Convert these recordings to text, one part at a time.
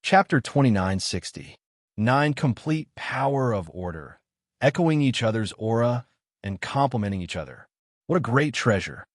Chapter 2960. 9 Complete Power of Order, echoing each other's aura and complementing each other. What a great treasure.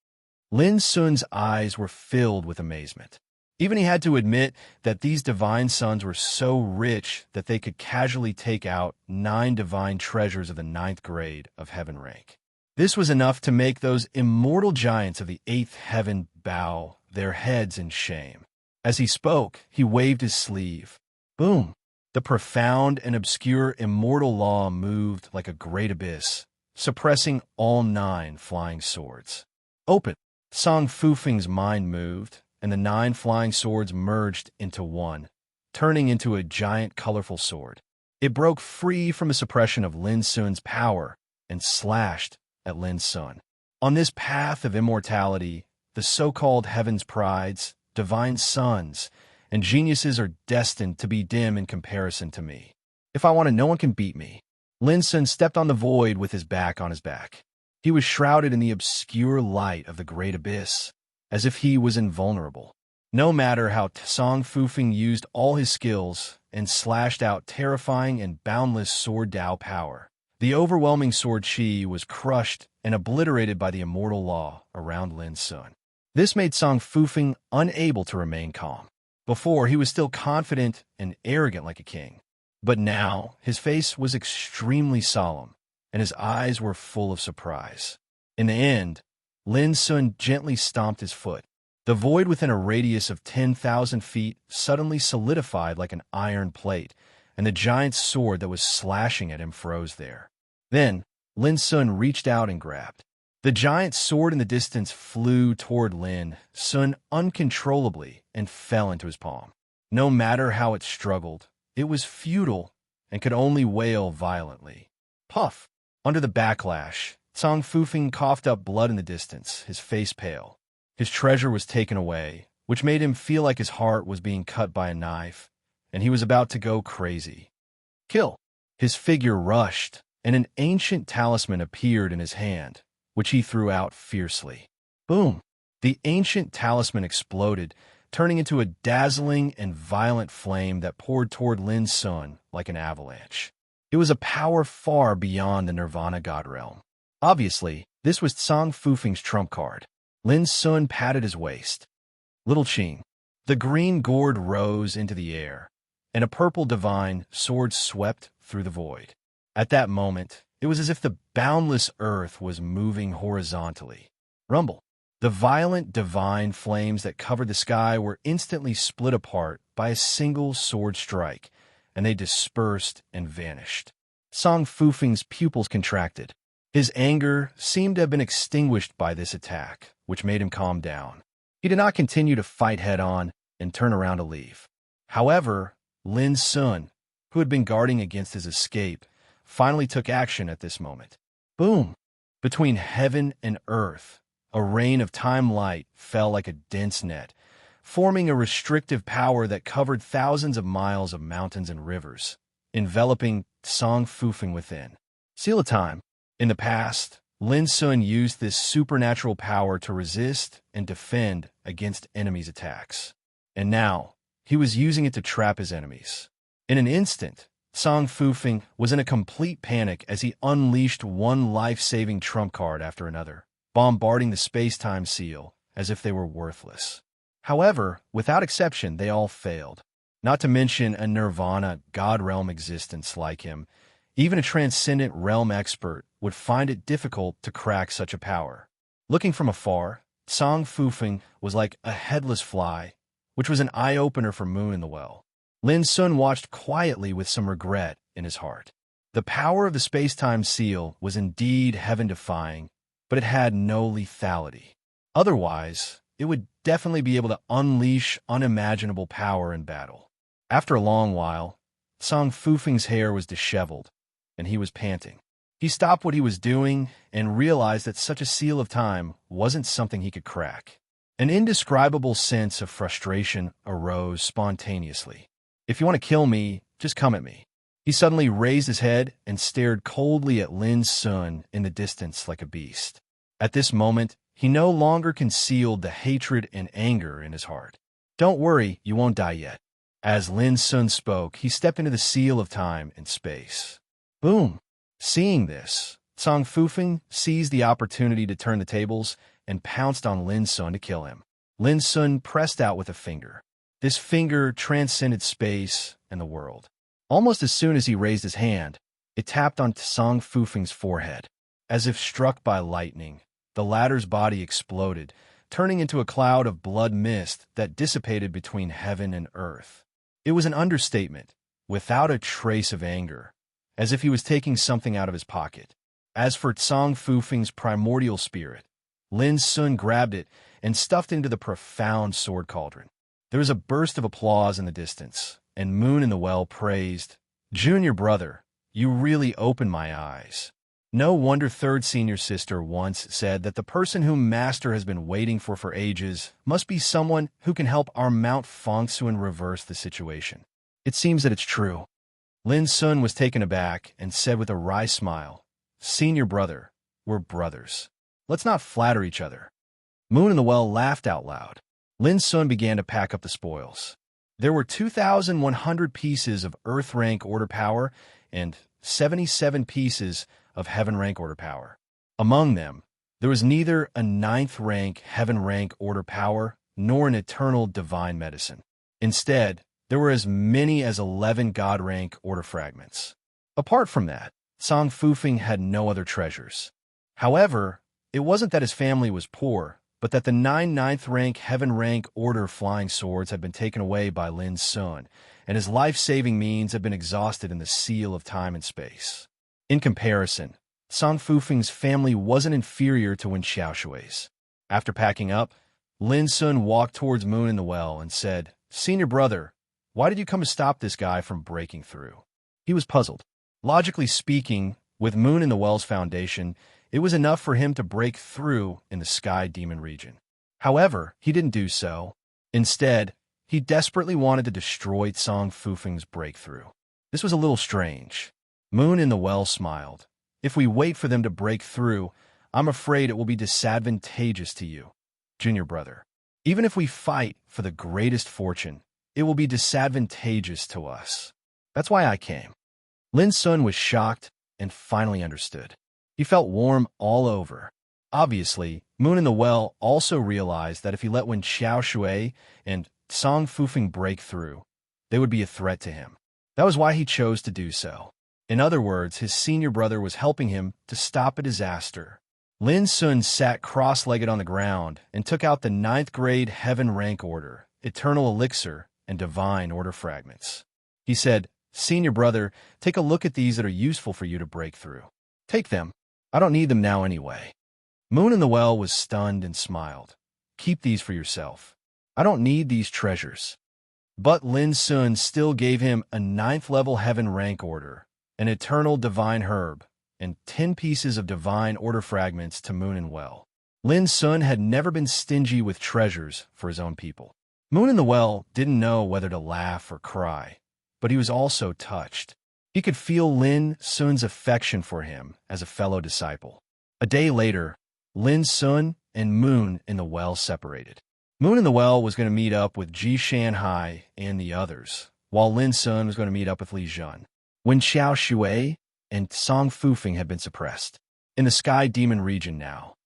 Lin Sun's eyes were filled with amazement. Even he had to admit that these divine suns were so rich that they could casually take out 9 divine treasures of the 9th grade of heaven rank. This was enough to make those immortal giants of the 8th heaven bow their heads in shame. As he spoke, he waved his sleeve. Boom! The profound and obscure immortal law moved like a great abyss, suppressing all 9 flying swords. Open! Song Fufeng's mind moved, and the 9 flying swords merged into one, turning into a giant colorful sword. It broke free from the suppression of Lin Sun's power and slashed at Lin Sun. On this path of immortality, the so-called heaven's prides, divine sons, and geniuses are destined to be dim in comparison to me. If I want to, no one can beat me. Lin Sun stepped on the void with his back on his back. He was shrouded in the obscure light of the great abyss, as if he was invulnerable. No matter how Song Fufeng used all his skills and slashed out terrifying and boundless sword Dao power, the overwhelming sword chi was crushed and obliterated by the immortal law around Lin Sun. This made Song Fufeng unable to remain calm. Before, he was still confident and arrogant like a king. But now, his face was extremely solemn, and his eyes were full of surprise. In the end, Lin Sun gently stomped his foot. The void within a radius of 10,000 feet suddenly solidified like an iron plate, and the giant sword that was slashing at him froze there. Then, Lin Sun reached out and grabbed. The giant sword in the distance flew toward Lin Sun uncontrollably and fell into his palm. No matter how it struggled, it was futile and could only wail violently. Puff! Under the backlash, Song Fufeng coughed up blood in the distance, his face pale. His treasure was taken away, which made him feel like his heart was being cut by a knife, and he was about to go crazy. Kill! His figure rushed, and an ancient talisman appeared in his hand, which he threw out fiercely. Boom! The ancient talisman exploded, turning into a dazzling and violent flame that poured toward Lin Sun like an avalanche. It was a power far beyond the Nirvana God realm. Obviously, this was Song Fufeng's trump card. Lin Sun patted his waist. Little Ching. The green gourd rose into the air, and a purple divine sword swept through the void. At that moment, it was as if the boundless earth was moving horizontally. Rumble. The violent divine flames that covered the sky were instantly split apart by a single sword strike, and they dispersed and vanished. Song Fufeng's pupils contracted. His anger seemed to have been extinguished by this attack, which made him calm down. He did not continue to fight head-on and turn around to leave. However, Lin Sun, who had been guarding against his escape, finally took action at this moment. Boom! Between heaven and earth, a rain of time light fell like a dense net, forming a restrictive power that covered thousands of miles of mountains and rivers, enveloping Song Fufeng within. Seal of time. In the past, Lin Sun used this supernatural power to resist and defend against enemies' attacks. And now, he was using it to trap his enemies. In an instant, Song Fufeng was in a complete panic as he unleashed one life-saving trump card after another, bombarding the space-time seal as if they were worthless. However, without exception, they all failed. Not to mention a Nirvana God realm existence like him, even a transcendent realm expert would find it difficult to crack such a power. Looking from afar, Song Fufeng was like a headless fly, which was an eye-opener for Moon in the Well. Lin Sun watched quietly with some regret in his heart. The power of the space-time seal was indeed heaven-defying, but it had no lethality. Otherwise, it would definitely be able to unleash unimaginable power in battle. After a long while, Song Fufeng's hair was disheveled, and he was panting. He stopped what he was doing and realized that such a seal of time wasn't something he could crack. An indescribable sense of frustration arose spontaneously. If you want to kill me, just come at me. He suddenly raised his head and stared coldly at Lin Sun in the distance like a beast. At this moment, he no longer concealed the hatred and anger in his heart. Don't worry, you won't die yet. As Lin Sun spoke, he stepped into the seal of time and space. Boom! Seeing this, Song Fufeng seized the opportunity to turn the tables and pounced on Lin Sun to kill him. Lin Sun pressed out with a finger. This finger transcended space and the world. Almost as soon as he raised his hand, it tapped on Song Fufeng's forehead. As if struck by lightning, the latter's body exploded, turning into a cloud of blood mist that dissipated between heaven and earth. It was an understatement, without a trace of anger, as if he was taking something out of his pocket. As for Song Fufeng's primordial spirit, Lin Sun grabbed it and stuffed it into the profound sword cauldron. There was a burst of applause in the distance, and Moon in the Well praised, "Junior brother, you really opened my eyes." No wonder third senior sister once said that the person whom Master has been waiting for ages must be someone who can help our Mount Fongsuan reverse the situation. It seems that it's true. Lin Sun was taken aback and said with a wry smile, "Senior brother, we're brothers. Let's not flatter each other." Moon in the Well laughed out loud. Lin Sun began to pack up the spoils. There were 2,100 pieces of Earth rank order power and 77 pieces of Heaven rank order power. Among them, there was neither a 9th rank Heaven rank order power nor an eternal divine medicine. Instead, there were as many as 11 God rank order fragments. Apart from that, Song Fufeng had no other treasures. However, it wasn't that his family was poor, but that the 9 9th rank Heaven rank order flying swords had been taken away by Lin Sun, and his life-saving means had been exhausted in the seal of time and space. In comparison, Song Fufeng's family wasn't inferior to Wen Xiaoshui's. After packing up, Lin Sun walked towards Moon in the Well and said, "Senior brother, why did you come to stop this guy from breaking through?" He was puzzled. Logically speaking, with Moon in the Well's foundation, it was enough for him to break through in the Sky Demon region. However, he didn't do so. Instead, he desperately wanted to destroy Song Fufeng's breakthrough. This was a little strange. Moon in the Well smiled. "If we wait for them to break through, I'm afraid it will be disadvantageous to you, junior brother. Even if we fight for the greatest fortune, it will be disadvantageous to us. That's why I came." Lin Sun was shocked and finally understood. He felt warm all over. Obviously, Moon in the Well also realized that if he let Wen Xiaoshui and Song Fufeng break through, they would be a threat to him. That was why he chose to do so. In other words, his senior brother was helping him to stop a disaster. Lin Sun sat cross-legged on the ground and took out the 9th grade Heaven rank order, Eternal Elixir, and Divine order fragments. He said, "Senior brother, take a look at these that are useful for you to break through. Take them. I don't need them now anyway." Moon in the Well was stunned and smiled. "Keep these for yourself. I don't need these treasures." But Lin Sun still gave him a 9th level Heaven rank order, an Eternal Divine Herb, and 10 pieces of Divine Order fragments to Moon in Well. Lin Sun had never been stingy with treasures for his own people. Moon in the Well didn't know whether to laugh or cry, but he was also touched. He could feel Lin Sun's affection for him as a fellow disciple. A day later, Lin Sun and Moon in the Well separated. Moon in the Well was going to meet up with Ji Shanhai and the others, while Lin Sun was going to meet up with Li Jun. Wen Xiaoshui and Song Fufeng had been suppressed. In the Sky Demon region now,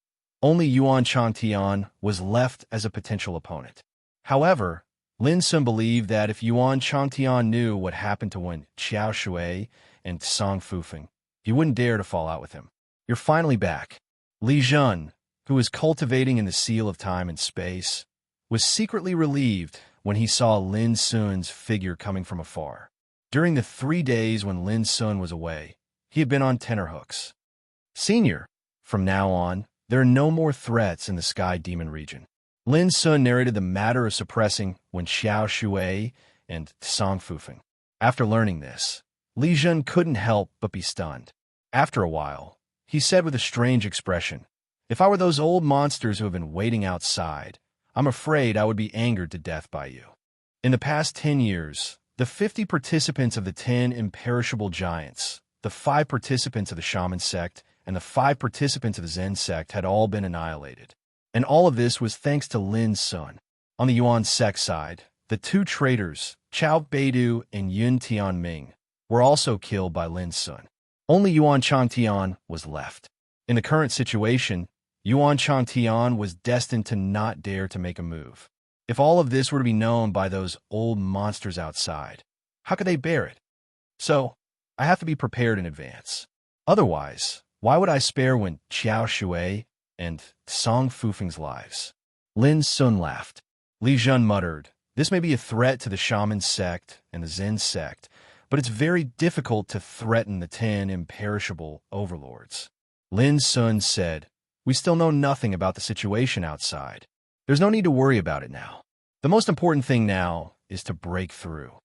only Yuan Changtian was left as a potential opponent. However, Lin Sun believed that if Yuan Changtian knew what happened to Wen Xiaoshui and Song Fufeng, he wouldn't dare to fall out with him. "You're finally back." Li Jun, who was cultivating in the seal of time and space, was secretly relieved when he saw Lin Sun's figure coming from afar. During the 3 days when Lin Sun was away, he had been on tenterhooks. "Senior, from now on, there are no more threats in the Sky Demon region." Lin Sun narrated the matter of suppressing Wen Xiaoshui and Song Fufeng. After learning this, Li Jun couldn't help but be stunned. After a while, he said with a strange expression, "If I were those old monsters who have been waiting outside, I'm afraid I would be angered to death by you." In the past 10 years, the 50 participants of the 10 imperishable giants, the 5 participants of the Shaman sect, and the 5 participants of the Zen sect had all been annihilated. And all of this was thanks to Lin Sun. On the Yuan sect side, The two traitors, Chao Beidu and Yun Tianming, were also killed by Lin Sun. Only Yuan Changtian was left. In the current situation, Yuan Changtian was destined to not dare to make a move. If all of this were to be known by those old monsters outside, how could they bear it? So, I have to be prepared in advance. Otherwise, why would I spare when Qiao Shui and Song Fufeng's lives? Lin Sun laughed. Li Jun muttered, "This may be a threat to the shaman sect and the Zen sect, but it's very difficult to threaten the 10 imperishable overlords." Lin Sun said, "We still know nothing about the situation outside. There's no need to worry about it now. The most important thing now is to break through."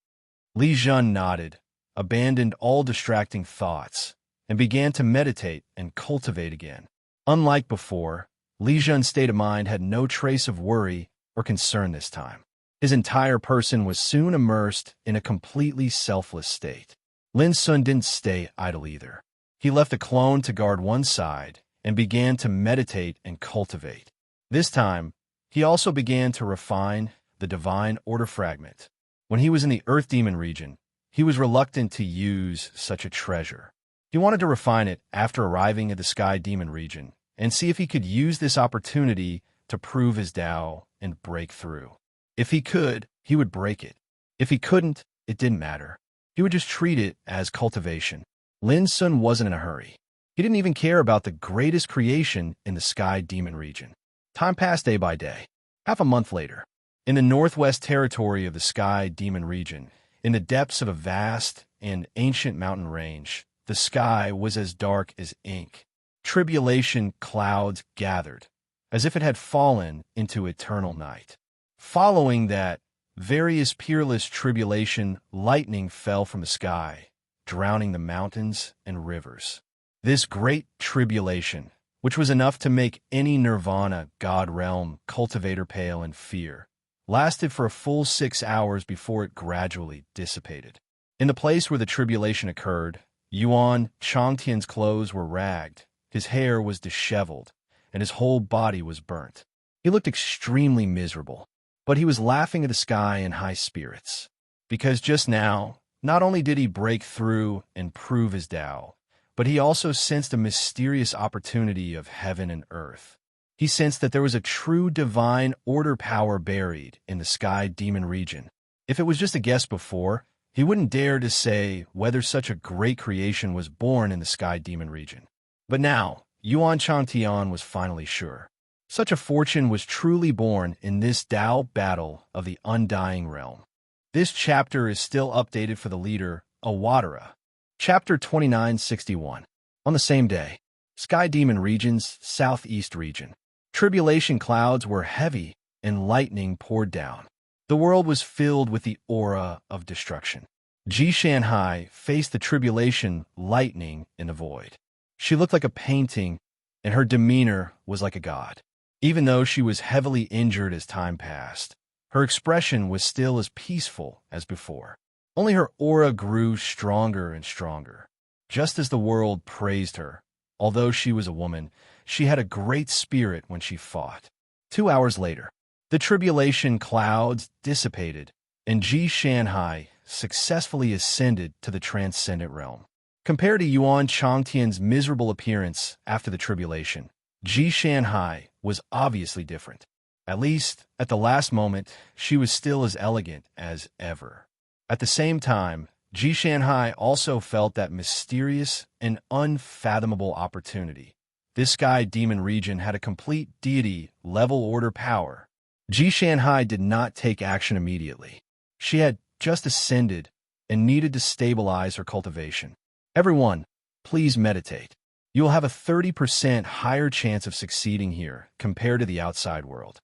Li Jun nodded, abandoned all distracting thoughts, and began to meditate and cultivate again. Unlike before, Li Jun's state of mind had no trace of worry or concern this time. His entire person was soon immersed in a completely selfless state. Lin Sun didn't stay idle either. He left a clone to guard one side and began to meditate and cultivate. This time, he also began to refine the divine order fragment. When he was in the Earth Demon region, he was reluctant to use such a treasure. He wanted to refine it after arriving at the Sky Demon region and see if he could use this opportunity to prove his Tao and break through. If he could, he would break it. If he couldn't, it didn't matter. He would just treat it as cultivation. Lin Sun wasn't in a hurry. He didn't even care about the greatest creation in the Sky Demon region. Time passed day by day. Half a month later, in the northwest territory of the Sky Demon region, in the depths of a vast and ancient mountain range, the sky was as dark as ink. Tribulation clouds gathered, as if it had fallen into eternal night. Following that, various peerless tribulation lightning fell from the sky, drowning the mountains and rivers. This great tribulation, which was enough to make any nirvana god realm cultivator pale in fear, lasted for a full 6 hours before it gradually dissipated. In the place where the tribulation occurred, Yuan Changtian's clothes were ragged, his hair was disheveled, and his whole body was burnt. He looked extremely miserable, but he was laughing at the sky in high spirits. Because just now, not only did he break through and prove his Tao, but he also sensed a mysterious opportunity of heaven and earth. He sensed that there was a true divine order power buried in the Sky Demon region. If it was just a guess before, he wouldn't dare to say whether such a great creation was born in the Sky Demon region. But now, Yuan Changtian was finally sure. Such a fortune was truly born in this Tao battle of the undying realm. This chapter is still updated for the leader, Awadara. Chapter 2961. On the same day, Sky Demon region's southeast region. Tribulation clouds were heavy and lightning poured down. The world was filled with the aura of destruction. Ji Shanhai faced the tribulation lightning in the void. She looked like a painting, and her demeanor was like a god. Even though she was heavily injured as time passed, her expression was still as peaceful as before. Only her aura grew stronger and stronger. Just as the world praised her, although she was a woman, she had a great spirit when she fought. 2 hours later, the tribulation clouds dissipated, and Ji Shanhai successfully ascended to the transcendent realm. Compared to Yuan Changtian's miserable appearance after the tribulation, Ji Shanhai was obviously different. At least, at the last moment, she was still as elegant as ever. At the same time, Ji Shanhai also felt that mysterious and unfathomable opportunity. This Sky Demon region had a complete deity-level order power. Ji Shanhai did not take action immediately. She had just ascended and needed to stabilize her cultivation. Everyone, please meditate. You will have a 30% higher chance of succeeding here compared to the outside world.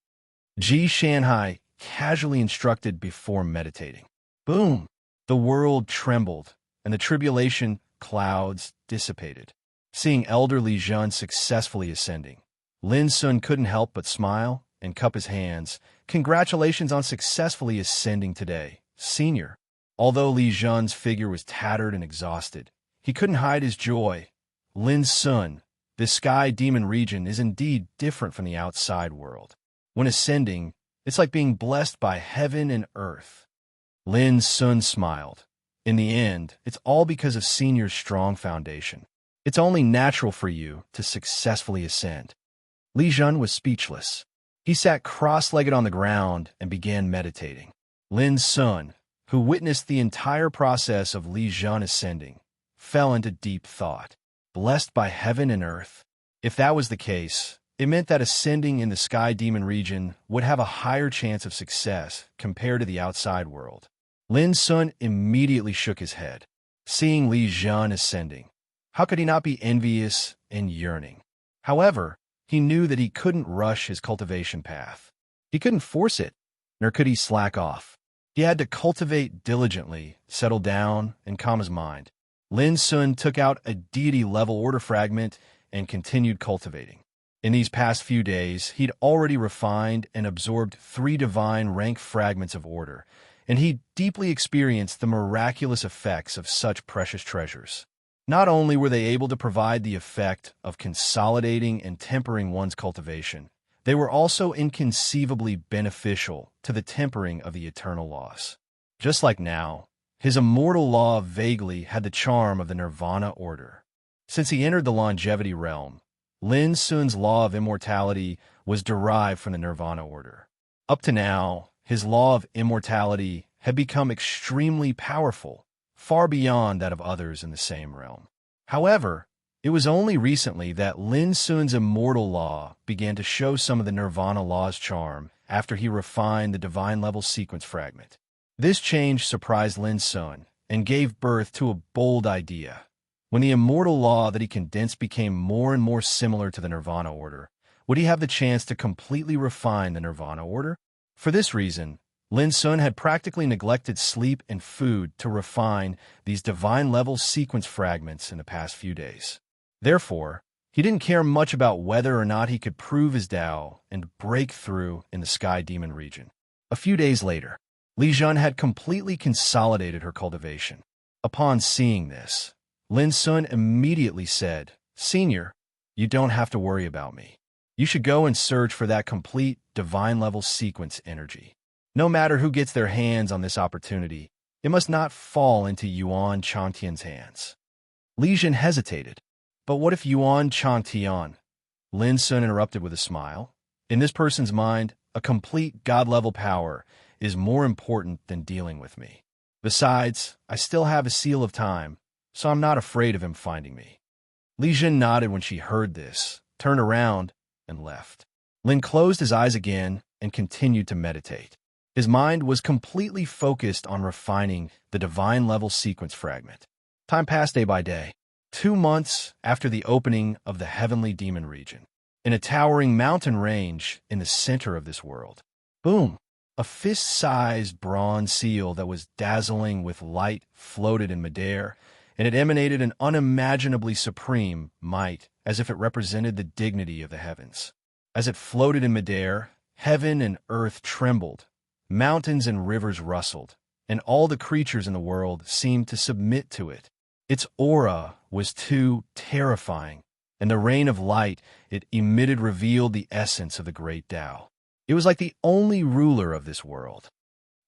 Ji Shanhai casually instructed before meditating. Boom! The world trembled, and the tribulation clouds dissipated. Seeing Elder Li Jun successfully ascending, Lin Sun couldn't help but smile and cup his hands. Congratulations on successfully ascending today, Senior. Although Li Jun's figure was tattered and exhausted, he couldn't hide his joy. Lin Sun, the Sky Demon region is indeed different from the outside world. When ascending, It's like being blessed by heaven and earth. Lin Sun smiled. In the end, it's all because of Senior's strong foundation. It's only natural for you to successfully ascend. Li Jun was speechless. He sat cross-legged on the ground and began meditating. Lin Sun, who witnessed the entire process of Li Jun ascending, fell into deep thought. Blessed by heaven and earth? If that was the case, it meant that ascending in the Sky Demon region would have a higher chance of success compared to the outside world. Lin Sun immediately shook his head. Seeing Li Jun ascending, how could he not be envious and yearning? However, he knew that he couldn't rush his cultivation path. He couldn't force it, nor could he slack off. He had to cultivate diligently, settle down, and calm his mind. Lin Sun took out a deity-level order fragment and continued cultivating. In these past few days, he'd already refined and absorbed 3 divine rank fragments of order, and he deeply experienced the miraculous effects of such precious treasures. Not only were they able to provide the effect of consolidating and tempering one's cultivation, they were also inconceivably beneficial to the tempering of the eternal laws. Just like now, his immortal law vaguely had the charm of the nirvana order. Since he entered the longevity realm, Lin Sun's law of immortality was derived from the nirvana order. Up to now, his law of immortality had become extremely powerful, far beyond that of others in the same realm. However, it was only recently that Lin Sun's immortal law began to show some of the nirvana law's charm after he refined the divine level sequence fragment. This change surprised Lin Sun and gave birth to a bold idea. When the immortal law that he condensed became more and more similar to the nirvana order, would he have the chance to completely refine the nirvana order? For this reason, Lin Sun had practically neglected sleep and food to refine these divine-level sequence fragments in the past few days. Therefore, he didn't care much about whether or not he could prove his Tao and break through in the Sky Demon region. A few days later, Li Jun had completely consolidated her cultivation. Upon seeing this, Lin Sun immediately said, "Senior, you don't have to worry about me. You should go and search for that complete divine-level sequence energy. No matter who gets their hands on this opportunity, it must not fall into Yuan Changtian's hands." Li Jun hesitated. But what if Yuan Changtian? Lin Sun interrupted with a smile. In this person's mind, a complete God-level power is more important than dealing with me. Besides, I still have a seal of time, so I'm not afraid of him finding me. Li Jun nodded when she heard this, turned around, and left. Lin closed his eyes again and continued to meditate. His mind was completely focused on refining the divine-level sequence fragment. Time passed day by day. 2 months after the opening of the heavenly demon region, in a towering mountain range in the center of this world, boom, a fist-sized bronze seal that was dazzling with light floated in midair, and it emanated an unimaginably supreme might as if it represented the dignity of the heavens. As it floated in midair, heaven and earth trembled, mountains and rivers rustled, and all the creatures in the world seemed to submit to it. Its aura was too terrifying, and the rain of light it emitted revealed the essence of the great Tao. It was like the only ruler of this world.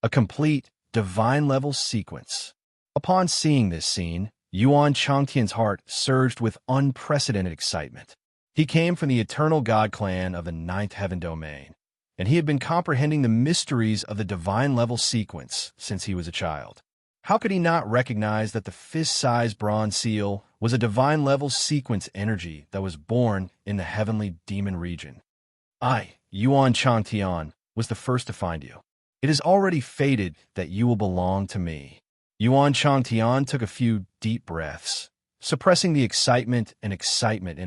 A complete, divine-level sequence. Upon seeing this scene, Yuan Changtian's heart surged with unprecedented excitement. He came from the eternal god clan of the Ninth Heaven Domain, and he had been comprehending the mysteries of the divine-level sequence since he was a child. How could he not recognize that the fist-sized bronze seal was a divine-level sequence energy that was born in the heavenly demon region? I, Yuan Changtian, was the first to find you. It is already fated that you will belong to me. Yuan Changtian took a few deep breaths, suppressing the excitement in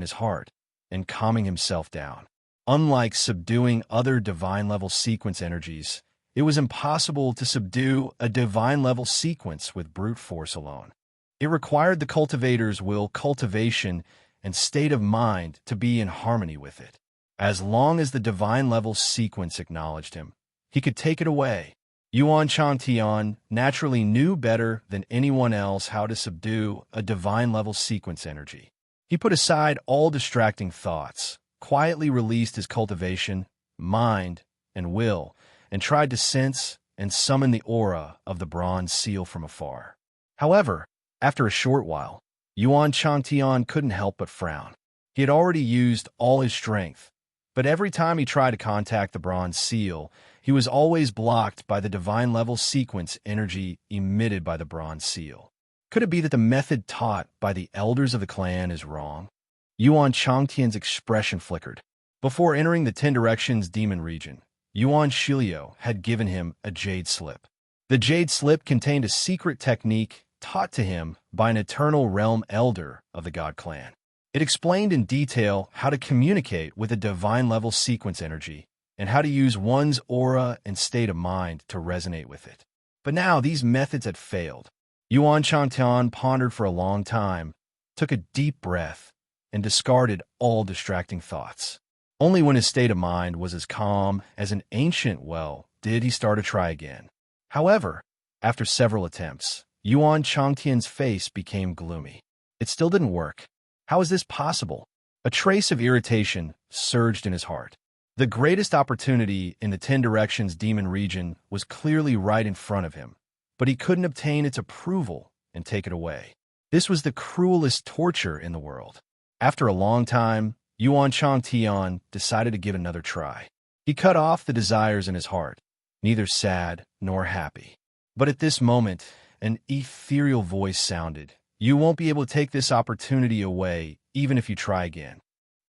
his heart and calming himself down. Unlike subduing other divine-level sequence energies, it was impossible to subdue a divine-level sequence with brute force alone. It required the cultivator's will, cultivation, and state of mind to be in harmony with it. As long as the divine-level sequence acknowledged him, he could take it away. Yuan Changtian naturally knew better than anyone else how to subdue a divine-level sequence energy. He put aside all distracting thoughts, quietly released his cultivation, mind, and will, and tried to sense and summon the aura of the bronze seal from afar. However, after a short while, Yuan Changtian couldn't help but frown. He had already used all his strength, but every time he tried to contact the bronze seal, he was always blocked by the divine-level sequence energy emitted by the bronze seal. Could it be that the method taught by the elders of the clan is wrong? Yuan Changtian's expression flickered. Before entering the 10 Directions demon region, Yuan Shilio had given him a jade slip. The jade slip contained a secret technique taught to him by an eternal realm elder of the God clan. It explained in detail how to communicate with a divine-level sequence energy and how to use one's aura and state of mind to resonate with it. But now these methods had failed. Yuan Changtian pondered for a long time, took a deep breath, and discarded all distracting thoughts. Only when his state of mind was as calm as an ancient well did he start to try again. However, after several attempts, Yuan Changtian's face became gloomy. It still didn't work. How is this possible? A trace of irritation surged in his heart. The greatest opportunity in the 10 Directions demon region was clearly right in front of him, but he couldn't obtain its approval and take it away. This was the cruelest torture in the world. After a long time, Yuan Changtian decided to give another try. He cut off the desires in his heart, neither sad nor happy. But at this moment, an ethereal voice sounded. You won't be able to take this opportunity away, even if you try again.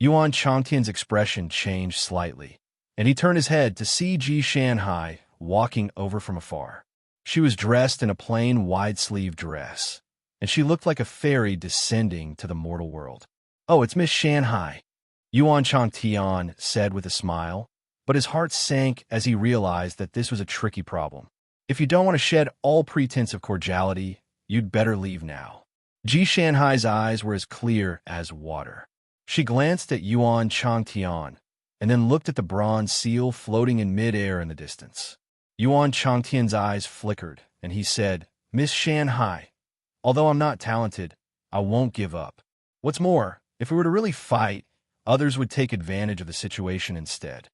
Yuan Changtian's expression changed slightly, and he turned his head to see Ji Shanhai walking over from afar. She was dressed in a plain wide-sleeved dress, and she looked like a fairy descending to the mortal world. "Oh, it's Miss Shanhai," Yuan Changtian said with a smile, but his heart sank as he realized that this was a tricky problem. "If you don't want to shed all pretense of cordiality, you'd better leave now." Ji Shanhai's eyes were as clear as water. She glanced at Yuan Changtian and then looked at the bronze seal floating in midair in the distance. Yuan Changtian's eyes flickered, and he said, "Miss Shanhai, although I'm not talented, I won't give up. What's more, if we were to really fight, others would take advantage of the situation instead."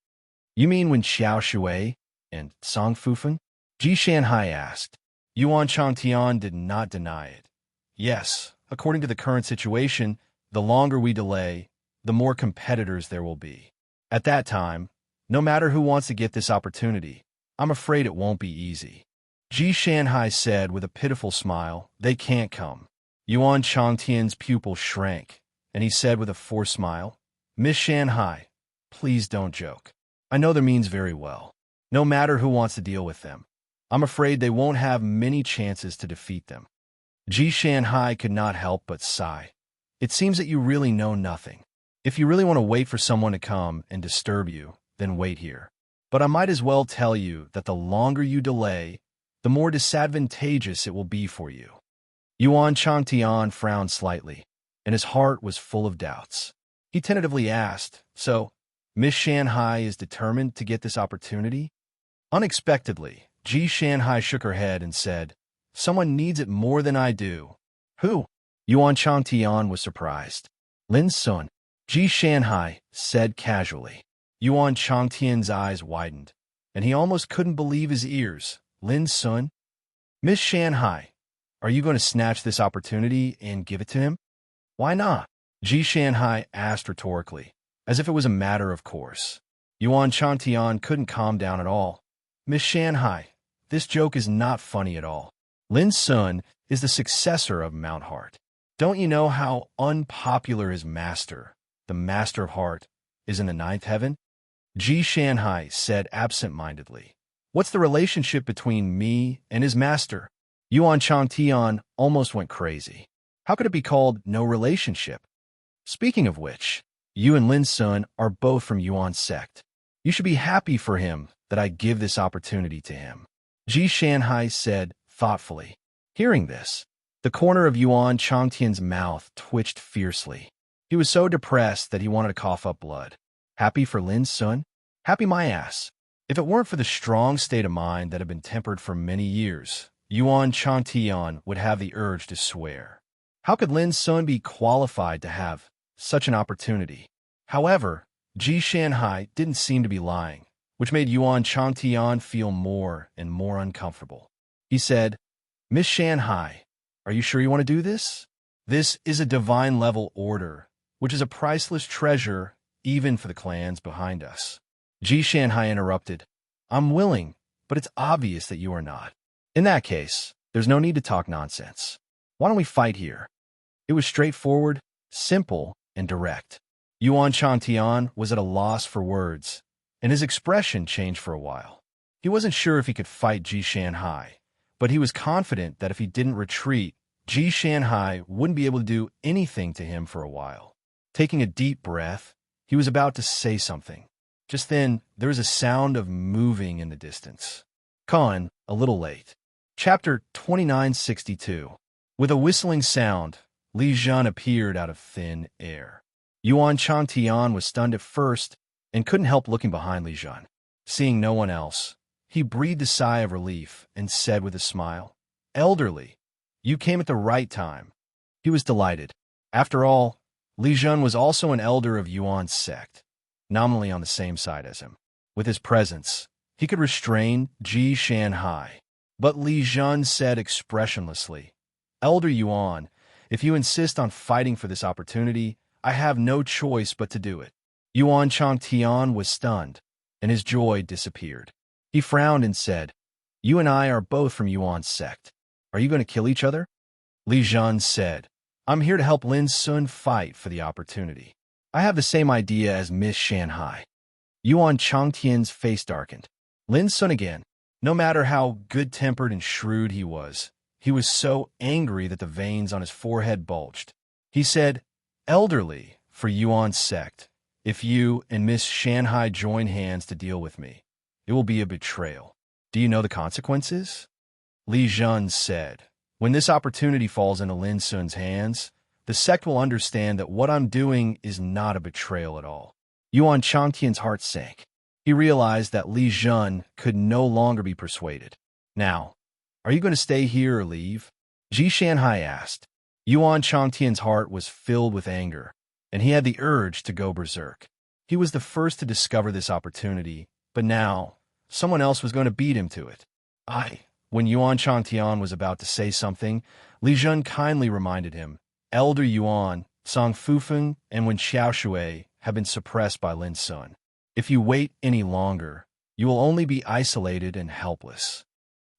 "You mean when Xiao Shui and Song Fufen?" Ji Shanhai asked. Yuan Changtian did not deny it. "Yes, according to the current situation, the longer we delay, the more competitors there will be. At that time, no matter who wants to get this opportunity, I'm afraid it won't be easy." Ji Shanhai said with a pitiful smile, "They can't come." Yuan Changtian's pupil shrank, and he said with a forced smile, "Miss Shanhai, please don't joke. I know their means very well. No matter who wants to deal with them, I'm afraid they won't have many chances to defeat them." Ji Shanhai could not help but sigh. "It seems that you really know nothing. If you really want to wait for someone to come and disturb you, then wait here. But I might as well tell you that the longer you delay, the more disadvantageous it will be for you." Yuan Changtian frowned slightly, and his heart was full of doubts. He tentatively asked, "So, Miss Shanhai is determined to get this opportunity?" Unexpectedly, Ji Shanhai shook her head and said, "Someone needs it more than I do." "Who?" Yuan Changtian was surprised. "Lin Sun," Ji Shanhai said casually. Yuan Changtian's eyes widened, and he almost couldn't believe his ears. "Lin Sun? Miss Shanhai, are you going to snatch this opportunity and give it to him?" "Why not?" Ji Shanhai asked rhetorically, as if it was a matter of course. Yuan Changtian couldn't calm down at all. "Miss Shanhai, this joke is not funny at all. Lin Sun is the successor of Mount Heart. Don't you know how unpopular his master, the Master of Heart, is in the 9th heaven?" Ji Shanhai said absent-mindedly. "What's the relationship between me and his master?" Yuan Changtian almost went crazy. How could it be called no relationship? Speaking of which, you and Lin Sun are both from Yuan's sect. You should be happy for him that I give this opportunity to him," Ji Shanhai said thoughtfully. Hearing this, the corner of Yuan Changtian's mouth twitched fiercely. He was so depressed that he wanted to cough up blood. Happy for Lin Sun? Happy my ass. If it weren't for the strong state of mind that had been tempered for many years, Yuan Changtian would have the urge to swear. How could Lin Sun be qualified to have such an opportunity? However, Ji Shanhai didn't seem to be lying. which made Yuan Changtian feel more and more uncomfortable. He said, Miss Shanhai, are you sure you want to do this? This is a divine-level order, which is a priceless treasure even for the clans behind us. Ji Shanhai interrupted, I'm willing, but it's obvious that you are not. In that case, there's no need to talk nonsense. Why don't we fight here? It was straightforward, simple, and direct. Yuan Changtian was at a loss for words, and his expression changed for a while. He wasn't sure if he could fight Ji Shanhai, but he was confident that if he didn't retreat, Ji Shanhai wouldn't be able to do anything to him for a while. Taking a deep breath, he was about to say something. Just then, there was a sound of moving in the distance. Khan, a little late. Chapter 2962. With a whistling sound, Li Zhan appeared out of thin air. Yuan Changtian was stunned at first and couldn't help looking behind Li Zhan. Seeing no one else, he breathed a sigh of relief and said with a smile, Elderly, you came at the right time. He was delighted. After all, Li Zhan was also an elder of Yuan's sect, nominally on the same side as him. With his presence, he could restrain Ji Shanhai. But Li Zhan said expressionlessly, Elder Yuan, if you insist on fighting for this opportunity, I have no choice but to do it. Yuan Changtian was stunned, and his joy disappeared. He frowned and said, You and I are both from Yuan's sect. Are you going to kill each other? Li Zhan said, I'm here to help Lin Sun fight for the opportunity. I have the same idea as Miss Shanhai. Yuan Changtian's face darkened. Lin Sun again. No matter how good-tempered and shrewd he was so angry that the veins on his forehead bulged. He said, Elderly, for Yuan's sect, if you and Miss Shanhai join hands to deal with me, it will be a betrayal. Do you know the consequences? Li Zhan said, When this opportunity falls into Lin Sun's hands, the sect will understand that what I'm doing is not a betrayal at all. Yuan Changtian's heart sank. He realized that Li Zhan could no longer be persuaded. Now, are you going to stay here or leave? Ji Shanhai asked. Yuan Changtian's heart was filled with anger, and he had the urge to go berserk. He was the first to discover this opportunity, but now, someone else was going to beat him to it. When Yuan Changtian was about to say something, Li Zhan kindly reminded him, Elder Yuan, Song Fufeng, and Wen Xiaoshui have been suppressed by Lin Sun. If you wait any longer, you will only be isolated and helpless.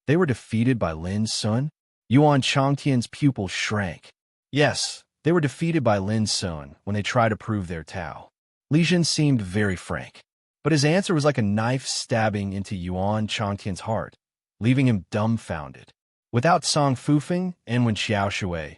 They were defeated by Lin Sun? Yuan Changtian's pupil shrank. Yes, they were defeated by Lin Sun when they tried to prove their Tao. Li Zhan seemed very frank, but his answer was like a knife stabbing into Yuan Changtian's heart, leaving him dumbfounded. Without Song Fufeng and Wen Xiaoshui,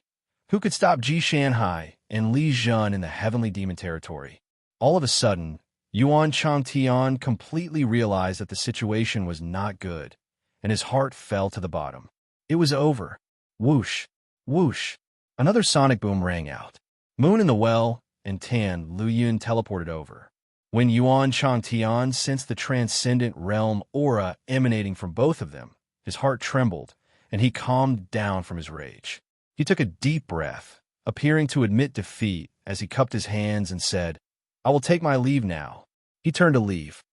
who could stop Ji Shanhai and Li Zhan in the heavenly demon territory? All of a sudden, Yuan Changtian completely realized that the situation was not good, and his heart fell to the bottom. It was over. Whoosh, whoosh. Another sonic boom rang out. Moon in the well and Tan Luyun teleported over. When Yuan Changtian sensed the transcendent realm aura emanating from both of them, his heart trembled, and he calmed down from his rage. He took a deep breath, appearing to admit defeat as he cupped his hands and said, I will take my leave now. He turned to leave.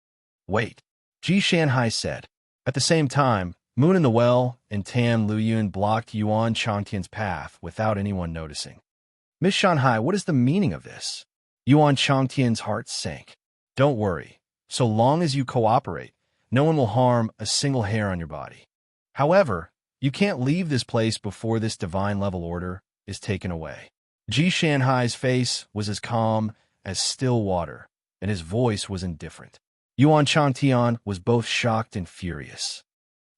Wait, Ji Shanhai said. At the same time, Moon in the Well and Tan Luyun blocked Yuan Changtian's path without anyone noticing. Miss Shanhai, what is the meaning of this? Yuan Changtian's heart sank. Don't worry. So long as you cooperate, no one will harm a single hair on your body. However, you can't leave this place before this divine-level order is taken away. Ji Shanhai's face was as calm as still water, and his voice was indifferent. Yuan Changtian was both shocked and furious.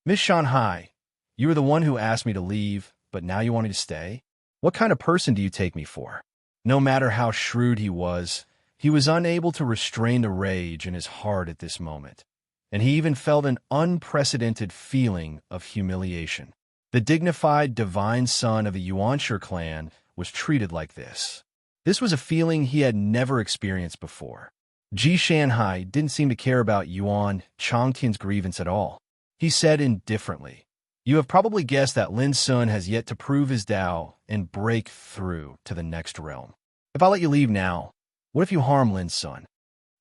Miss Shanhai, you were the one who asked me to leave, but now you want me to stay? What kind of person do you take me for? No matter how shrewd he was unable to restrain the rage in his heart at this moment, and he even felt an unprecedented feeling of humiliation. The dignified divine son of the Yuanshi clan was treated like this. This was a feeling he had never experienced before. Ji Shanhai didn't seem to care about Yuan Changtian's grievance at all. He said indifferently, You have probably guessed that Lin Sun has yet to prove his Tao and break through to the next realm. If I let you leave now, what if you harm Lin Sun?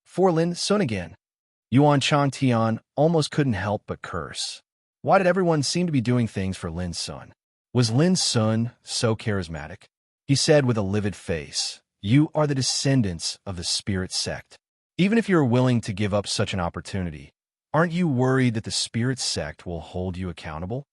For Lin Sun again. Yuan Changtian almost couldn't help but curse. Why did everyone seem to be doing things for Lin Sun? Was Lin Sun so charismatic? He said with a livid face, "You are the descendants of the spirit sect. Even if you're willing to give up such an opportunity, aren't you worried that the spirit sect will hold you accountable?"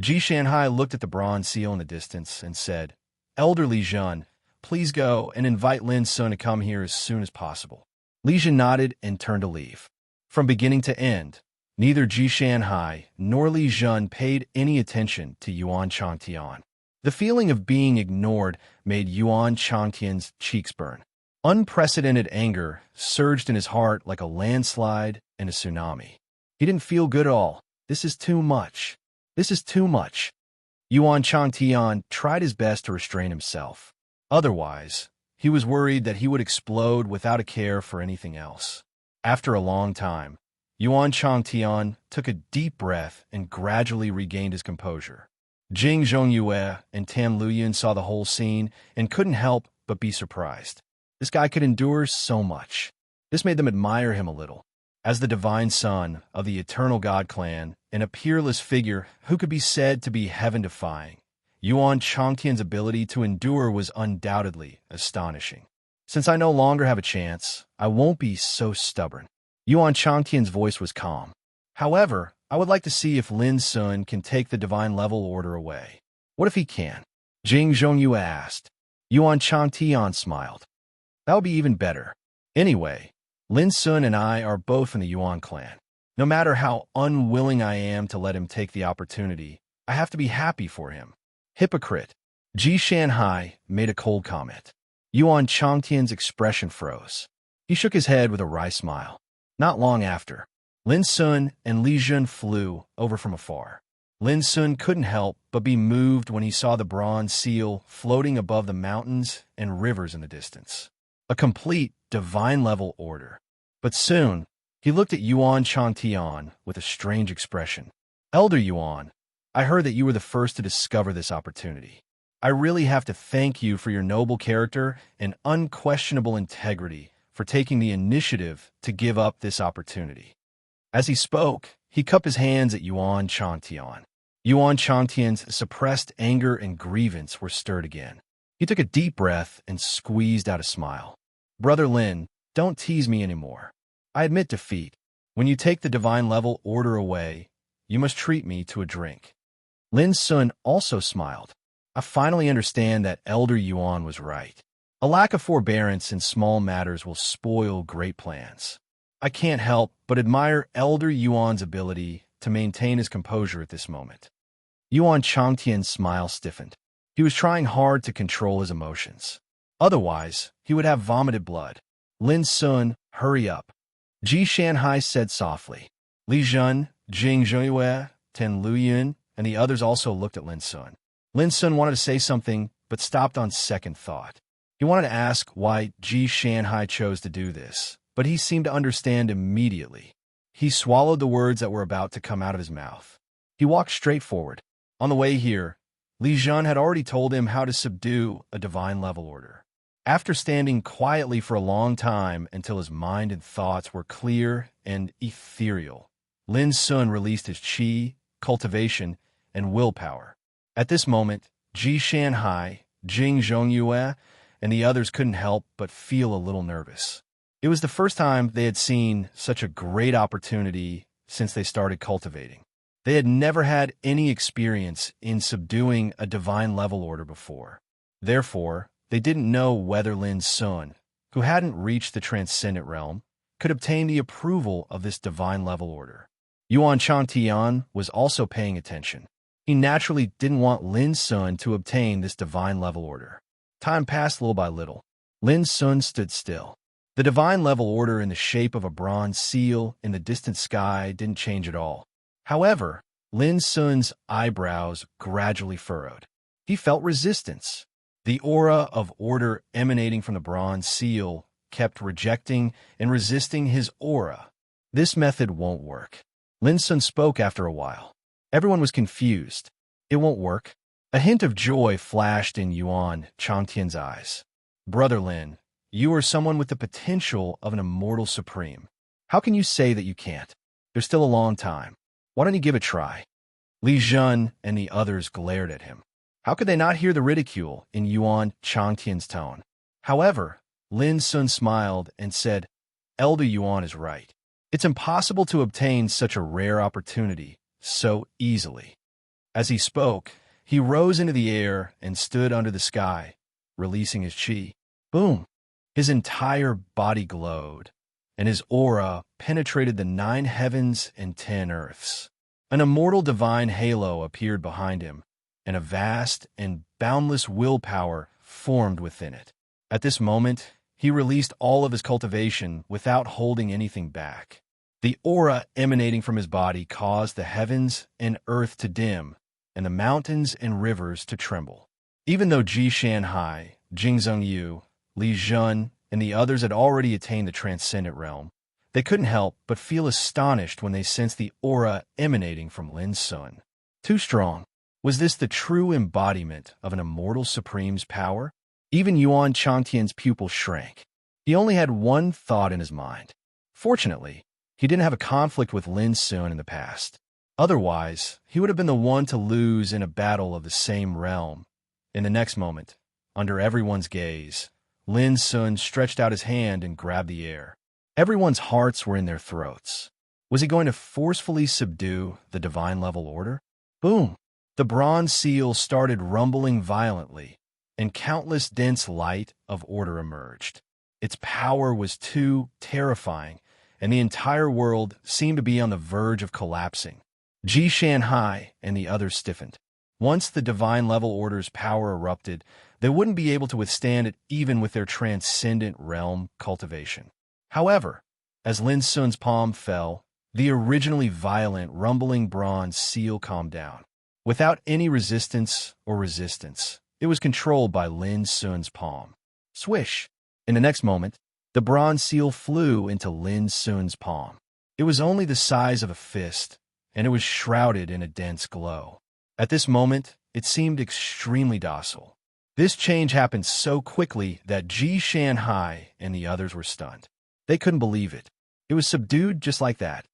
Ji Shanhai looked at the bronze seal in the distance and said, "Elder Li Jun, please go and invite Lin Sun to come here as soon as possible." Li Jun nodded and turned to leave. From beginning to end, neither Ji Shanhai nor Li Jun paid any attention to Yuan Changtian. The feeling of being ignored made Yuan Changtian's cheeks burn. Unprecedented anger surged in his heart like a landslide and a tsunami. He didn't feel good at all. This is too much. This is too much. Yuan Changtian tried his best to restrain himself. Otherwise, he was worried that he would explode without a care for anything else. After a long time, Yuan Changtian took a deep breath and gradually regained his composure. Jing Zhongyue and Tan Luyan saw the whole scene and couldn't help but be surprised. This guy could endure so much. This made them admire him a little. As the divine son of the eternal God clan and a peerless figure who could be said to be heaven-defying, Yuan Changtian's ability to endure was undoubtedly astonishing. "Since I no longer have a chance, I won't be so stubborn." Yuan Changtian's voice was calm. "However, I would like to see if Lin Sun can take the divine level order away." "What if he can?" Jing Zhongyue asked. Yuan Changtian smiled. "That would be even better. Anyway, Lin Sun and I are both in the Yuan clan. No matter how unwilling I am to let him take the opportunity, I have to be happy for him." "Hypocrite." Ji Shanhai made a cold comment. Yuan Changtian's expression froze. He shook his head with a wry smile. Not long after, Lin Sun and Li Jun flew over from afar. Lin Sun couldn't help but be moved when he saw the bronze seal floating above the mountains and rivers in the distance. A complete divine-level order. But soon, he looked at Yuan Changtian with a strange expression. "Elder Yuan, I heard that you were the first to discover this opportunity. I really have to thank you for your noble character and unquestionable integrity for taking the initiative to give up this opportunity." As he spoke, he cupped his hands at Yuan Changtian. Yuan Changtian's suppressed anger and grievance were stirred again. He took a deep breath and squeezed out a smile. "Brother Lin, don't tease me anymore. I admit defeat. When you take the divine level order away, you must treat me to a drink." Lin Sun also smiled. "I finally understand that Elder Yuan was right. A lack of forbearance in small matters will spoil great plans. I can't help but admire Elder Yuan's ability to maintain his composure at this moment." Yuan Changtian's smile stiffened. He was trying hard to control his emotions. Otherwise, he would have vomited blood. "Lin Sun, hurry up," Ji Shanhai said softly. Li Jun, Jing Zhongyue, Tan Luyan, and the others also looked at Lin Sun. Lin Sun wanted to say something, but stopped on second thought. He wanted to ask why Ji Shanhai chose to do this, but he seemed to understand immediately. He swallowed the words that were about to come out of his mouth. He walked straight forward. On the way here, Li Jun had already told him how to subdue a divine level order. After standing quietly for a long time until his mind and thoughts were clear and ethereal, Lin Sun released his qi, cultivation, and willpower. At this moment, Ji Shanhai, Jing Zhongyue, and the others couldn't help but feel a little nervous. It was the first time they had seen such a great opportunity since they started cultivating. They had never had any experience in subduing a divine level order before. Therefore, they didn't know whether Lin Sun, who hadn't reached the transcendent realm, could obtain the approval of this divine level order. Yuan Changtian was also paying attention. He naturally didn't want Lin Sun to obtain this divine level order. Time passed little by little. Lin Sun stood still. The divine level order in the shape of a bronze seal in the distant sky didn't change at all. However, Lin Sun's eyebrows gradually furrowed. He felt resistance. The aura of order emanating from the bronze seal kept rejecting and resisting his aura. "This method won't work." Lin Sun spoke after a while. Everyone was confused. "It won't work?" A hint of joy flashed in Yuan Changtian's eyes. "Brother Lin, you are someone with the potential of an immortal supreme. How can you say that you can't? There's still a long time. Why don't you give it a try? Li Jun and the others glared at him. How could they not hear the ridicule in Yuan Changtian's tone? However, Lin Sun smiled and said, Elder Yuan is right. It's impossible to obtain such a rare opportunity so easily. As he spoke, he rose into the air and stood under the sky, releasing his chi. Boom! His entire body glowed, and his aura penetrated the 9 heavens and 10 earths. An immortal divine halo appeared behind him, and a vast and boundless willpower formed within it. At this moment, he released all of his cultivation without holding anything back. The aura emanating from his body caused the heavens and earth to dim, and the mountains and rivers to tremble. Even though Ji Shanhai, Jingzheng Yu, Li Jun, and the others had already attained the transcendent realm, they couldn't help but feel astonished when they sensed the aura emanating from Lin Sun. Too strong. Was this the true embodiment of an immortal supreme's power? Even Yuan Changtian's pupil shrank. He only had one thought in his mind. Fortunately, he didn't have a conflict with Lin Sun in the past. Otherwise, he would have been the one to lose in a battle of the same realm. In the next moment, under everyone's gaze, Lin Sun stretched out his hand and grabbed the air. Everyone's hearts were in their throats. Was he going to forcefully subdue the divine level order? Boom! The bronze seal started rumbling violently, and countless dense light of order emerged. Its power was too terrifying, and the entire world seemed to be on the verge of collapsing. Ji Shanhai and the others stiffened. Once the divine level order's power erupted, they wouldn't be able to withstand it even with their transcendent realm cultivation. However, as Lin Sun's palm fell, the originally violent, rumbling bronze seal calmed down. Without any resistance, it was controlled by Lin Sun's palm. Swish! In the next moment, the bronze seal flew into Lin Sun's palm. It was only the size of a fist, and it was shrouded in a dense glow. At this moment, it seemed extremely docile. This change happened so quickly that Ji Shanhai and the others were stunned. They couldn't believe it. It was subdued just like that.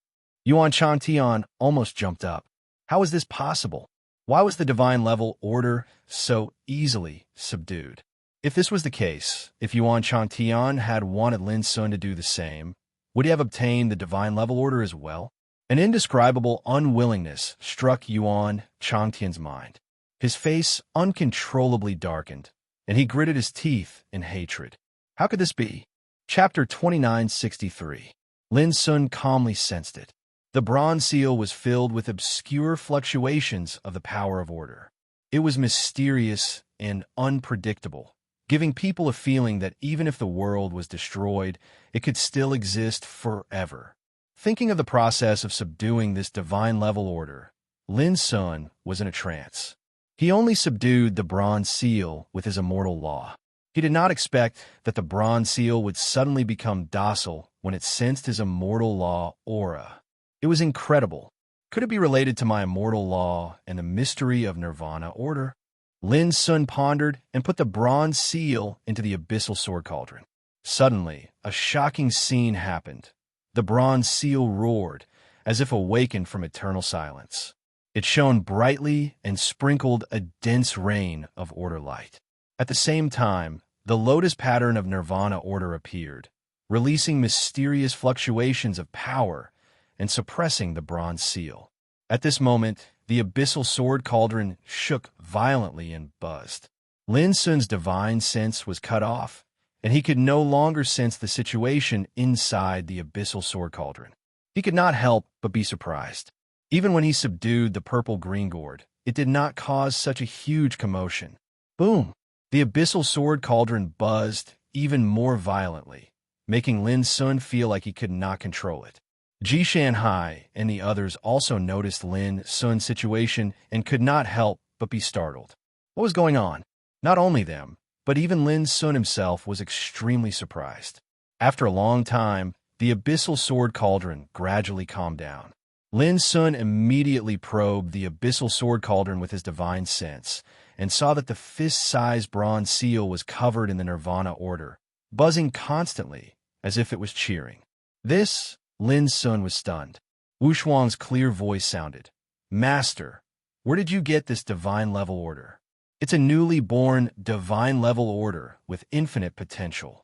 Yuan Changtian almost jumped up. How was this possible? Why was the divine level order so easily subdued? If this was the case, if Yuan Changtian had wanted Lin Sun to do the same, would he have obtained the divine level order as well? An indescribable unwillingness struck Yuan Changtian's mind. His face uncontrollably darkened, and he gritted his teeth in hatred. How could this be? Chapter 2963. Lin Sun calmly sensed it. The bronze seal was filled with obscure fluctuations of the power of order. It was mysterious and unpredictable, giving people a feeling that even if the world was destroyed, it could still exist forever. Thinking of the process of subduing this divine level order, Lin Sun was in a trance. He only subdued the bronze seal with his immortal law. He did not expect that the bronze seal would suddenly become docile when it sensed his immortal law aura. It was incredible. Could it be related to my immortal law and the mystery of nirvana order? Lin Sun pondered and put the bronze seal into the abyssal sword cauldron. Suddenly, a shocking scene happened. The bronze seal roared, as if awakened from eternal silence. It shone brightly and sprinkled a dense rain of order light. At the same time, the lotus pattern of nirvana order appeared, releasing mysterious fluctuations of power and suppressing the bronze seal. At this moment, the abyssal sword cauldron shook violently and buzzed. Lin Sun's divine sense was cut off, and he could no longer sense the situation inside the abyssal sword cauldron. He could not help but be surprised. Even when he subdued the purple-green gourd, it did not cause such a huge commotion. Boom! The abyssal sword cauldron buzzed even more violently, making Lin Sun feel like he could not control it. Ji Shanhai and the others also noticed Lin Sun's situation and could not help but be startled. What was going on? Not only them, but even Lin Sun himself was extremely surprised. After a long time, the abyssal sword cauldron gradually calmed down. Lin Sun immediately probed the abyssal sword cauldron with his divine sense and saw that the fist-sized bronze seal was covered in the nirvana order, buzzing constantly as if it was cheering. This, Lin Sun was stunned. Wu Shuang's clear voice sounded. Master, where did you get this divine level order? It's a newly born divine level order with infinite potential.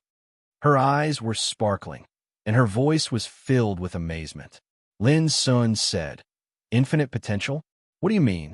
Her eyes were sparkling, and her voice was filled with amazement. Lin Sun said, Infinite potential? What do you mean?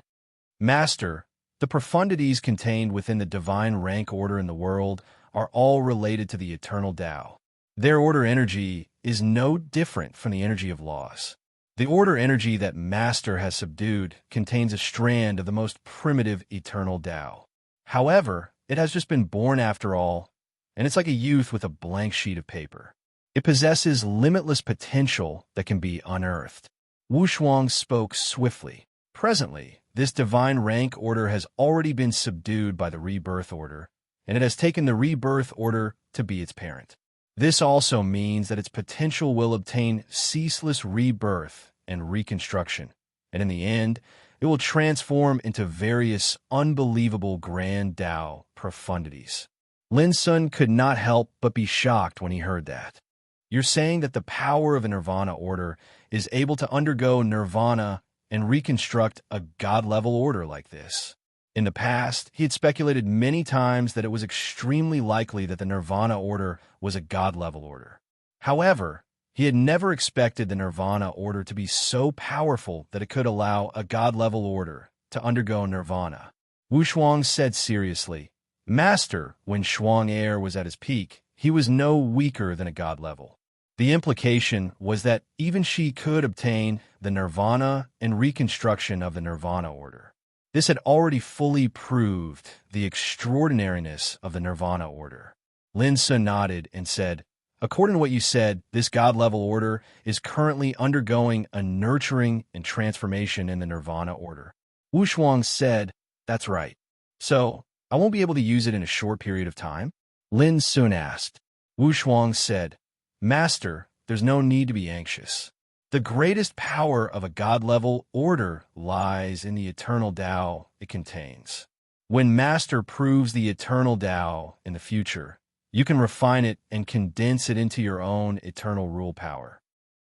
Master, the profundities contained within the divine rank order in the world are all related to the eternal Tao. Their order energy is no different from the energy of laws. The order energy that Master has subdued contains a strand of the most primitive eternal Tao. However, it has just been born after all, and it's like a youth with a blank sheet of paper. It possesses limitless potential that can be unearthed. Wu Shuang spoke swiftly. Presently, this divine rank order has already been subdued by the rebirth order, and it has taken the rebirth order to be its parent. This also means that its potential will obtain ceaseless rebirth and reconstruction, and in the end, it will transform into various unbelievable grand Tao profundities. Lin Sun could not help but be shocked when he heard that. You're saying that the power of a nirvana order is able to undergo nirvana and reconstruct a god-level order like this? In the past, he had speculated many times that it was extremely likely that the Nirvana order was a god-level order. However, he had never expected the Nirvana order to be so powerful that it could allow a god-level order to undergo nirvana. Wu Shuang said seriously, Master, when Shuang Air was at his peak, he was no weaker than a god level. The implication was that even she could obtain the nirvana and reconstruction of the Nirvana order. This had already fully proved the extraordinariness of the Nirvana order. Lin Sun nodded and said, According to what you said, this god-level order is currently undergoing a nurturing and transformation in the Nirvana order. Wu Shuang said, That's right. So, I won't be able to use it in a short period of time? Lin Sun asked. Wu Shuang said, Master, there's no need to be anxious. The greatest power of a god-level order lies in the eternal Tao it contains. When Master proves the eternal Tao in the future, you can refine it and condense it into your own eternal rule power.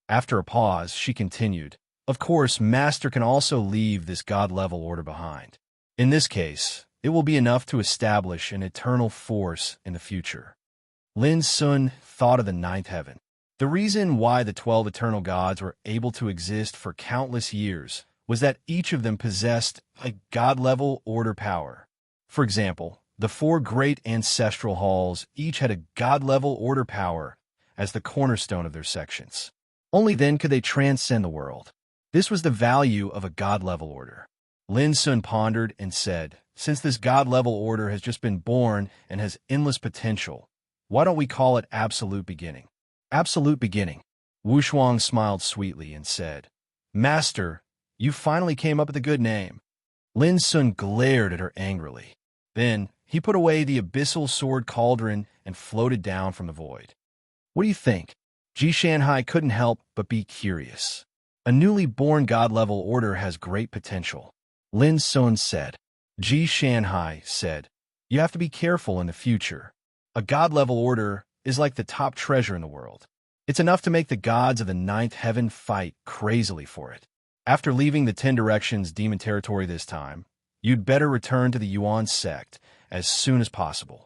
After a pause, she continued, Of course, Master can also leave this god-level order behind. In this case, it will be enough to establish an eternal force in the future. Lin Sun thought of the ninth heaven. The reason why the 12 eternal gods were able to exist for countless years was that each of them possessed a god-level order power. For example, the 4 great ancestral halls each had a god-level order power as the cornerstone of their sections. Only then could they transcend the world. This was the value of a god-level order. Lin Sun pondered and said, Since this god-level order has just been born and has endless potential, why don't we call it absolute beginning? Absolute beginning. Wu Shuang smiled sweetly and said, Master, you finally came up with a good name. Lin Sun glared at her angrily. Then, he put away the abyssal sword cauldron and floated down from the void. What do you think? Ji Shanhai couldn't help but be curious. A newly born god-level order has great potential. Lin Sun said. Ji Shanhai said, You have to be careful in the future. A god-level order is like the top treasure in the world. It's enough to make the gods of the ninth heaven fight crazily for it. After leaving the 10 Directions demon territory this time, you'd better return to the Yuan sect as soon as possible.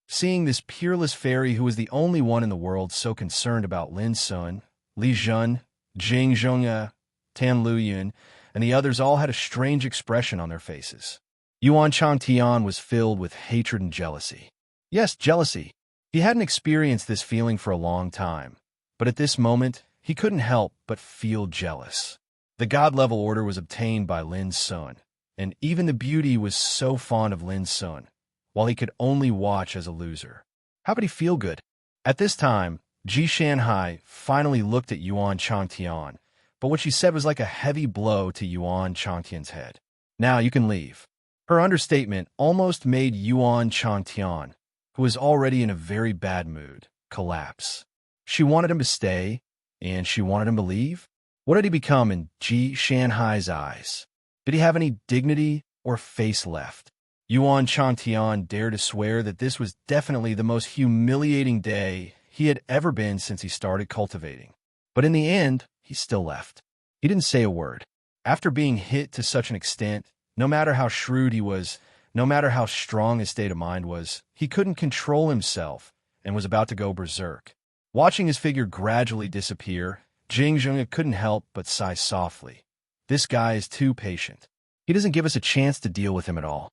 Seeing this peerless fairy who was the only one in the world so concerned about Lin Sun, Li Jun, Jing Zhongya, Tan Luyun, and the others all had a strange expression on their faces. Yuan Changtian was filled with hatred and jealousy. Yes, jealousy. He hadn't experienced this feeling for a long time, but at this moment, he couldn't help but feel jealous. The god-level order was obtained by Lin Sun, and even the beauty was so fond of Lin Sun, while he could only watch as a loser. How could he feel good? At this time, Ji Shanhai finally looked at Yuan Changtian, but what she said was like a heavy blow to Yuan Changtian's head. Now you can leave. Her understatement almost made Yuan Changtian, who was already in a very bad mood, collapse. She wanted him to stay, and she wanted him to leave? What had he become in Ji Shanhai's eyes? Did he have any dignity or face left? Yuan Changtian dared to swear that this was definitely the most humiliating day he had ever been since he started cultivating. But in the end, he still left. He didn't say a word. After being hit to such an extent, no matter how shrewd he was, no matter how strong his state of mind was, he couldn't control himself and was about to go berserk. Watching his figure gradually disappear, Jing Zheng couldn't help but sigh softly. This guy is too patient. He doesn't give us a chance to deal with him at all.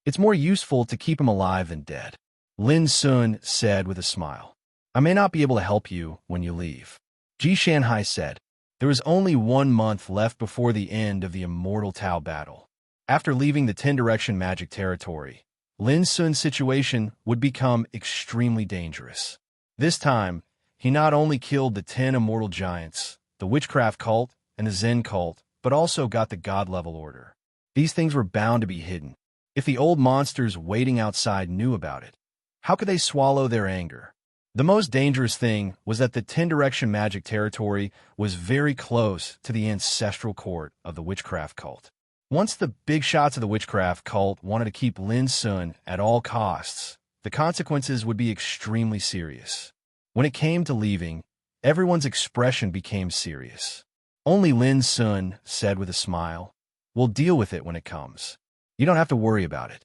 It's more useful to keep him alive than dead. Lin Sun said with a smile. I may not be able to help you when you leave. Ji Shanhai said. There was only 1 month left before the end of the Immortal Tao battle. After leaving the 10-direction magic territory, Lin Sun's situation would become extremely dangerous. This time, he not only killed the 10 immortal giants, the witchcraft cult, and the Zen cult, but also got the God-level order. These things were bound to be hidden. If the old monsters waiting outside knew about it, how could they swallow their anger? The most dangerous thing was that the 10-direction magic territory was very close to the ancestral court of the witchcraft cult. Once the big shots of the witchcraft cult wanted to keep Lin Sun at all costs, the consequences would be extremely serious. When it came to leaving, everyone's expression became serious. Only Lin Sun said with a smile, We'll deal with it when it comes. You don't have to worry about it.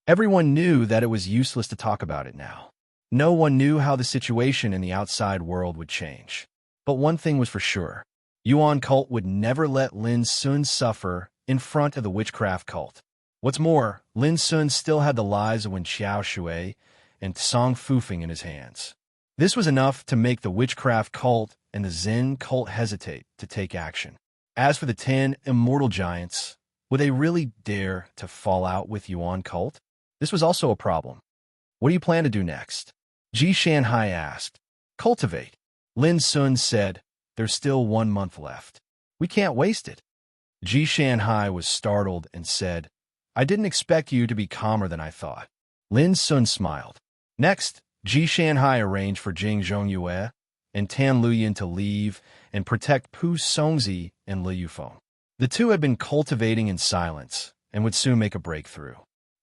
Everyone knew that it was useless to talk about it now. No one knew how the situation in the outside world would change. But one thing was for sure. Yuan cult would never let Lin Sun suffer in front of the witchcraft cult. What's more, Lin Sun still had the lives of Wen Xiao Shui and Song Fufeng in his hands. This was enough to make the witchcraft cult and the Zen cult hesitate to take action. As for the 10 immortal giants, would they really dare to fall out with Yuan cult? This was also a problem. What do you plan to do next? Ji Shanhai asked. Cultivate. Lin Sun said, There's still 1 month left. We can't waste it. Ji Shanhai was startled and said, I didn't expect you to be calmer than I thought. Lin Sun smiled. Next, Ji Shanhai arranged for Jing Zhongyue and Tan Luyin to leave and protect Pu Songzi and Li Yufeng. The two had been cultivating in silence and would soon make a breakthrough.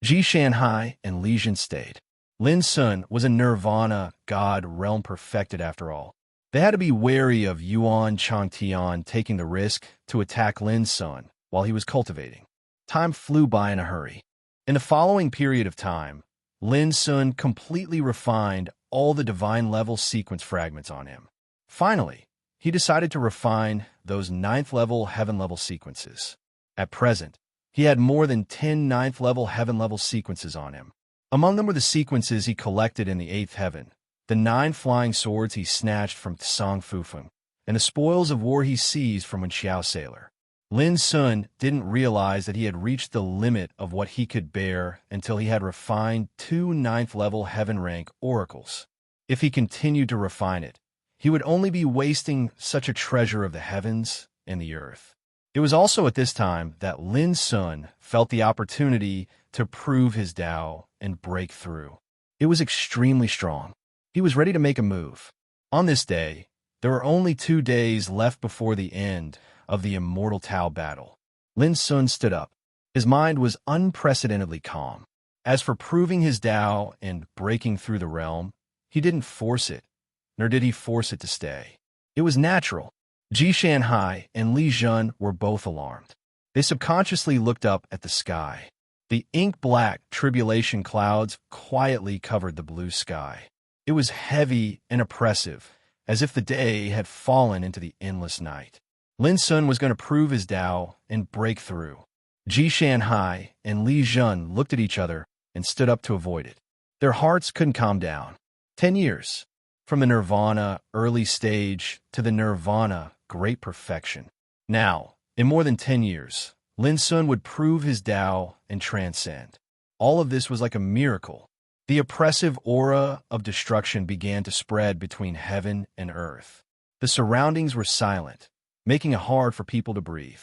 Ji Shanhai and Li Jin stayed. Lin Sun was a nirvana god realm perfected after all. They had to be wary of Yuan Changtian taking the risk to attack Lin Sun while he was cultivating. Time flew by in a hurry. In the following period of time, Lin Sun completely refined all the divine-level sequence fragments on him. Finally, he decided to refine those 9th-level heaven-level sequences. At present, he had more than 10 9th-level heaven-level sequences on him. Among them were the sequences he collected in the 8th heaven, the 9 flying swords he snatched from Song Fufeng, and the spoils of war he seized from Wen Xiao Sailor. Lin Sun didn't realize that he had reached the limit of what he could bear until he had refined 2 9th-level heaven-rank oracles. If he continued to refine it, he would only be wasting such a treasure of the heavens and the earth. It was also at this time that Lin Sun felt the opportunity to prove his Tao and break through. It was extremely strong. He was ready to make a move. On this day, there were only 2 days left before the end of the Immortal Tao battle. Lin Sun stood up. His mind was unprecedentedly calm. As for proving his Tao and breaking through the realm, he didn't force it, nor did he force it to stay. It was natural. Ji Shanhai and Li Jun were both alarmed. They subconsciously looked up at the sky. The ink-black tribulation clouds quietly covered the blue sky. It was heavy and oppressive, as if the day had fallen into the endless night. Lin Sun was going to prove his Tao and break through. Ji Shanhai and Li Jun looked at each other and stood up to avoid it. Their hearts couldn't calm down. 10 years. From the nirvana early stage to the nirvana great perfection. Now, in more than 10 years, Lin Sun would prove his Tao and transcend. All of this was like a miracle. The oppressive aura of destruction began to spread between heaven and earth. The surroundings were silent, making it hard for people to breathe.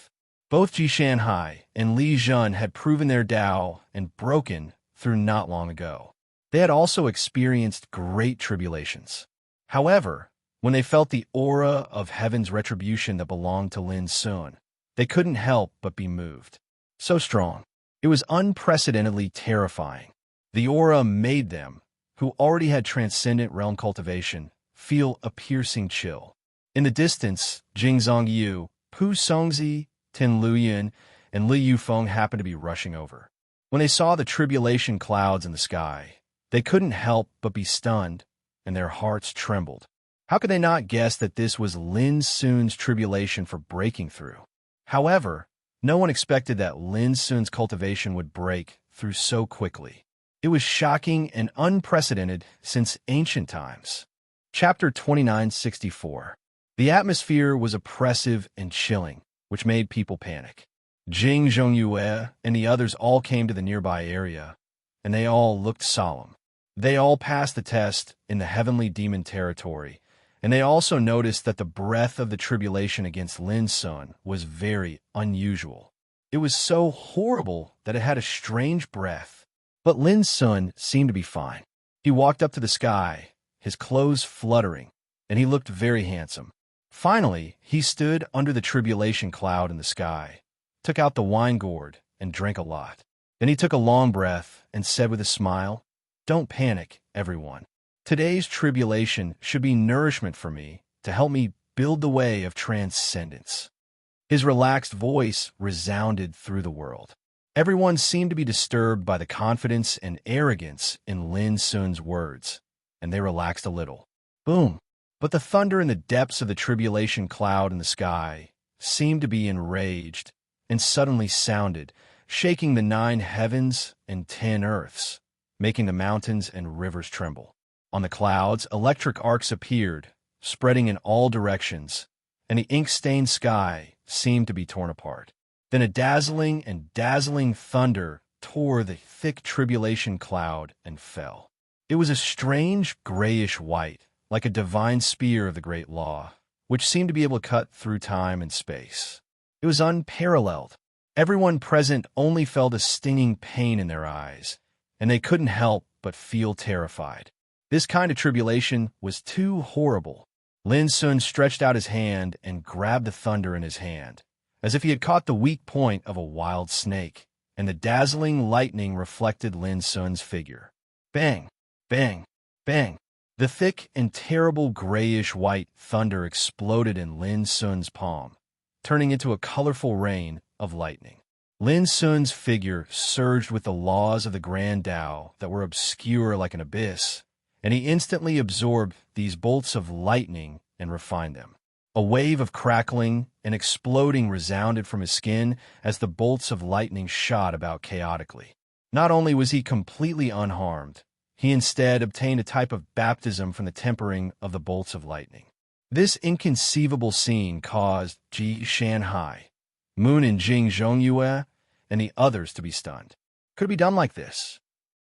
Both Ji Shanhai and Li Jun had proven their Tao and broken through not long ago. They had also experienced great tribulations. However, when they felt the aura of heaven's retribution that belonged to Lin Sun, they couldn't help but be moved. So strong. It was unprecedentedly terrifying. The aura made them, who already had transcendent realm cultivation, feel a piercing chill. In the distance, Jing Zhongyu, Pu Songzi, Tin Luyan, and Li Yufeng happened to be rushing over. When they saw the tribulation clouds in the sky, they couldn't help but be stunned, and their hearts trembled. How could they not guess that this was Lin Sun's tribulation for breaking through? However, no one expected that Lin Sun's cultivation would break through so quickly. It was shocking and unprecedented since ancient times. Chapter 2964. The atmosphere was oppressive and chilling, which made people panic. Jing Zhongyue and the others all came to the nearby area, and they all looked solemn. They all passed the test in the heavenly demon territory, and they also noticed that the breath of the tribulation against Lin Sun was very unusual. It was so horrible that it had a strange breath. But Lin Sun seemed to be fine. He walked up to the sky, his clothes fluttering, and he looked very handsome. Finally, he stood under the tribulation cloud in the sky, took out the wine gourd, and drank a lot. Then he took a long breath and said with a smile, "Don't panic, everyone. Today's tribulation should be nourishment for me to help me build the way of transcendence." His relaxed voice resounded through the world. Everyone seemed to be disturbed by the confidence and arrogance in Lin Sun's words, and they relaxed a little. Boom! But the thunder in the depths of the tribulation cloud in the sky seemed to be enraged and suddenly sounded, shaking the 9 heavens and 10 earths, making the mountains and rivers tremble. On the clouds, electric arcs appeared, spreading in all directions, and the ink-stained sky seemed to be torn apart. Then a dazzling thunder tore the thick tribulation cloud and fell. It was a strange grayish white, like a divine spear of the great law, which seemed to be able to cut through time and space. It was unparalleled. Everyone present only felt a stinging pain in their eyes, and they couldn't help but feel terrified. This kind of tribulation was too horrible. Lin Sun stretched out his hand and grabbed the thunder in his hand, as if he had caught the weak point of a wild snake, and the dazzling lightning reflected Lin Sun's figure. Bang! Bang! Bang! The thick and terrible grayish-white thunder exploded in Lin Sun's palm, turning into a colorful rain of lightning. Lin Sun's figure surged with the laws of the Grand Tao that were obscure like an abyss, and he instantly absorbed these bolts of lightning and refined them. A wave of crackling and exploding resounded from his skin as the bolts of lightning shot about chaotically. Not only was he completely unharmed, he instead obtained a type of baptism from the tempering of the bolts of lightning. This inconceivable scene caused Ji Shanhai, Moon and Jing Zhongyue, and the others to be stunned. Could it be done like this?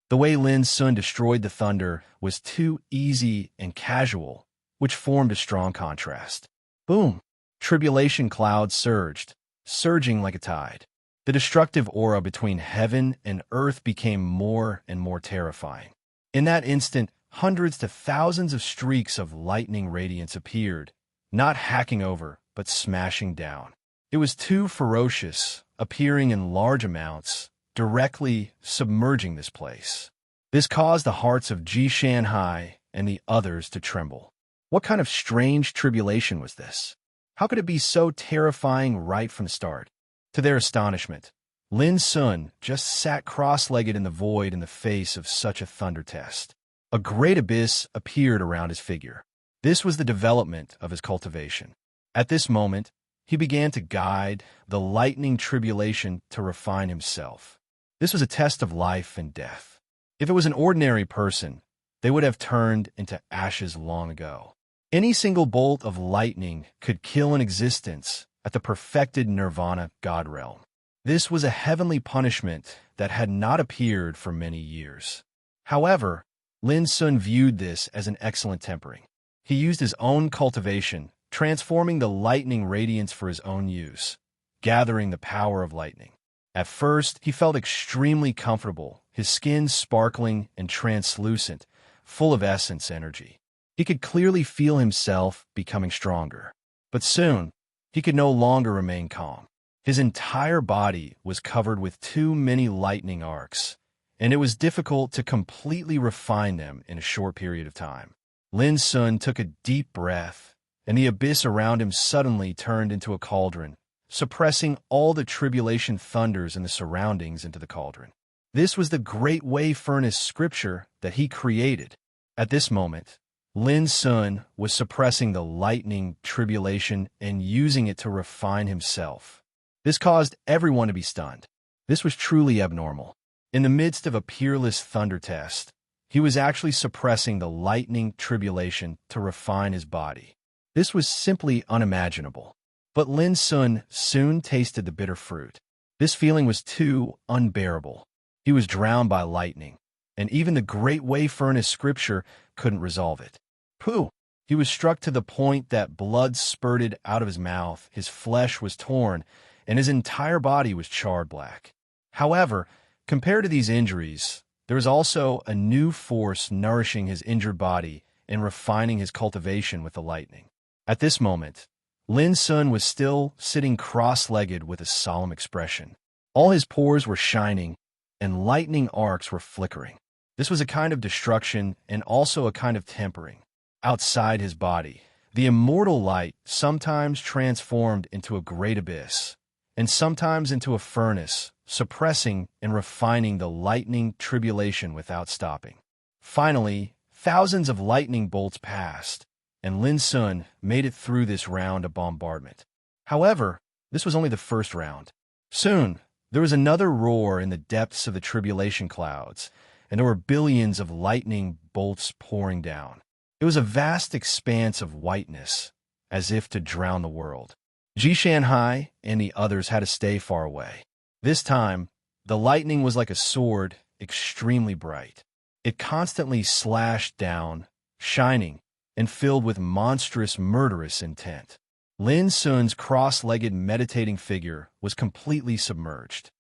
The way Lin Sun destroyed the thunder was too easy and casual, which formed a strong contrast. Boom! Tribulation clouds surged, surging like a tide. The destructive aura between heaven and earth became more and more terrifying. In that instant, hundreds to thousands of streaks of lightning radiance appeared, not hacking over, but smashing down. It was too ferocious, appearing in large amounts, directly submerging this place. This caused the hearts of Ji Shanhai and the others to tremble. What kind of strange tribulation was this? How could it be so terrifying right from the start? To their astonishment, Lin Sun just sat cross-legged in the void in the face of such a thunder test. A great abyss appeared around his figure. This was the development of his cultivation. At this moment, he began to guide the lightning tribulation to refine himself. This was a test of life and death. If it was an ordinary person, they would have turned into ashes long ago. Any single bolt of lightning could kill an existence at the perfected nirvana God realm. This was a heavenly punishment that had not appeared for many years. However, Lin Sun viewed this as an excellent tempering. He used his own cultivation, transforming the lightning radiance for his own use, gathering the power of lightning. At first, he felt extremely comfortable, his skin sparkling and translucent, full of essence energy. He could clearly feel himself becoming stronger. But soon, he could no longer remain calm. His entire body was covered with too many lightning arcs, and it was difficult to completely refine them in a short period of time. Lin Sun took a deep breath and the abyss around him suddenly turned into a cauldron, suppressing all the tribulation thunders and the surroundings into the cauldron. This was the great way furnace scripture that he created. At this moment, Lin Sun was suppressing the lightning tribulation and using it to refine himself. This caused everyone to be stunned. This was truly abnormal. In the midst of a peerless thunder test, he was actually suppressing the lightning tribulation to refine his body. This was simply unimaginable. But Lin Sun soon tasted the bitter fruit. This feeling was too unbearable. He was drowned by lightning, and even the great way furnace scripture couldn't resolve it. Pooh! He was struck to the point that blood spurted out of his mouth, his flesh was torn, and his entire body was charred black. However, compared to these injuries, there was also a new force nourishing his injured body and refining his cultivation with the lightning. At this moment, Lin Sun was still sitting cross-legged with a solemn expression. All his pores were shining, and lightning arcs were flickering. This was a kind of destruction and also a kind of tempering. Outside his body, the immortal light sometimes transformed into a great abyss, and sometimes into a furnace, suppressing and refining the lightning tribulation without stopping. Finally, thousands of lightning bolts passed, and Lin Sun made it through this round of bombardment. However, this was only the first round. Soon, there was another roar in the depths of the tribulation clouds, and there were billions of lightning bolts pouring down. It was a vast expanse of whiteness, as if to drown the world. Ji Shanhai and the others had to stay far away. This time, the lightning was like a sword, extremely bright. It constantly slashed down, shining, and filled with monstrous, murderous intent. Lin Sun's cross-legged meditating figure was completely submerged.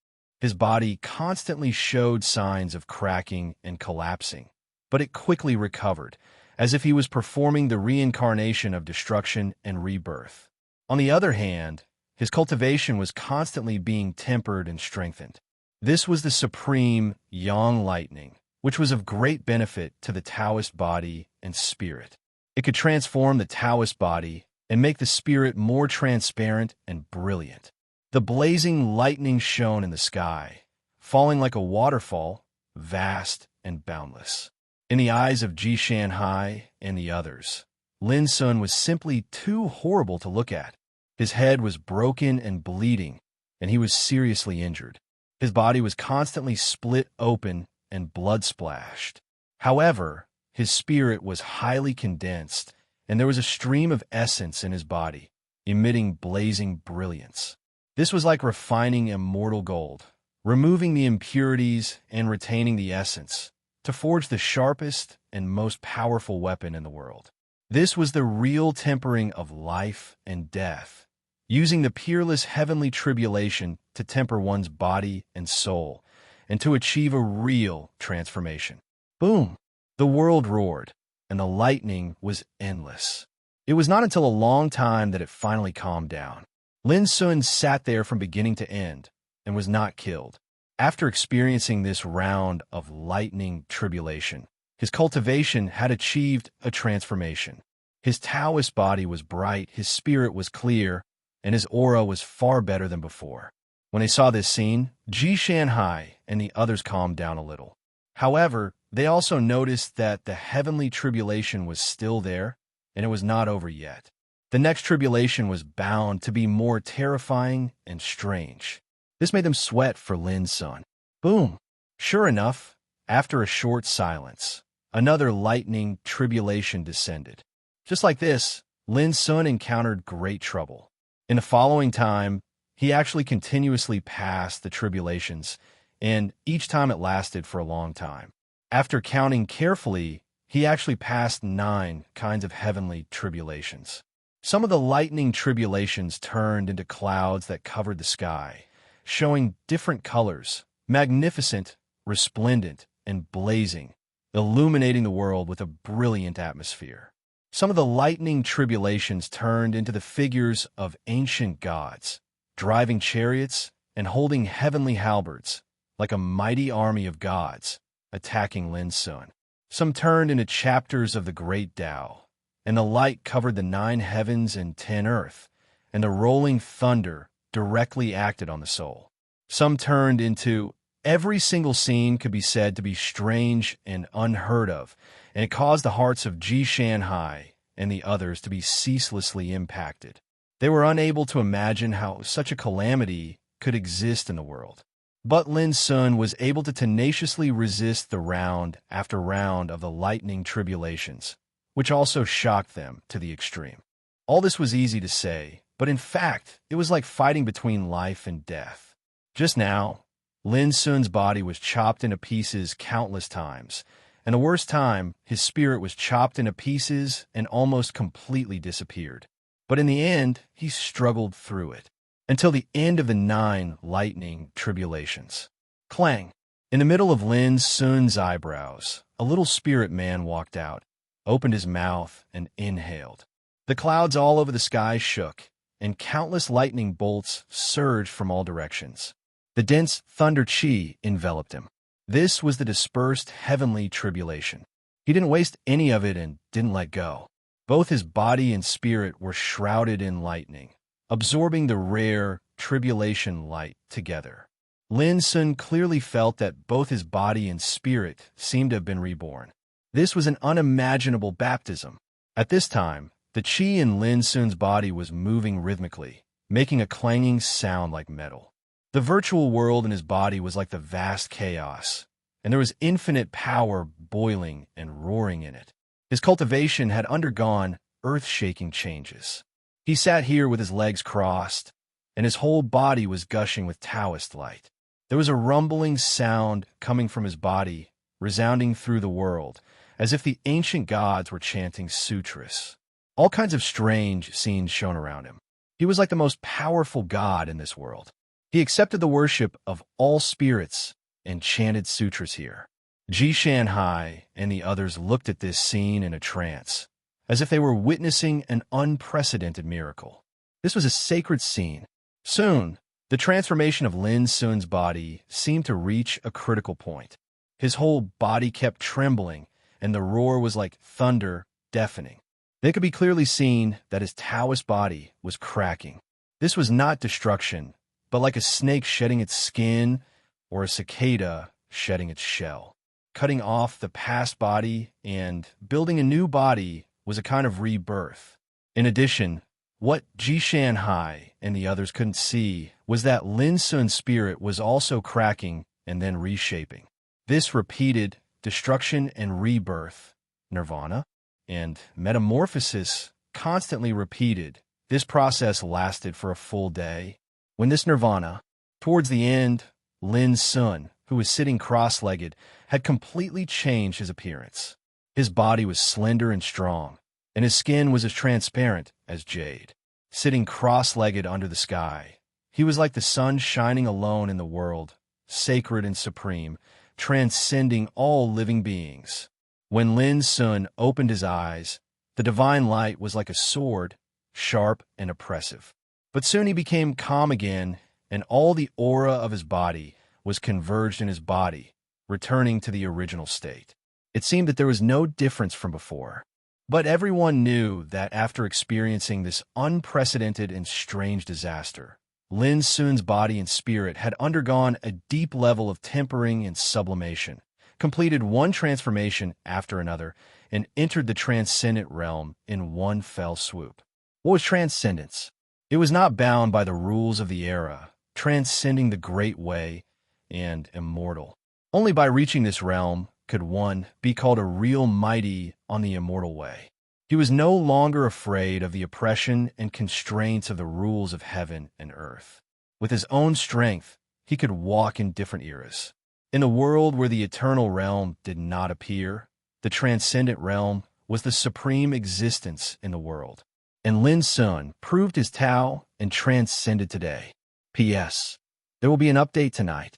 His body constantly showed signs of cracking and collapsing, but it quickly recovered, as if he was performing the reincarnation of destruction and rebirth. On the other hand, his cultivation was constantly being tempered and strengthened. This was the supreme yang lightning, which was of great benefit to the Taoist body and spirit. It could transform the Taoist body and make the spirit more transparent and brilliant. The blazing lightning shone in the sky, falling like a waterfall, vast and boundless. In the eyes of Ji Shanhai and the others, Lin Sun was simply too horrible to look at. His head was broken and bleeding, and he was seriously injured. His body was constantly split open and blood-splashed. However, his spirit was highly condensed, and there was a stream of essence in his body, emitting blazing brilliance. This was like refining immortal gold, removing the impurities and retaining the essence, to forge the sharpest and most powerful weapon in the world. This was the real tempering of life and death, using the peerless heavenly tribulation to temper one's body and soul, and to achieve a real transformation. Boom! The world roared, and the lightning was endless. It was not until a long time that it finally calmed down. Lin Sun sat there from beginning to end, and was not killed. After experiencing this round of lightning tribulation, his cultivation had achieved a transformation. His Taoist body was bright, his spirit was clear, and his aura was far better than before. When they saw this scene, Ji Shanhai and the others calmed down a little. However, they also noticed that the heavenly tribulation was still there, and it was not over yet. The next tribulation was bound to be more terrifying and strange. This made them sweat for Lin Sun. Boom! Sure enough, after a short silence, another lightning tribulation descended. Just like this, Lin Sun encountered great trouble. In the following time, he actually continuously passed the tribulations, and each time it lasted for a long time. After counting carefully, he actually passed 9 kinds of heavenly tribulations. Some of the lightning tribulations turned into clouds that covered the sky, showing different colors, magnificent, resplendent, and blazing, illuminating the world with a brilliant atmosphere. Some of the lightning tribulations turned into the figures of ancient gods, driving chariots and holding heavenly halberds, like a mighty army of gods, attacking Lin Sun. Some turned into chapters of the great Tao, and the light covered the 9 heavens and 10 earth, and the rolling thunder directly acted on the soul. Some turned into every single scene could be said to be strange and unheard of, and it caused the hearts of Ji Shanhai and the others to be ceaselessly impacted. They were unable to imagine how such a calamity could exist in the world. But Lin Sun was able to tenaciously resist the round after round of the lightning tribulations, which also shocked them to the extreme. All this was easy to say, but in fact, it was like fighting between life and death. Just now, Lin Sun's body was chopped into pieces countless times, and the worst time, his spirit was chopped into pieces and almost completely disappeared. But in the end, he struggled through it, until the end of the 9 lightning tribulations. Clang! In the middle of Lin Sun's eyebrows, a little spirit man walked out, opened his mouth, and inhaled. The clouds all over the sky shook, and countless lightning bolts surged from all directions. The dense thunder chi enveloped him. This was the dispersed heavenly tribulation. He didn't waste any of it and didn't let go. Both his body and spirit were shrouded in lightning, absorbing the rare tribulation light together. Lin Sun clearly felt that both his body and spirit seemed to have been reborn. This was an unimaginable baptism. At this time, the chi in Lin Sun's body was moving rhythmically, making a clanging sound like metal. The virtual world in his body was like the vast chaos, and there was infinite power boiling and roaring in it. His cultivation had undergone earth-shaking changes. He sat here with his legs crossed, and his whole body was gushing with Taoist light. There was a rumbling sound coming from his body, resounding through the world, as if the ancient gods were chanting sutras. All kinds of strange scenes shone around him. He was like the most powerful god in this world. He accepted the worship of all spirits and chanted sutras here. Ji Shanhai and the others looked at this scene in a trance, as if they were witnessing an unprecedented miracle. This was a sacred scene. Soon, the transformation of Lin Sun's body seemed to reach a critical point. His whole body kept trembling, and the roar was like thunder, deafening. They could be clearly seen that his Taoist body was cracking. This was not destruction, but like a snake shedding its skin or a cicada shedding its shell. Cutting off the past body and building a new body was a kind of rebirth. In addition, what Ji Shanhai and the others couldn't see was that Lin Sun's spirit was also cracking and then reshaping. This repeated destruction and rebirth, nirvana, and metamorphosis constantly repeated. This process lasted for a full day. When this nirvana, towards the end, Lin Sun, who was sitting cross-legged, had completely changed his appearance. His body was slender and strong, and his skin was as transparent as jade. Sitting cross-legged under the sky, he was like the sun shining alone in the world, sacred and supreme, transcending all living beings. When Lin Sun opened his eyes, the divine light was like a sword, sharp and oppressive. But soon he became calm again, and all the aura of his body was converged in his body, returning to the original state. It seemed that there was no difference from before. But everyone knew that after experiencing this unprecedented and strange disaster, Lin Sun's body and spirit had undergone a deep level of tempering and sublimation, completed one transformation after another, and entered the transcendent realm in one fell swoop. What was transcendence? It was not bound by the rules of the era, transcending the great way and immortal. Only by reaching this realm could one be called a real mighty on the immortal way. He was no longer afraid of the oppression and constraints of the rules of heaven and earth. With his own strength, he could walk in different eras. In a world where the eternal realm did not appear, the transcendent realm was the supreme existence in the world. And Lin Sun proved his Tao and transcended today. P.S. There will be an update tonight.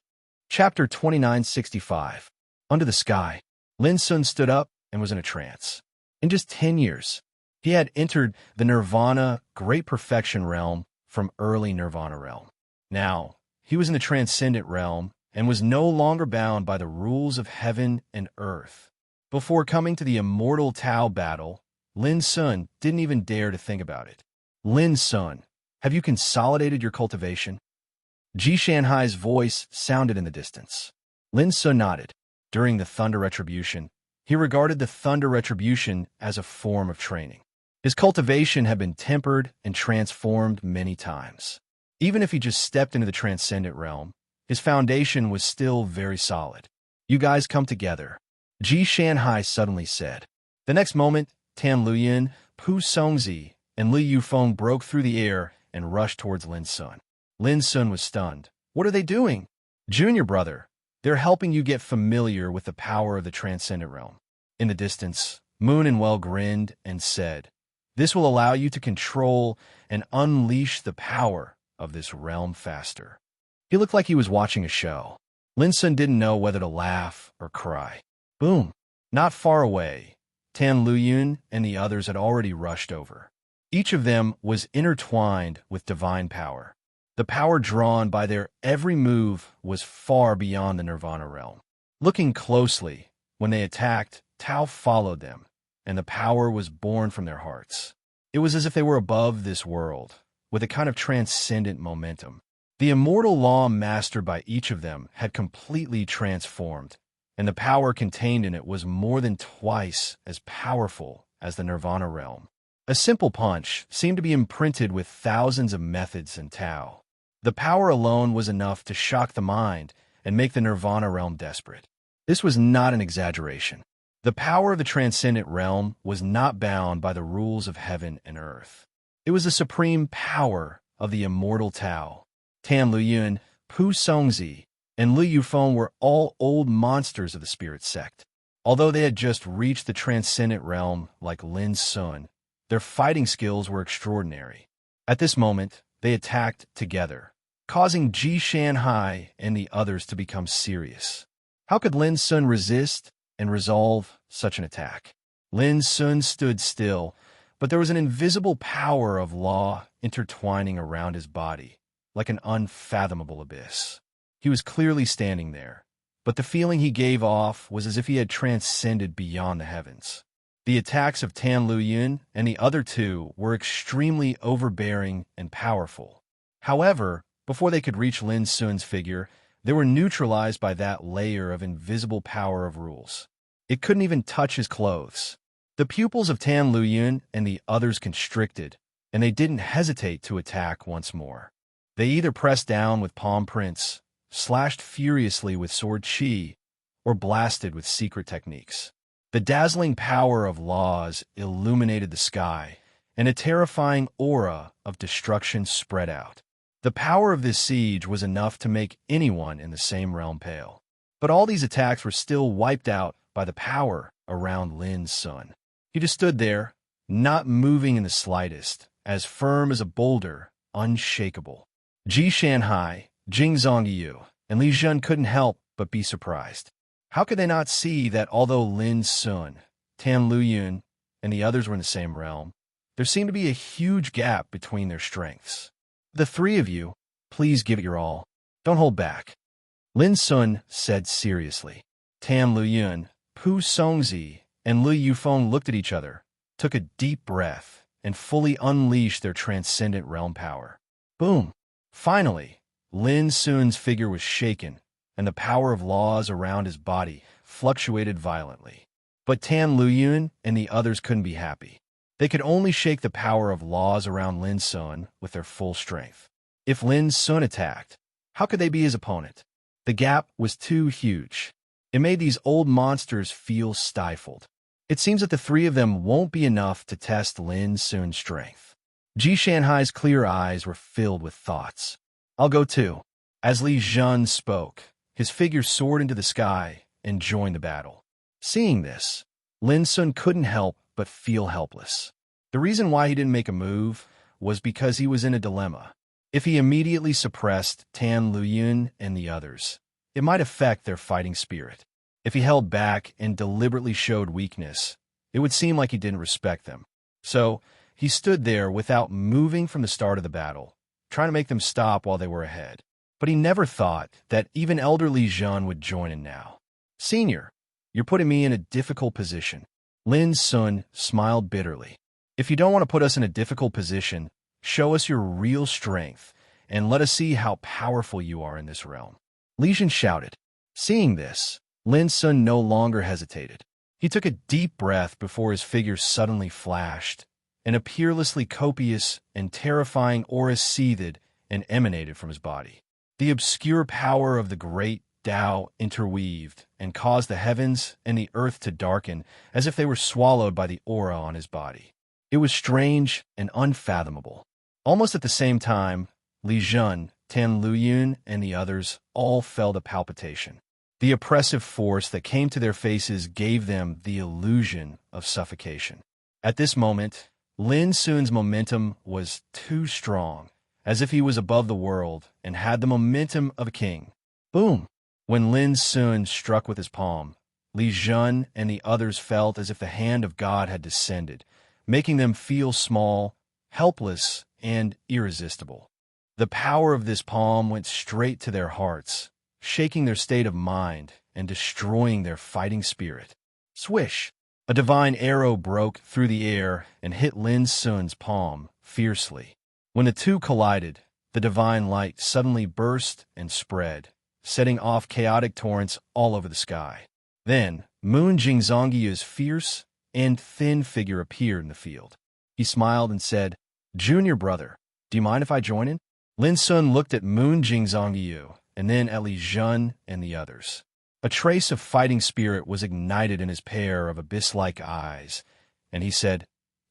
Chapter 2965. Under the sky, Lin Sun stood up and was in a trance. In just 10 years, he had entered the nirvana great perfection realm from early nirvana realm. Now, he was in the transcendent realm and was no longer bound by the rules of heaven and earth. Before coming to the immortal Tao battle, Lin Sun didn't even dare to think about it. Lin Sun, have you consolidated your cultivation? Ji Shanhai's voice sounded in the distance. Lin Sun nodded. During the Thunder Retribution, he regarded the Thunder Retribution as a form of training. His cultivation had been tempered and transformed many times. Even if he just stepped into the transcendent realm, his foundation was still very solid. You guys come together, Ji Shanhai suddenly said. The next moment, Tan Luyan, Pu Songzi, and Li Yufeng broke through the air and rushed towards Lin Sun. Lin Sun was stunned. What are they doing? Junior brother, they're helping you get familiar with the power of the transcendent realm. In the distance, Moon and Well grinned and said, this will allow you to control and unleash the power of this realm faster. He looked like he was watching a show. Lin Sun didn't know whether to laugh or cry. Boom! Not far away, Tan Luyun and the others had already rushed over. Each of them was intertwined with divine power. The power drawn by their every move was far beyond the Nirvana realm. Looking closely, when they attacked, Tao followed them, and the power was born from their hearts. It was as if they were above this world, with a kind of transcendent momentum. The immortal law mastered by each of them had completely transformed, and the power contained in it was more than twice as powerful as the Nirvana realm. A simple punch seemed to be imprinted with thousands of methods in Tao. The power alone was enough to shock the mind and make the Nirvana realm desperate. This was not an exaggeration. The power of the transcendent realm was not bound by the rules of heaven and earth. It was the supreme power of the immortal Tao. Tan Luyun, Pu Songzi, and Li Yufeng were all old monsters of the spirit sect. Although they had just reached the transcendent realm like Lin Sun, their fighting skills were extraordinary. At this moment, they attacked together, causing Ji Shanhai and the others to become serious. How could Lin Sun resist and resolve such an attack? Lin Sun stood still, but there was an invisible power of law intertwining around his body, like an unfathomable abyss. He was clearly standing there, but the feeling he gave off was as if he had transcended beyond the heavens. The attacks of Tan Luyun and the other two were extremely overbearing and powerful. However, before they could reach Lin Sun's figure, they were neutralized by that layer of invisible power of rules. It couldn't even touch his clothes. The pupils of Tan Luyun and the others constricted, and they didn't hesitate to attack once more. They either pressed down with palm prints, slashed furiously with sword chi, or blasted with secret techniques. The dazzling power of laws illuminated the sky, and a terrifying aura of destruction spread out. The power of this siege was enough to make anyone in the same realm pale. But all these attacks were still wiped out by the power around Lin Sun. He just stood there, not moving in the slightest, as firm as a boulder, unshakable. Ji Shanhai, Jing Zongyu, and Li Zhen couldn't help but be surprised. How could they not see that although Lin Sun, Tan Luyun, and the others were in the same realm, there seemed to be a huge gap between their strengths? The three of you, please give it your all. Don't hold back. Lin Sun said seriously. Tan Luyun, Pu Songzi, and Li Yufeng looked at each other, took a deep breath, and fully unleashed their transcendent realm power. Boom! Finally, Lin Sun's figure was shaken, and the power of laws around his body fluctuated violently. But Tan Luyun and the others couldn't be happy. They could only shake the power of laws around Lin Sun with their full strength. If Lin Sun attacked, how could they be his opponent? The gap was too huge. It made these old monsters feel stifled. It seems that the three of them won't be enough to test Lin Sun's strength. Ji Shanhai's clear eyes were filled with thoughts. I'll go too. As Li Zhen spoke, his figure soared into the sky and joined the battle. Seeing this, Lin Sun couldn't help but feel helpless. The reason why he didn't make a move was because he was in a dilemma. If he immediately suppressed Tan Luyun and the others, it might affect their fighting spirit. If he held back and deliberately showed weakness, it would seem like he didn't respect them. So, he stood there without moving from the start of the battle, trying to make them stop while they were ahead. But he never thought that even elder Li Zhen would join in now. Senior, you're putting me in a difficult position. Lin Sun smiled bitterly. If you don't want to put us in a difficult position, show us your real strength, and let us see how powerful you are in this realm. Li Jun shouted. Seeing this, Lin Sun no longer hesitated. He took a deep breath before his figure suddenly flashed, and a peerlessly copious and terrifying aura seethed and emanated from his body. The obscure power of the great Tao interweaved and caused the heavens and the earth to darken as if they were swallowed by the aura on his body. It was strange and unfathomable. Almost at the same time, Li Jun, Tan Luyun, and the others all felt a palpitation. The oppressive force that came to their faces gave them the illusion of suffocation. At this moment, Lin Sun's momentum was too strong, as if he was above the world and had the momentum of a king. Boom! When Lin Sun struck with his palm, Li Jun and the others felt as if the hand of God had descended, making them feel small, helpless, and irresistible. The power of this palm went straight to their hearts, shaking their state of mind and destroying their fighting spirit. Swish! A divine arrow broke through the air and hit Lin Sun's palm fiercely. When the two collided, the divine light suddenly burst and spread, setting off chaotic torrents all over the sky. Then, Moon Jingzongyu's fierce and thin figure appeared in the field. He smiled and said, Junior brother, do you mind if I join in? Lin Sun looked at Moon Jingzongyu and then at Li Jun and the others. A trace of fighting spirit was ignited in his pair of abyss-like eyes, and he said,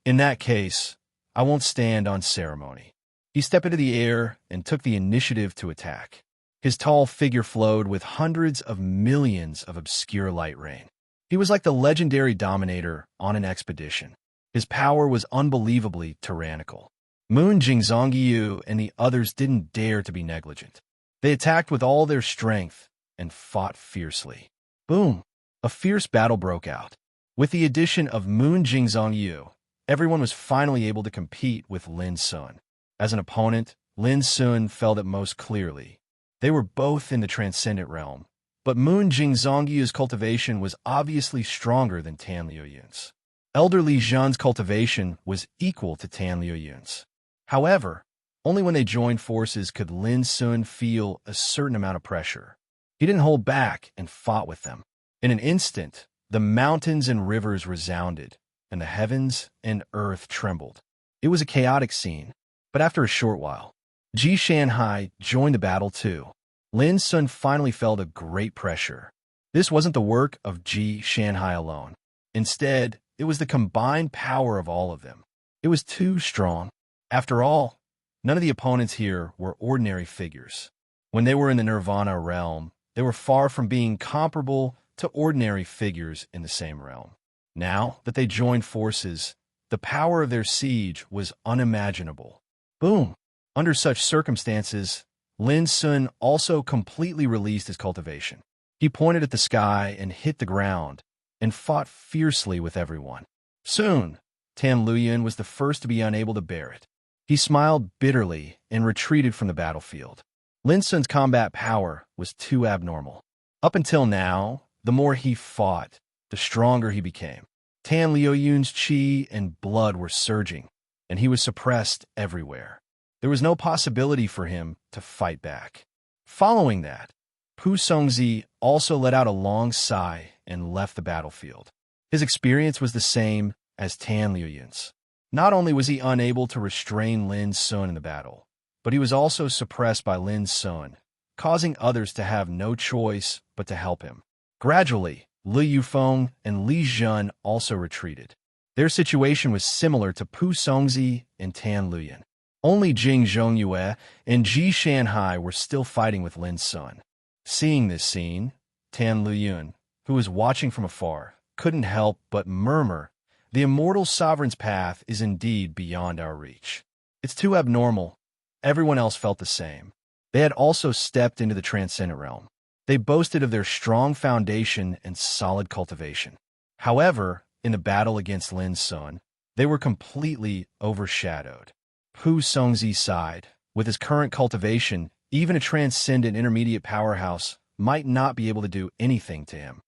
In that case, I won't stand on ceremony. He stepped into the air and took the initiative to attack. His tall figure flowed with hundreds of millions of obscure light rain. He was like the legendary Dominator on an expedition. His power was unbelievably tyrannical. Moon Jingzongyu and the others didn't dare to be negligent. They attacked with all their strength and fought fiercely. Boom! A fierce battle broke out. With the addition of Moon Jingzongyu, everyone was finally able to compete with Lin Sun. As an opponent, Lin Sun felt it most clearly. They were both in the transcendent realm, but Moon Jingzongyu's cultivation was obviously stronger than Tan Liyun's. Elder Li Jun's cultivation was equal to Tan Liyun's. However, only when they joined forces could Lin Sun feel a certain amount of pressure. He didn't hold back and fought with them. In an instant, the mountains and rivers resounded, and the heavens and earth trembled. It was a chaotic scene, but after a short while, Ji Shanhai joined the battle too. Lin Sun finally felt a great pressure. This wasn't the work of Ji Shanhai alone. Instead, it was the combined power of all of them. It was too strong. After all, none of the opponents here were ordinary figures. When they were in the Nirvana realm, they were far from being comparable to ordinary figures in the same realm. Now that they joined forces, the power of their siege was unimaginable. Boom! Under such circumstances, Lin Sun also completely released his cultivation. He pointed at the sky and hit the ground, and fought fiercely with everyone. Soon, Tan Luyun was the first to be unable to bear it. He smiled bitterly and retreated from the battlefield. Lin Sun's combat power was too abnormal. Up until now, the more he fought, the stronger he became. Tan Liyun's qi and blood were surging, and he was suppressed everywhere. There was no possibility for him to fight back. Following that, Pu Songzi also let out a long sigh and left the battlefield. His experience was the same as Tan Liyun's. Not only was he unable to restrain Lin Sun in the battle, but he was also suppressed by Lin Sun, causing others to have no choice but to help him. Gradually, Li Yufeng and Li Jun also retreated. Their situation was similar to Pu Songzi and Tan Liyun. Only Jing Zhongyue and Ji Shanhai were still fighting with Lin Sun. Seeing this scene, Tan Liyun, who was watching from afar, couldn't help but murmur, The immortal sovereign's path is indeed beyond our reach. It's too abnormal. Everyone else felt the same. They had also stepped into the transcendent realm. They boasted of their strong foundation and solid cultivation. However, in the battle against Lin Sun, they were completely overshadowed. Pu Songzi sighed. With his current cultivation, even a transcendent intermediate powerhouse might not be able to do anything to him.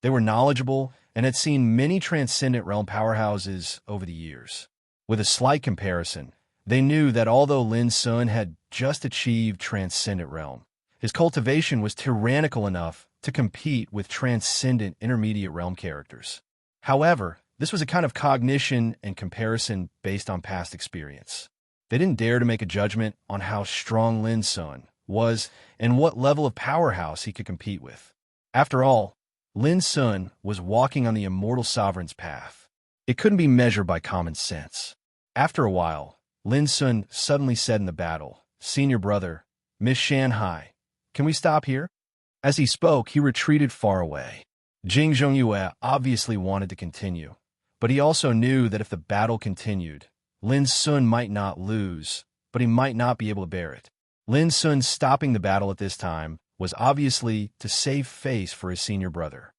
They were knowledgeable and had seen many transcendent realm powerhouses over the years. With a slight comparison, they knew that although Lin Sun had just achieved transcendent realm, his cultivation was tyrannical enough to compete with transcendent intermediate realm characters. However, this was a kind of cognition and comparison based on past experience. They didn't dare to make a judgment on how strong Lin Sun was and what level of powerhouse he could compete with. After all, Lin Sun was walking on the immortal sovereign's path. It couldn't be measured by common sense. After a while, Lin Sun suddenly said in the battle, "Senior brother, Miss Shanghai, can we stop here?" As he spoke, he retreated far away. Jing Zhongyue obviously wanted to continue, but he also knew that if the battle continued, Lin Sun might not lose, but he might not be able to bear it. Lin Sun stopping the battle at this time was obviously to save face for his senior brother.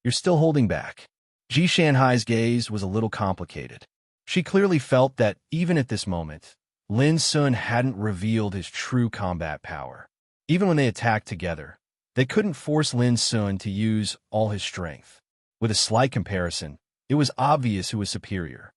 "You're still holding back." Ji Shanhai's gaze was a little complicated. She clearly felt that even at this moment, Lin Sun hadn't revealed his true combat power. Even when they attacked together, they couldn't force Lin Sun to use all his strength. With a slight comparison, it was obvious who was superior.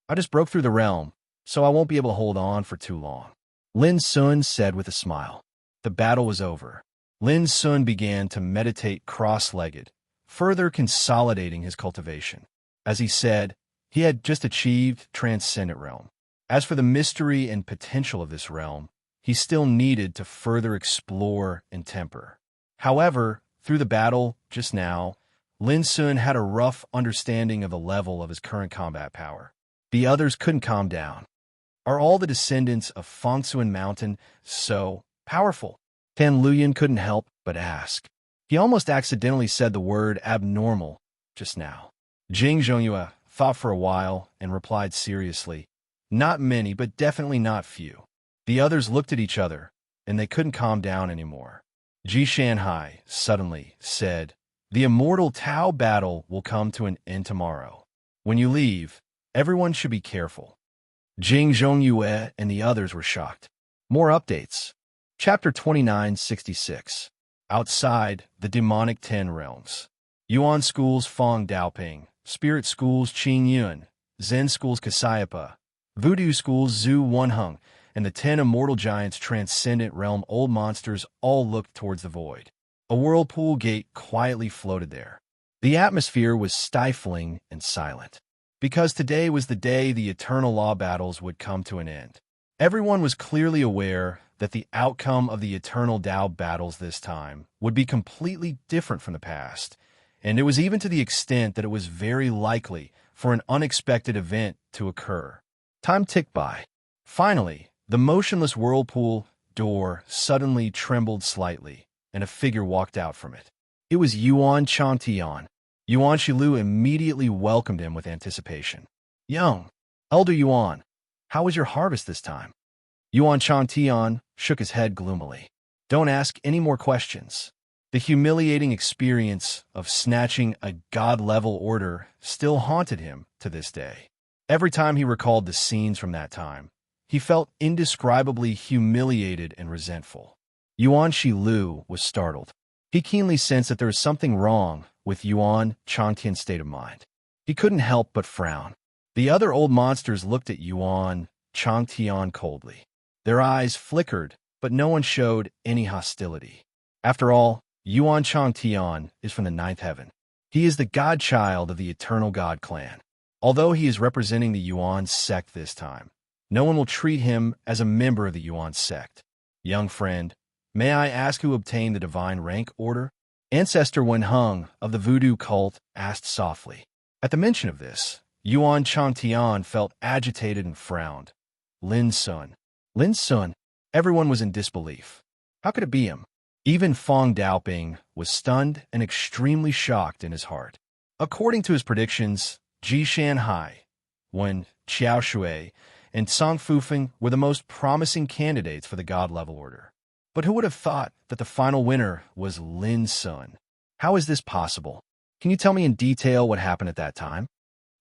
"I just broke through the realm, so I won't be able to hold on for too long," Lin Sun said with a smile. The battle was over. Lin Sun began to meditate cross-legged, further consolidating his cultivation. As he said, he had just achieved transcendent realm. As for the mystery and potential of this realm, he still needed to further explore and temper. However, through the battle just now, Lin Sun had a rough understanding of the level of his current combat power. The others couldn't calm down. Are all the descendants of Fengsuan Mountain so powerful? Tan Luyan couldn't help but ask. He almost accidentally said the word abnormal just now. Jing Zhongyue thought for a while and replied seriously, "Not many, but definitely not few." The others looked at each other, and they couldn't calm down anymore. Ji Shanhai suddenly said, "The immortal Tao battle will come to an end tomorrow. When you leave, everyone should be careful." Jing Zhongyue and the others were shocked. More updates. Chapter 2966. Outside the demonic 10 realms. Yuan schools Feng Daoping, Spirit schools Qing Yun, Zen schools Kasayapa, Voodoo schools Zhu Wenheng, and the 10 immortal giants' transcendent realm old monsters all looked towards the void. A whirlpool gate quietly floated there. The atmosphere was stifling and silent, because today was the day the eternal law battles would come to an end. Everyone was clearly aware that the outcome of the eternal Tao battles this time would be completely different from the past, and it was even to the extent that it was very likely for an unexpected event to occur. Time ticked by. Finally, the motionless whirlpool door suddenly trembled slightly, and a figure walked out from it. It was Yuan Changtian. Yuan Shilu immediately welcomed him with anticipation. "Young, Elder Yuan, how was your harvest this time?" Yuan Changtian shook his head gloomily. "Don't ask any more questions." The humiliating experience of snatching a god-level order still haunted him to this day. Every time he recalled the scenes from that time, he felt indescribably humiliated and resentful. Yuan Shilu was startled. He keenly sensed that there was something wrong with Yuan Changtian's state of mind. He couldn't help but frown. The other old monsters looked at Yuan Changtian coldly. Their eyes flickered, but no one showed any hostility. After all, Yuan Changtian is from the ninth heaven. He is the godchild of the Eternal God clan. Although he is representing the Yuan sect this time, no one will treat him as a member of the Yuan sect. "Young friend, may I ask who obtained the divine rank order?" Ancestor Wenheng of the voodoo cult asked softly. At the mention of this, Yuan Changtian felt agitated and frowned. Lin Sun. Lin Sun? Everyone was in disbelief. How could it be him? Even Feng Daoping was stunned and extremely shocked in his heart. According to his predictions, Ji Shanhai, Wen Xiaoshui, and Song Fufeng were the most promising candidates for the god-level order. But who would have thought that the final winner was Lin Sun? How is this possible? Can you tell me in detail what happened at that time?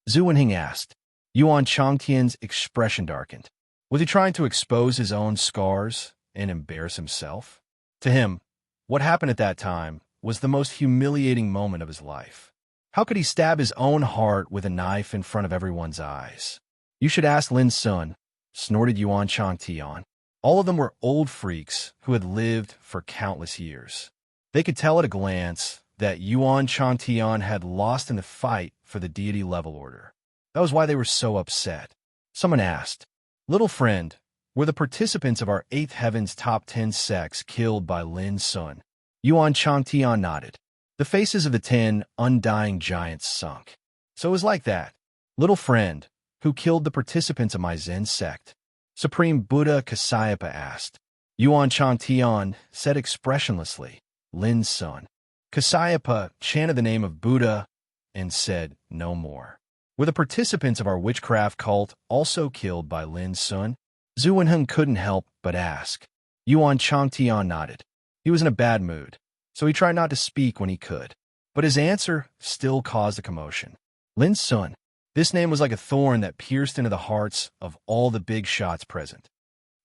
Zhu Wenheng asked. Yuan Changtian's expression darkened. Was he trying to expose his own scars and embarrass himself? To him, what happened at that time was the most humiliating moment of his life. How could he stab his own heart with a knife in front of everyone's eyes? You should ask Lin Sun, snorted Yuan Changtian. All of them were old freaks who had lived for countless years. They could tell at a glance that Yuan Changtian had lost in the fight for the deity level order. That was why they were so upset. Someone asked, "Little friend, were the participants of our 8th Heaven's top 10 sects killed by Lin Sun?" Yuan Changtian nodded. The faces of the 10 undying giants sunk. So it was like that. Little friend, who killed the participants of my Zen sect? Supreme Buddha Kasayapa asked. Yuan Changtian said expressionlessly, Lin Sun. Kasayapa chanted the name of Buddha and said no more. Were the participants of our witchcraft cult also killed by Lin Sun? Zhu Wenheng couldn't help but ask. Yuan Changtian nodded. He was in a bad mood, so he tried not to speak when he could. But his answer still caused a commotion. Lin Sun. This name was like a thorn that pierced into the hearts of all the big shots present.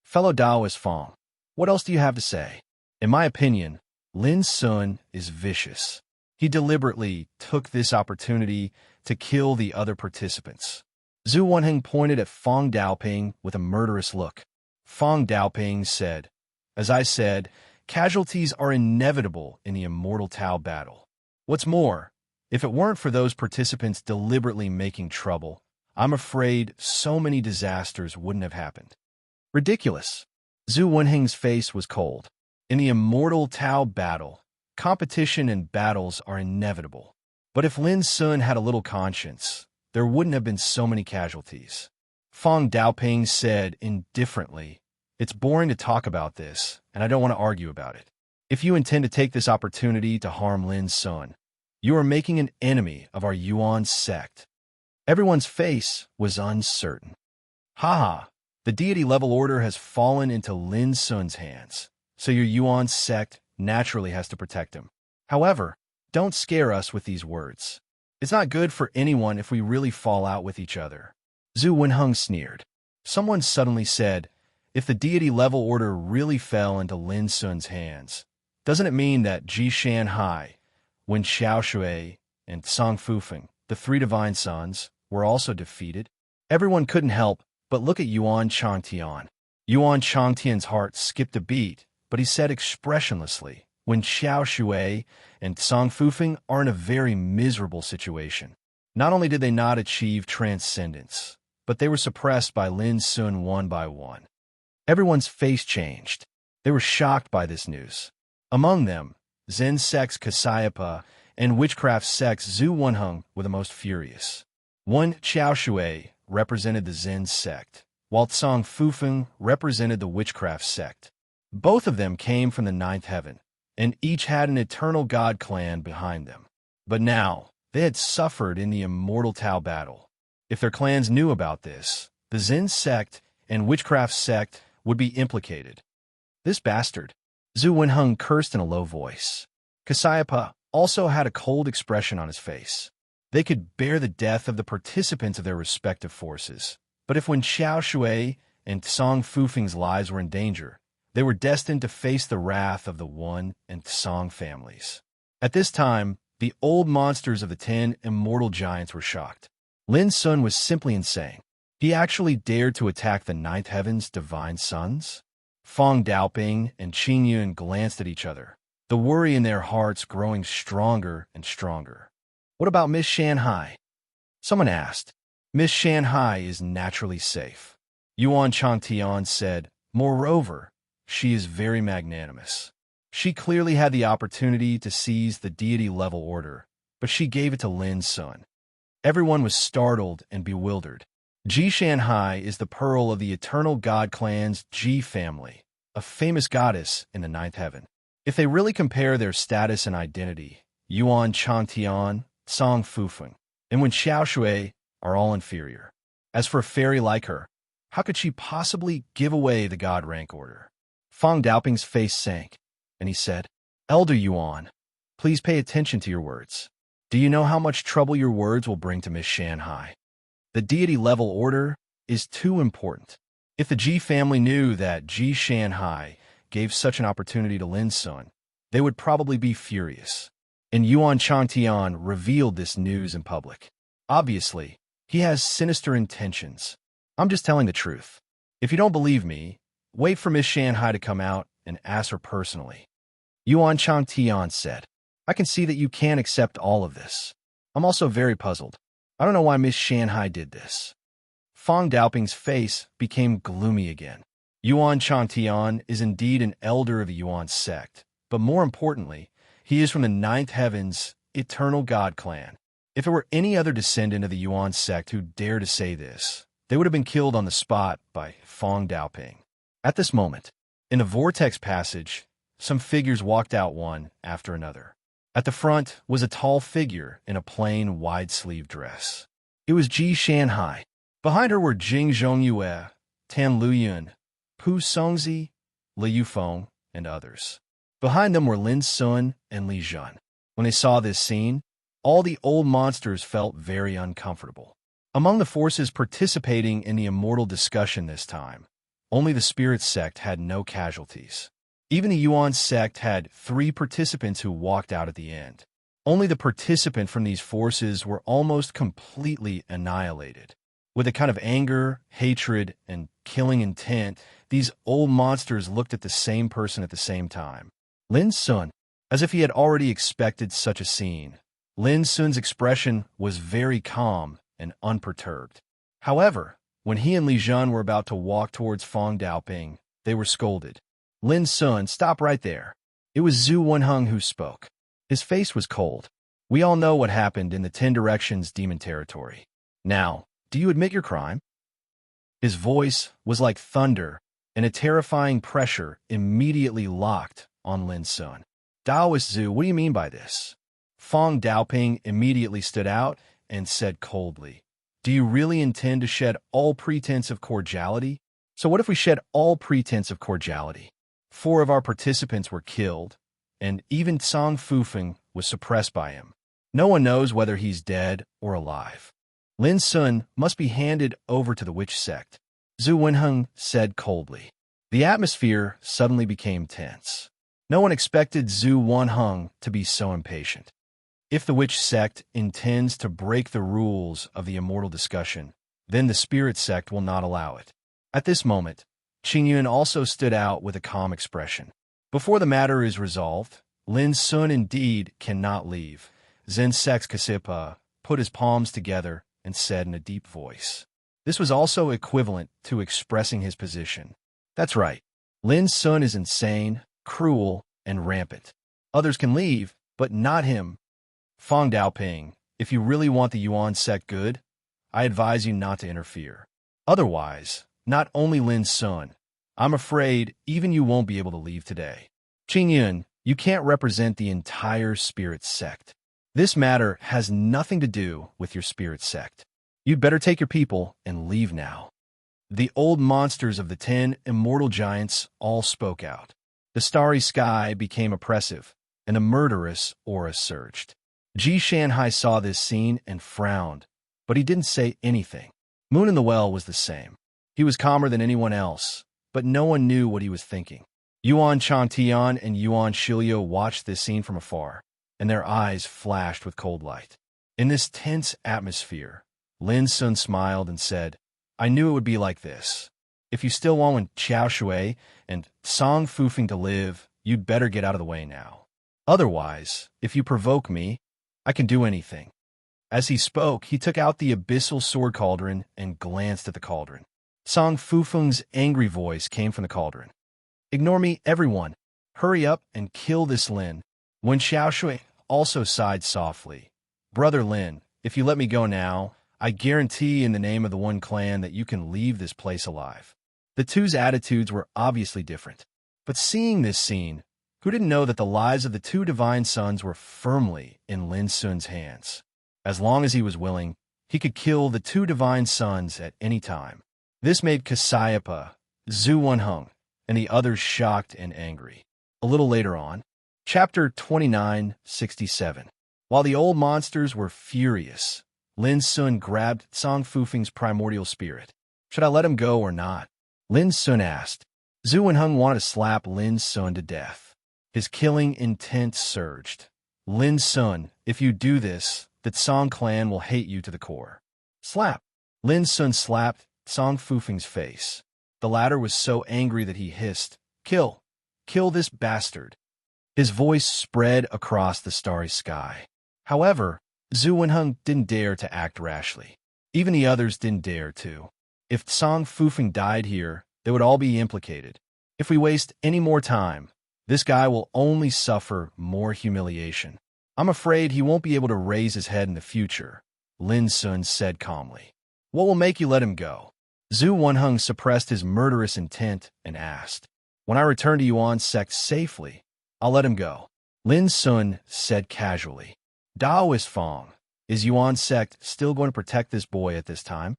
Fellow Taoist Fong, what else do you have to say? In my opinion, Lin Sun is vicious. He deliberately took this opportunity to kill the other participants. Zhu Wenheng pointed at Fong Daoping with a murderous look. Fong Daoping said, "As I said, casualties are inevitable in the immortal Tao battle. What's more, if it weren't for those participants deliberately making trouble, I'm afraid so many disasters wouldn't have happened." Ridiculous. Zhu Wenheng's face was cold. In the immortal Tao battle, competition and battles are inevitable. But if Lin Sun had a little conscience, there wouldn't have been so many casualties. Fong Daoping said indifferently, "It's boring to talk about this, and I don't want to argue about it. If you intend to take this opportunity to harm Lin Sun, you are making an enemy of our Yuan sect." Everyone's face was uncertain. Haha, the deity level order has fallen into Lin Sun's hands, so your Yuan sect naturally has to protect him. However, don't scare us with these words. It's not good for anyone if we really fall out with each other. Zhu Wenheng sneered. Someone suddenly said, if the deity level order really fell into Lin Sun's hands, doesn't it mean that Ji Shanhai, Wen Xiaoshui, and Song Fufeng, the 3 divine sons, were also defeated? Everyone couldn't help but look at Yuan Changtian. Yuan Changtian's heart skipped a beat, but he said expressionlessly, Wen Xiaoshui and Song Fufeng are in a very miserable situation. Not only did they not achieve transcendence, but they were suppressed by Lin Sun one by one. Everyone's face changed. They were shocked by this news. Among them, Zen sect's Kasayapa and witchcraft sect's Zhu Wenheng were the most furious. Wen Xiaoshui represented the Zen sect, while Song Fufeng represented the witchcraft sect. Both of them came from the 9th heaven, and each had an eternal god clan behind them. But now, they had suffered in the immortal Tao battle. If their clans knew about this, the Zen sect and witchcraft sect would be implicated. This bastard. Zhu Wenheng cursed in a low voice. Kasayapa also had a cold expression on his face. They could bear the death of the participants of their respective forces, but if Wen Xiaoshui and Song Fufeng's lives were in danger, they were destined to face the wrath of the Wen and Song families. At this time, the old monsters of the 10 immortal giants were shocked. Lin Sun was simply insane. He actually dared to attack the 9th heaven's divine sons? Fong Daoping and Qing Yun glanced at each other, the worry in their hearts growing stronger and stronger. What about Miss Shanhai? Someone asked. Miss Shanhai is naturally safe. Yuan Changtian said, moreover, she is very magnanimous. She clearly had the opportunity to seize the deity level order, but she gave it to Lin Sun. Everyone was startled and bewildered. Ji Shanhai is the pearl of the eternal god clan's Ji family, a famous goddess in the 9th heaven. If they really compare their status and identity, Yuan Changtian, Song Fufeng, and Wen Xiaoshui are all inferior. As for a fairy like her, how could she possibly give away the god rank order? Fong Daoping's face sank, and he said, Elder Yuan, please pay attention to your words. Do you know how much trouble your words will bring to Miss Shanhai? The deity level order is too important. If the Ji family knew that Ji Shanhai gave such an opportunity to Lin Sun, they would probably be furious. and Yuan Changtian revealed this news in public. Obviously, he has sinister intentions. I'm just telling the truth. If you don't believe me, wait for Miss Shanghai to come out and ask her personally. Yuan Changtian said, I can see that you can't accept all of this. I'm also very puzzled. I don't know why Miss Shanghai did this. Fang Daoping's face became gloomy again. Yuan Changtian is indeed an elder of the Yuan sect, but more importantly, he is from the ninth heaven's eternal god clan. If it were any other descendant of the Yuan sect who dared to say this, they would have been killed on the spot by Fang Daoping. At this moment, in the vortex passage, some figures walked out one after another. At the front was a tall figure in a plain, wide-sleeved dress. It was Ji Shanhai. Behind her were Jing Zhongyue, Tan Luyun, Pu Songzi, Li Yufeng, and others. Behind them were Lin Sun and Li Jun. When they saw this scene, all the old monsters felt very uncomfortable. Among the forces participating in the immortal discussion this time, only the Spirit sect had no casualties. Even the Yuan sect had 3 participants who walked out at the end. Only the participant from these forces were almost completely annihilated. With a kind of anger, hatred, and killing intent, these old monsters looked at the same person at the same time. Lin Sun, as if he had already expected such a scene. Lin Sun's expression was very calm and unperturbed. However, when he and Li Jun were about to walk towards Fang Daoping, they were scolded. Lin Sun, stop right there. It was Zhu Wenheng who spoke. His face was cold. We all know what happened in the 10 Directions demon territory. Now, do you admit your crime? His voice was like thunder, and a terrifying pressure immediately locked on Lin Sun. Daoist Zhu, what do you mean by this? Fang Daoping immediately stood out and said coldly, do you really intend to shed all pretense of cordiality? So what if we shed all pretense of cordiality? 4 of our participants were killed, and even Tsang Fufeng was suppressed by him. No one knows whether he's dead or alive. Lin Sun must be handed over to the witch sect, Zhu Wenheng said coldly. The atmosphere suddenly became tense. No one expected Zhu Wenheng to be so impatient. If the witch sect intends to break the rules of the immortal discussion, then the spirit sect will not allow it. At this moment, Qingyun also stood out with a calm expression. Before the matter is resolved, Lin Sun indeed cannot leave. Zen Sex Kasipa put his palms together and said in a deep voice. This was also equivalent to expressing his position. That's right. Lin Sun is insane, cruel, and rampant. Others can leave, but not him. Fang Daoping, if you really want the Yuan sect good, I advise you not to interfere. Otherwise, not only Lin Sun, I'm afraid even you won't be able to leave today. Qingyun, you can't represent the entire spirit sect. This matter has nothing to do with your spirit sect. You'd better take your people and leave now. The old monsters of the 10 immortal giants all spoke out. The starry sky became oppressive, and a murderous aura surged. Ji Shanhai saw this scene and frowned, but he didn't say anything. Moon in the Well was the same. He was calmer than anyone else, but no one knew what he was thinking. Yuan Changtian and Yuan Shiliu watched this scene from afar, and their eyes flashed with cold light. In this tense atmosphere, Lin Sun smiled and said, I knew it would be like this. If you still want Qiao Shui and Tsang Fufeng to live, you'd better get out of the way now. Otherwise, if you provoke me, I can do anything. As he spoke, he took out the abyssal sword cauldron and glanced at the cauldron. Tsang Fufeng's angry voice came from the cauldron. Ignore me, everyone. Hurry up and kill this Lin. When Xiao Shui also sighed softly. Brother Lin, if you let me go now, I guarantee in the name of the One Clan that you can leave this place alive. The two's attitudes were obviously different. But seeing this scene, who didn't know that the lives of the 2 divine sons were firmly in Lin Sun's hands? As long as he was willing, he could kill the 2 divine sons at any time. This made Kasayapa, Zhu Wenheng, and the others shocked and angry. A little later on, Chapter 2967. While the old monsters were furious, Lin Sun grabbed Tsang Fufeng's primordial spirit. Should I let him go or not? Lin Sun asked. Zhu Wenheng wanted to slap Lin Sun to death. His killing intent surged. Lin Sun, if you do this, the Song clan will hate you to the core. Slap. Lin Sun slapped Song Fufeng's face. The latter was so angry that he hissed, "Kill! Kill this bastard!" His voice spread across the starry sky. However, Zhu Wenheng didn't dare to act rashly. Even the others didn't dare to. If Song Fufeng died here, they would all be implicated. If we waste any more time, this guy will only suffer more humiliation. I'm afraid he won't be able to raise his head in the future, Lin Sun said calmly. What will make you let him go? Zhu Wenheng suppressed his murderous intent and asked. When I return to Yuan's sect safely, I'll let him go. Lin Sun said casually. Daoist Fong, is Yuan's sect still going to protect this boy at this time?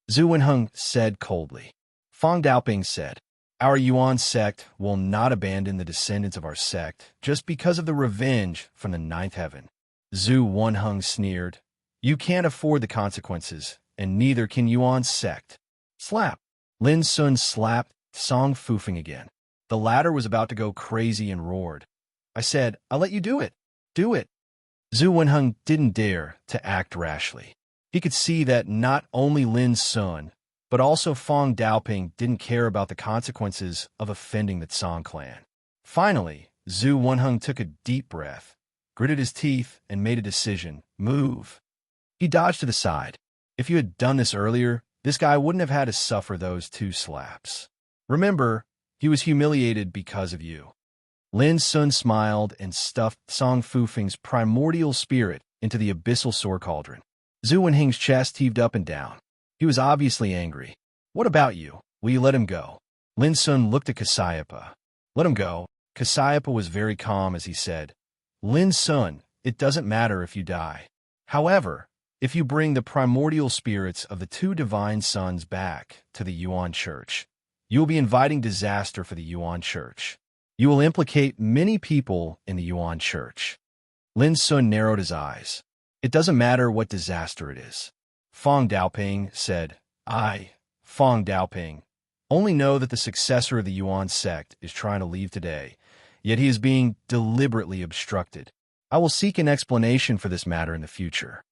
Zhu Wenheng said coldly. Fong Daoping said, Our Yuan sect will not abandon the descendants of our sect just because of the revenge from the ninth heaven. Zhu Wenheng sneered. You can't afford the consequences, and neither can Yuan's sect. Slap. Lin Sun slapped Song Fufeng again. The latter was about to go crazy and roared. I said, I'll let you do it. Do it. Zhu Wenheng didn't dare to act rashly. He could see that not only Lin Sun, but also Fong Daoping didn't care about the consequences of offending the Song clan. Finally, Zhu Wenheng took a deep breath, gritted his teeth, and made a decision. Move. He dodged to the side. If you had done this earlier, this guy wouldn't have had to suffer those 2 slaps. Remember, he was humiliated because of you. Lin Sun smiled and stuffed Song Fufeng's primordial spirit into the abyssal sword cauldron. Zhu Wenheng's chest heaved up and down. He was obviously angry. What about you? Will you let him go? Lin Sun looked at Cassiopeia. Let him go. Cassiopeia was very calm as he said, Lin Sun, it doesn't matter if you die. However, if you bring the primordial spirits of the 2 divine sons back to the Yuan Church, you will be inviting disaster for the Yuan Church. You will implicate many people in the Yuan Church. Lin Sun narrowed his eyes. It doesn't matter what disaster it is. Fong Daoping said, Fong Daoping, only know that the successor of the Yuan sect is trying to leave today, yet he is being deliberately obstructed. I will seek an explanation for this matter in the future.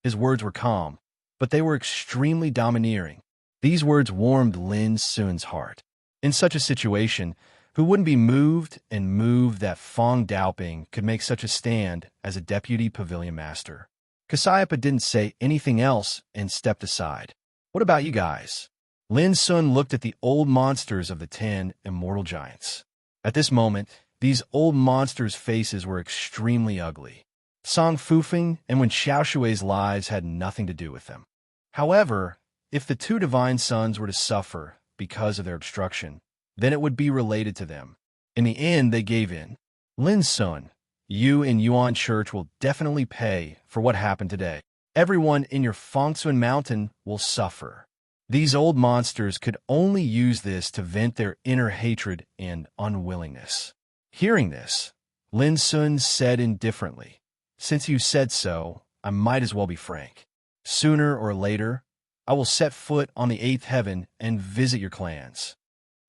His words were calm, but they were extremely domineering. These words warmed Lin Sun's heart. In such a situation, who wouldn't be moved that Fong Daoping could make such a stand as a deputy pavilion master? Cassiopeia didn't say anything else and stepped aside. What about you guys? Lin Sun looked at the old monsters of the 10 immortal giants. At this moment, these old monsters' faces were extremely ugly. Song Fufeng and Wen Xiaoshui's lives had nothing to do with them. However, if the 2 divine sons were to suffer because of their obstruction, then it would be related to them. In the end, they gave in. Lin Sun, you in Yuan Church will definitely pay for what happened today. Everyone in your Fengsuan Mountain will suffer. These old monsters could only use this to vent their inner hatred and unwillingness. Hearing this, Lin Sun said indifferently, Since you said so, I might as well be frank. Sooner or later, I will set foot on the 8th heaven and visit your clans.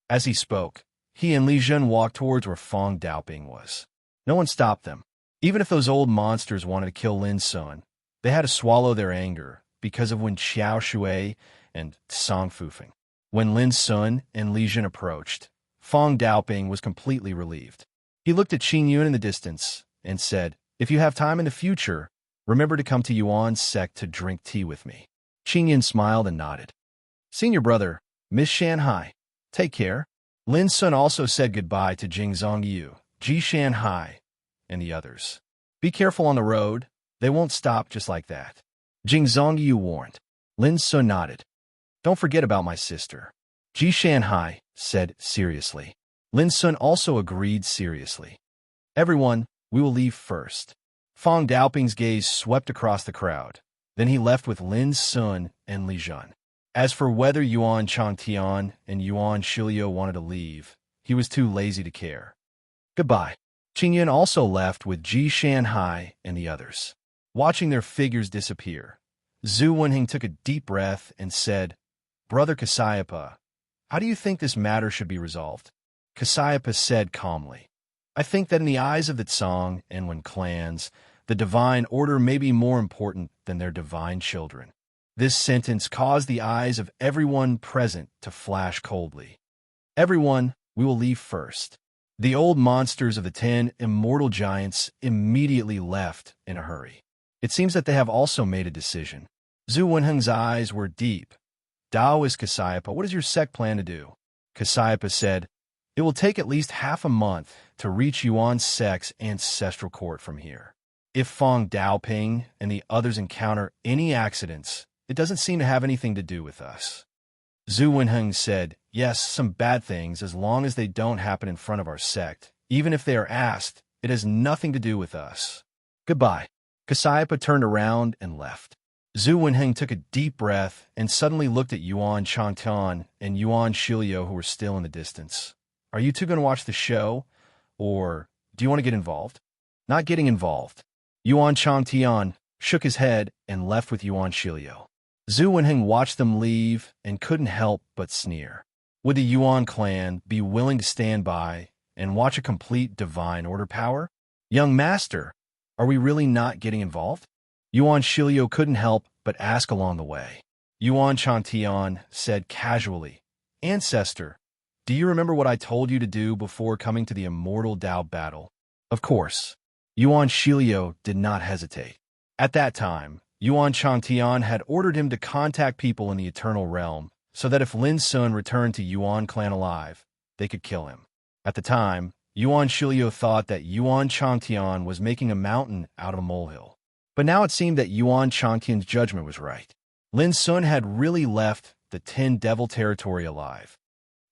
As he spoke, he and Li Zhen walked towards where Fong Daoping was. No one stopped them. Even if those old monsters wanted to kill Lin Sun, they had to swallow their anger because of Wen Xiaoshui and Song Fufeng. When Lin Sun and Li Zhen approached, Fong Daoping was completely relieved. He looked at Qing Yun in the distance and said, If you have time in the future, remember to come to Yuan's sect to drink tea with me. Qing Yun smiled and nodded. Senior brother, Miss Shanhai, take care. Lin Sun also said goodbye to Jing Zongyu, Ji Shanhai, and the others. Be careful on the road. They won't stop just like that. Jing Zongyu warned. Lin Sun nodded. Don't forget about my sister. Ji Shanhai said seriously. Lin Sun also agreed seriously. Everyone, we will leave first. Fong Daoping's gaze swept across the crowd. Then he left with Lin Sun and Li Zhen. As for whether Yuan Changtian and Yuan Shiliu wanted to leave, he was too lazy to care. Goodbye. Qing Yun also left with Ji Shanhai and the others. Watching their figures disappear, Zhu Wenheng took a deep breath and said, Brother Cassiopeia, how do you think this matter should be resolved? Cassiopeia said calmly, I think that in the eyes of the Tsang and Wen clans, the divine order may be more important than their divine children. This sentence caused the eyes of everyone present to flash coldly. Everyone, we will leave first. The old monsters of the 10 immortal giants immediately left in a hurry. It seems that they have also made a decision. Zhu Wenheng's eyes were deep. Daoist Cassiopeia, what does your sect plan to do? Cassiopeia said, it will take at least half a month to reach Yuan's sect's ancestral court from here. If Feng Daoping and the others encounter any accidents, it doesn't seem to have anything to do with us. Zhu Wenheng said, yes, some bad things, as long as they don't happen in front of our sect. Even if they are asked, it has nothing to do with us. Goodbye. Cassiopeia turned around and left. Zhu Wenheng took a deep breath and suddenly looked at Yuan Changtian and Yuan Shiliu, who were still in the distance. Are you two going to watch the show? Or do you want to get involved? Not getting involved. Yuan Changtian shook his head and left with Yuan Shiliu. Zhu Wenheng watched them leave and couldn't help but sneer. Would the Yuan clan be willing to stand by and watch a complete divine order power? Young master, are we really not getting involved? Yuan Shiliu couldn't help but ask along the way. Yuan Changtian said casually, Ancestor, do you remember what I told you to do before coming to the immortal Dao battle? Of course. Yuan Shiliu did not hesitate. At that time, Yuan Changtian had ordered him to contact people in the Eternal Realm so that if Lin Sun returned to Yuan clan alive, they could kill him. At the time, Yuan Shiliu thought that Yuan Changtian was making a mountain out of a molehill. But now it seemed that Yuan Changtian's judgment was right. Lin Sun had really left the 10 Devil territory alive.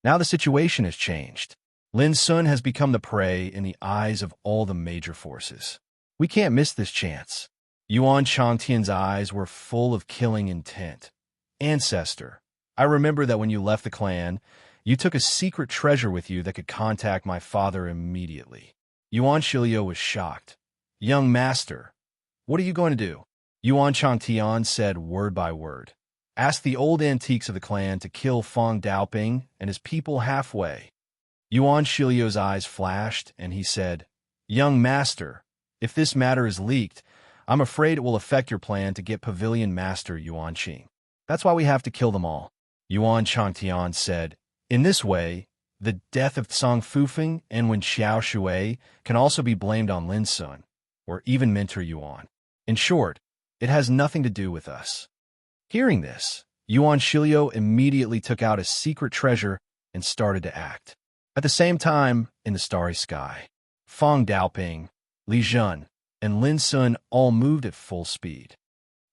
Now the situation has changed. Lin Sun has become the prey in the eyes of all the major forces. We can't miss this chance. Yuan Changtian's eyes were full of killing intent. Ancestor, I remember that when you left the clan, you took a secret treasure with you that could contact my father immediately. Yuan Shiliu was shocked. Young master, what are you going to do? Yuan Changtian said word by word. Ask the old antiques of the clan to kill Feng Daoping and his people halfway. Yuan Shiliu's eyes flashed, and he said, Young master, if this matter is leaked, I'm afraid it will affect your plan to get Pavilion Master Yuan Qing. That's why we have to kill them all. Yuan Changtian said, in this way, the death of Tsang Fufeng and Wen Xiao Shui can also be blamed on Lin Sun, or even Mentor Yuan. In short, it has nothing to do with us. Hearing this, Yuan Shiliu immediately took out a secret treasure and started to act. At the same time, in the starry sky, Feng Daoping, Li Jun, and Lin Sun all moved at full speed.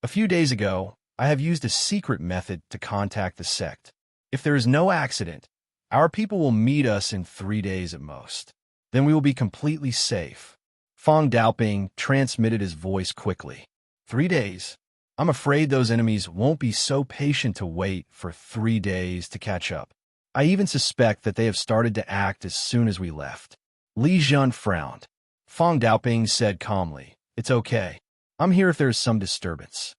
A few days ago, I have used a secret method to contact the sect. If there is no accident, our people will meet us in 3 days at most. Then we will be completely safe. Feng Daoping transmitted his voice quickly. 3 days? I'm afraid those enemies won't be so patient to wait for 3 days to catch up. I even suspect that they have started to act as soon as we left. Li Jun frowned. Feng Daoping said calmly, it's okay. I'm here if there is some disturbance.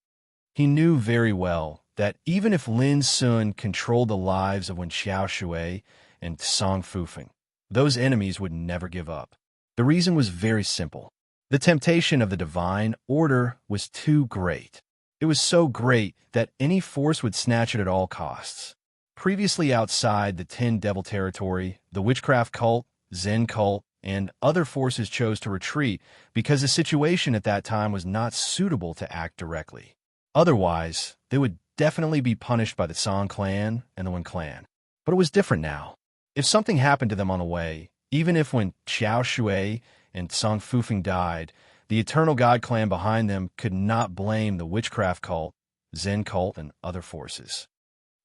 He knew very well that even if Lin Sun controlled the lives of Wen Xiao Shui and Tsang Fufeng, those enemies would never give up. The reason was very simple. The temptation of the divine order was too great. It was so great that any force would snatch it at all costs. Previously outside the 10 Devil territory, the witchcraft cult, Zen cult, and other forces chose to retreat because the situation at that time was not suitable to act directly. Otherwise, they would definitely be punished by the Song clan and the Wen clan. But it was different now. If something happened to them on the way, even if when Xiao Shui and Tsang Fufeng died, the Eternal God clan behind them could not blame the witchcraft cult, Zen cult, and other forces.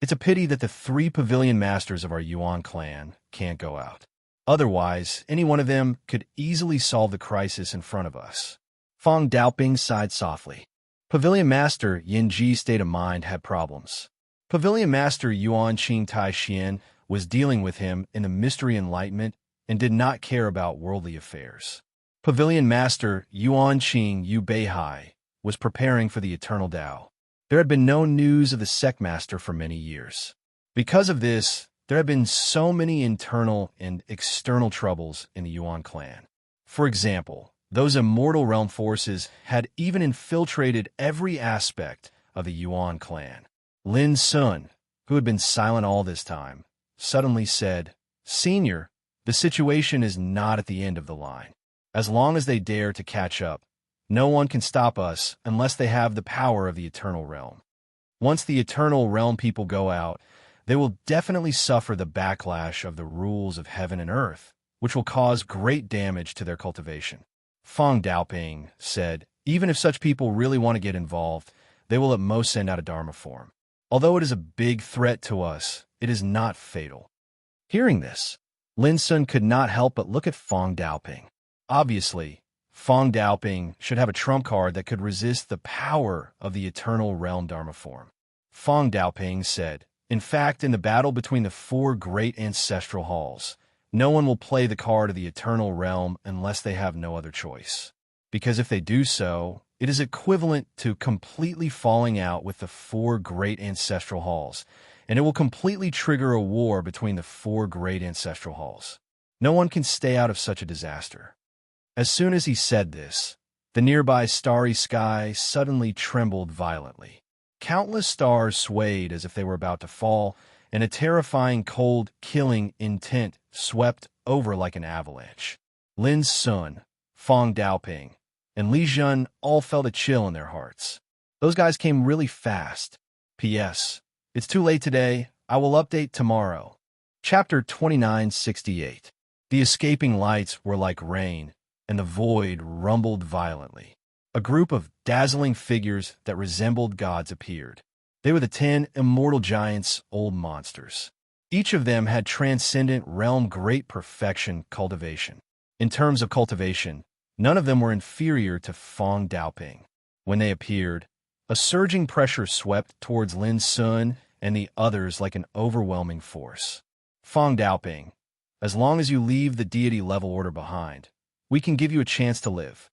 It's a pity that the 3 pavilion masters of our Yuan clan can't go out. Otherwise, any one of them could easily solve the crisis in front of us. Feng Daoping sighed softly. Pavilion Master Yin Ji's state of mind had problems. Pavilion Master Yuan Qing Tai Xian was dealing with him in the mystery enlightenment and did not care about worldly affairs. Pavilion Master Yuan Qing Yu Beihai was preparing for the Eternal Tao. There had been no news of the sect master for many years. Because of this, there had been so many internal and external troubles in the Yuan clan. For example, those immortal realm forces had even infiltrated every aspect of the Yuan clan. Lin Sun, who had been silent all this time, suddenly said, "Senior, the situation is not at the end of the line. As long as they dare to catch up, no one can stop us unless they have the power of the Eternal Realm. Once the Eternal Realm people go out, they will definitely suffer the backlash of the rules of heaven and earth, which will cause great damage to their cultivation." Feng Daoping said, "Even if such people really want to get involved, they will at most send out a Dharma form. Although it is a big threat to us, it is not fatal." Hearing this, Lin Sun could not help but look at Feng Daoping. Obviously, Feng Daoping should have a trump card that could resist the power of the Eternal Realm Dharma form. Feng Daoping said, "In fact, in the battle between the four great ancestral halls, no one will play the card of the Eternal Realm unless they have no other choice. Because if they do so, it is equivalent to completely falling out with the four great ancestral halls, and it will completely trigger a war between the four great ancestral halls. No one can stay out of such a disaster." As soon as he said this, the nearby starry sky suddenly trembled violently. Countless stars swayed as if they were about to fall, and a terrifying, cold, killing intent swept over like an avalanche. Lin Sun, Feng Daoping, and Li Jun all felt a chill in their hearts. Those guys came really fast. P.S. It's too late today. I will update tomorrow. Chapter 2968. The escaping lights were like rain, and the void rumbled violently. A group of dazzling figures that resembled gods appeared. They were the 10 immortal giants, old monsters. Each of them had transcendent realm great perfection cultivation. In terms of cultivation, none of them were inferior to Feng Daoping. When they appeared, a surging pressure swept towards Lin Sun and the others like an overwhelming force. Feng Daoping, as long as you leave the deity level order behind, we can give you a chance to live.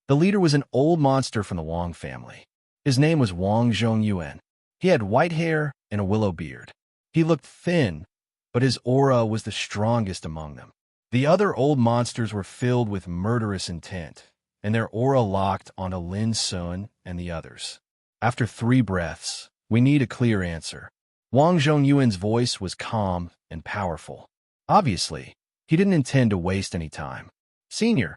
The leader was an old monster from the Wang family. His name was Wang Zhongyuan. He had white hair and a willow beard. He looked thin, but his aura was the strongest among them. The other old monsters were filled with murderous intent, and their aura locked onto Lin Sun and the others. After 3 breaths, we need a clear answer. Wang Zhongyuan's voice was calm and powerful. Obviously, he didn't intend to waste any time. "Senior,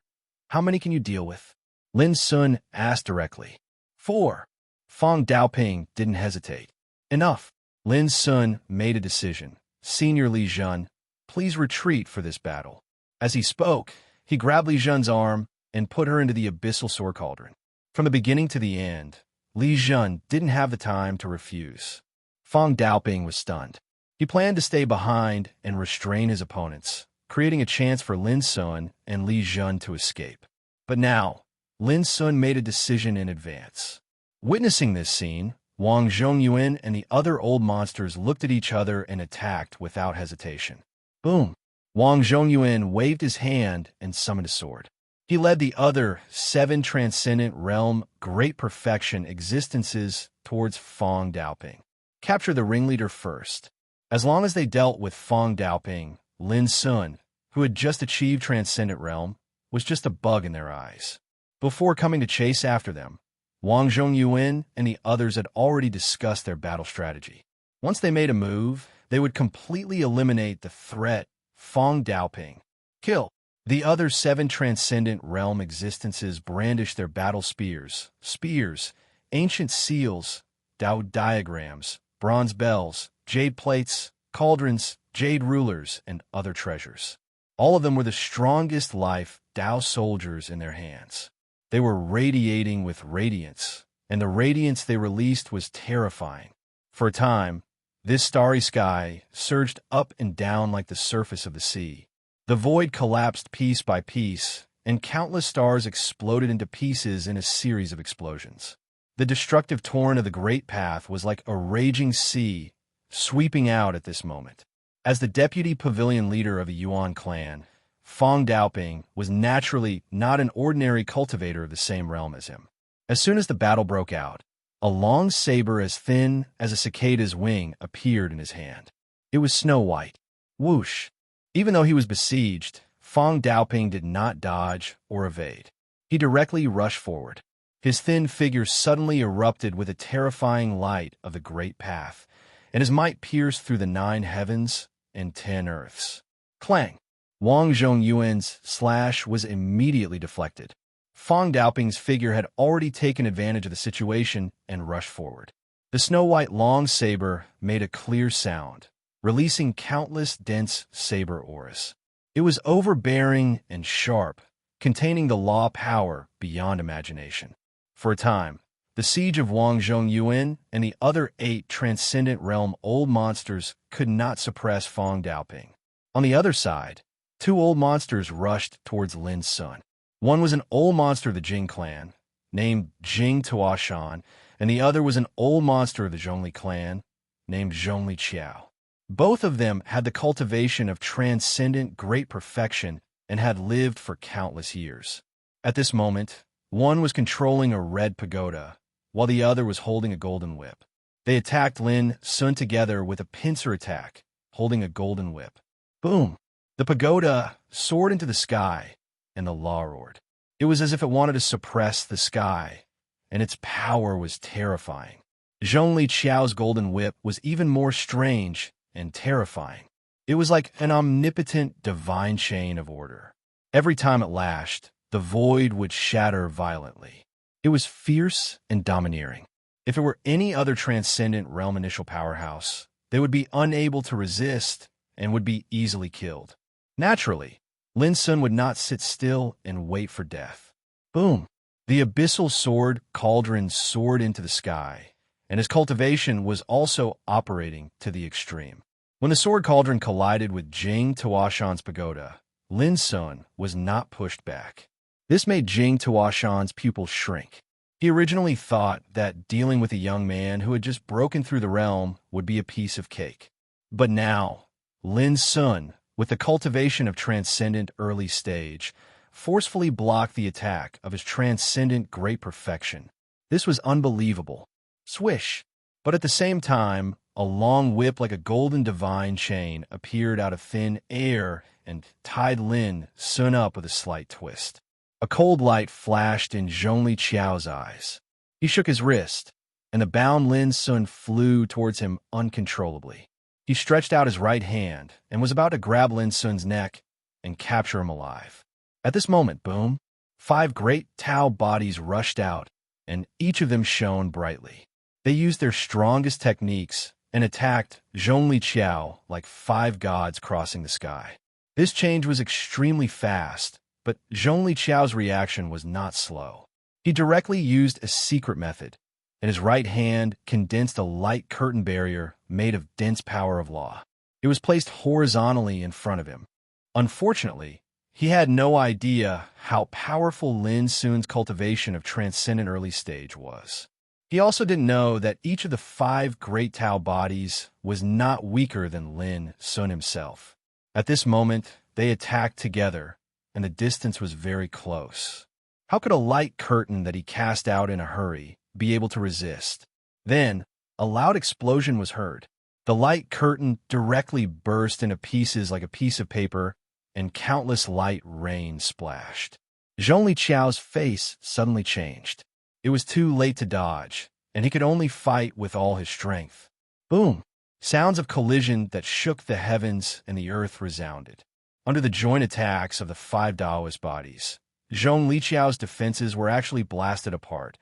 how many can you deal with?" Lin Sun asked directly. 4. Feng Daoping didn't hesitate. "Enough." Lin Sun made a decision. "Senior Li Jun, please retreat for this battle." As he spoke, he grabbed Li Jun's arm and put her into the abyssal sword cauldron. From the beginning to the end, Li Jun didn't have the time to refuse. Feng Daoping was stunned. He planned to stay behind and restrain his opponents, creating a chance for Lin Sun and Li Jun to escape. But now, Lin Sun made a decision in advance. Witnessing this scene, Wang Zhongyuan and the other old monsters looked at each other and attacked without hesitation. Boom! Wang Zhongyuan waved his hand and summoned a sword. He led the other 7 transcendent realm great perfection existences towards Feng Daoping. Capture the ringleader first. As long as they dealt with Feng Daoping, Lin Sun, who had just achieved transcendent realm, was just a bug in their eyes. Before coming to chase after them, Wang Zhongyuan and the others had already discussed their battle strategy. Once they made a move, they would completely eliminate the threat Feng Daoping. Kill. The other 7 transcendent realm existences brandished their battle spears, ancient seals, Tao diagrams, bronze bells, jade plates, cauldrons, jade rulers, and other treasures. All of them were the strongest life Tao soldiers in their hands. They were radiating with radiance, and the radiance they released was terrifying. For a time, this starry sky surged up and down like the surface of the sea. The void collapsed piece by piece, and countless stars exploded into pieces in a series of explosions. The destructive torrent of the Great Path was like a raging sea sweeping out at this moment. As the deputy pavilion leader of the Yuan clan, Feng Daoping was naturally not an ordinary cultivator of the same realm as him. As soon as the battle broke out, a long saber as thin as a cicada's wing appeared in his hand. It was snow white. Whoosh! Even though he was besieged, Fong Daoping did not dodge or evade. He directly rushed forward. His thin figure suddenly erupted with a terrifying light of the Great Path, and his might pierced through the 9 heavens and 10 earths. Clang! Wang Zhongyuan's slash was immediately deflected. Fong Daoping's figure had already taken advantage of the situation and rushed forward. The snow-white long saber made a clear sound, releasing countless dense saber auras. It was overbearing and sharp, containing the law power beyond imagination. For a time, the siege of Wang Zhongyuan and the other 8 Transcendent Realm old monsters could not suppress Fong Daoping. On the other side, 2 old monsters rushed towards Lin Sun. One was an old monster of the Jing clan, named Jing Tuashan, and the other was an old monster of the Zhongli clan, named Zhongli Qiao. Both of them had the cultivation of transcendent great perfection and had lived for countless years. At this moment, one was controlling a red pagoda, while the other was holding a golden whip. They attacked Lin Sun together with a pincer attack, holding a golden whip. Boom! The pagoda soared into the sky, and the law roared. It was as if it wanted to suppress the sky, and its power was terrifying. Zhongli Qiao's golden whip was even more strange and terrifying. It was like an omnipotent divine chain of order. Every time it lashed, the void would shatter violently. It was fierce and domineering. If it were any other transcendent realm initial powerhouse, they would be unable to resist and would be easily killed. Naturally, Lin Sun would not sit still and wait for death. Boom! The abyssal sword cauldron soared into the sky, and his cultivation was also operating to the extreme. When the sword cauldron collided with Jing Tuashan's pagoda, Lin Sun was not pushed back. This made Jing Tuashan's pupils shrink. He originally thought that dealing with a young man who had just broken through the realm would be a piece of cake. But now, Lin Sun, with the cultivation of transcendent early stage, forcefully blocked the attack of his transcendent great perfection. This was unbelievable. Swish! But at the same time, a long whip like a golden divine chain appeared out of thin air and tied Lin Sun up with a slight twist. A cold light flashed in Zhongli Qiao's eyes. He shook his wrist, and the bound Lin Sun flew towards him uncontrollably. He stretched out his right hand and was about to grab Lin Sun's neck and capture him alive. At this moment, boom, 5 great Tao bodies rushed out, and each of them shone brightly. They used their strongest techniques and attacked Zhongli Qiao like 5 gods crossing the sky. This change was extremely fast, but Zhongli Qiao's reaction was not slow. He directly used a secret method, and his right hand condensed a light curtain barrier made of dense power of law. It was placed horizontally in front of him. Unfortunately, he had no idea how powerful Lin Sun's cultivation of transcendent early stage was. He also didn't know that each of the 5 great Tao bodies was not weaker than Lin Sun himself. At this moment, they attacked together, and the distance was very close. How could a light curtain that he cast out in a hurry be able to resist? Then, a loud explosion was heard. The light curtain directly burst into pieces like a piece of paper, and countless light rain splashed. Zhongli Qiao's face suddenly changed. It was too late to dodge, and he could only fight with all his strength. Boom! Sounds of collision that shook the heavens and the earth resounded. Under the joint attacks of the 5 Taoist bodies, Zhongli Qiao's defenses were actually blasted apart,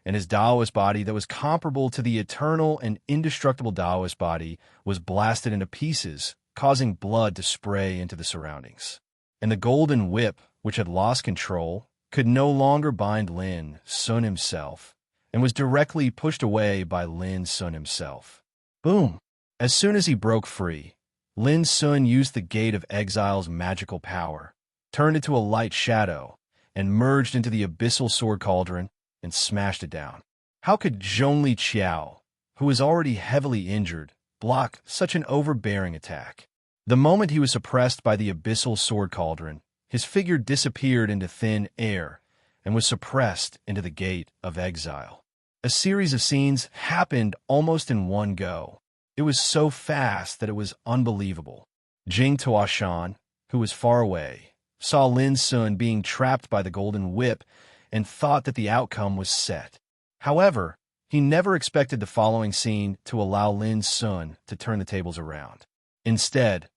and his Taoist body that was comparable to the eternal and indestructible Taoist body was blasted into pieces, causing blood to spray into the surroundings. And the golden whip, which had lost control, could no longer bind Lin Sun himself, and was directly pushed away by Lin Sun himself. Boom! As soon as he broke free, Lin Sun used the Gate of Exile's magical power, turned into a light shadow, and merged into the abyssal sword cauldron and smashed it down. How could Zhongli Qiao, who was already heavily injured, block such an overbearing attack? The moment he was suppressed by the abyssal sword cauldron, his figure disappeared into thin air and was suppressed into the Gate of Exile. A series of scenes happened almost in one go. It was so fast that it was unbelievable. Jing Tuashan, who was far away, saw Lin Sun being trapped by the golden whip and thought that the outcome was set. However, he never expected the following scene to allow Lin Sun to turn the tables around. Instead,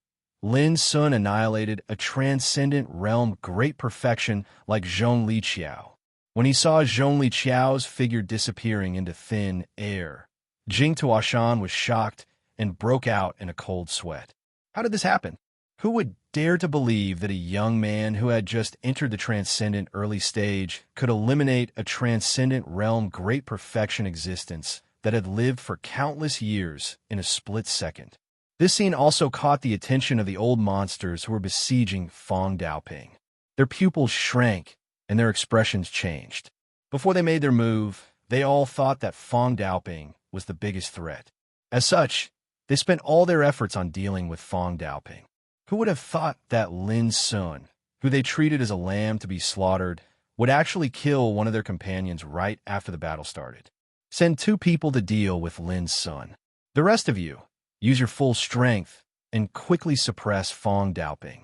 Lin Sun annihilated a transcendent realm great perfection like Zhong Li Qiao. When he saw Zhong Li Qiao's figure disappearing into thin air, Jing Tuoshan was shocked and broke out in a cold sweat. How did this happen? Who would dare to believe that a young man who had just entered the transcendent early stage could eliminate a transcendent realm great perfection existence that had lived for countless years in a split second? This scene also caught the attention of the old monsters who were besieging Fong Daoping. Their pupils shrank and their expressions changed. Before they made their move, they all thought that Fong Daoping was the biggest threat. As such, they spent all their efforts on dealing with Fong Daoping. Who would have thought that Lin Sun, who they treated as a lamb to be slaughtered, would actually kill one of their companions right after the battle started? Send 2 people to deal with Lin Sun. The rest of you, use your full strength and quickly suppress Fong Daoping.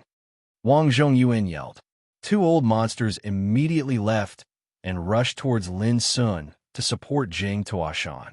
Wang Zhongyuan yelled. 2 old monsters immediately left and rushed towards Lin Sun to support Jing Tuoshan.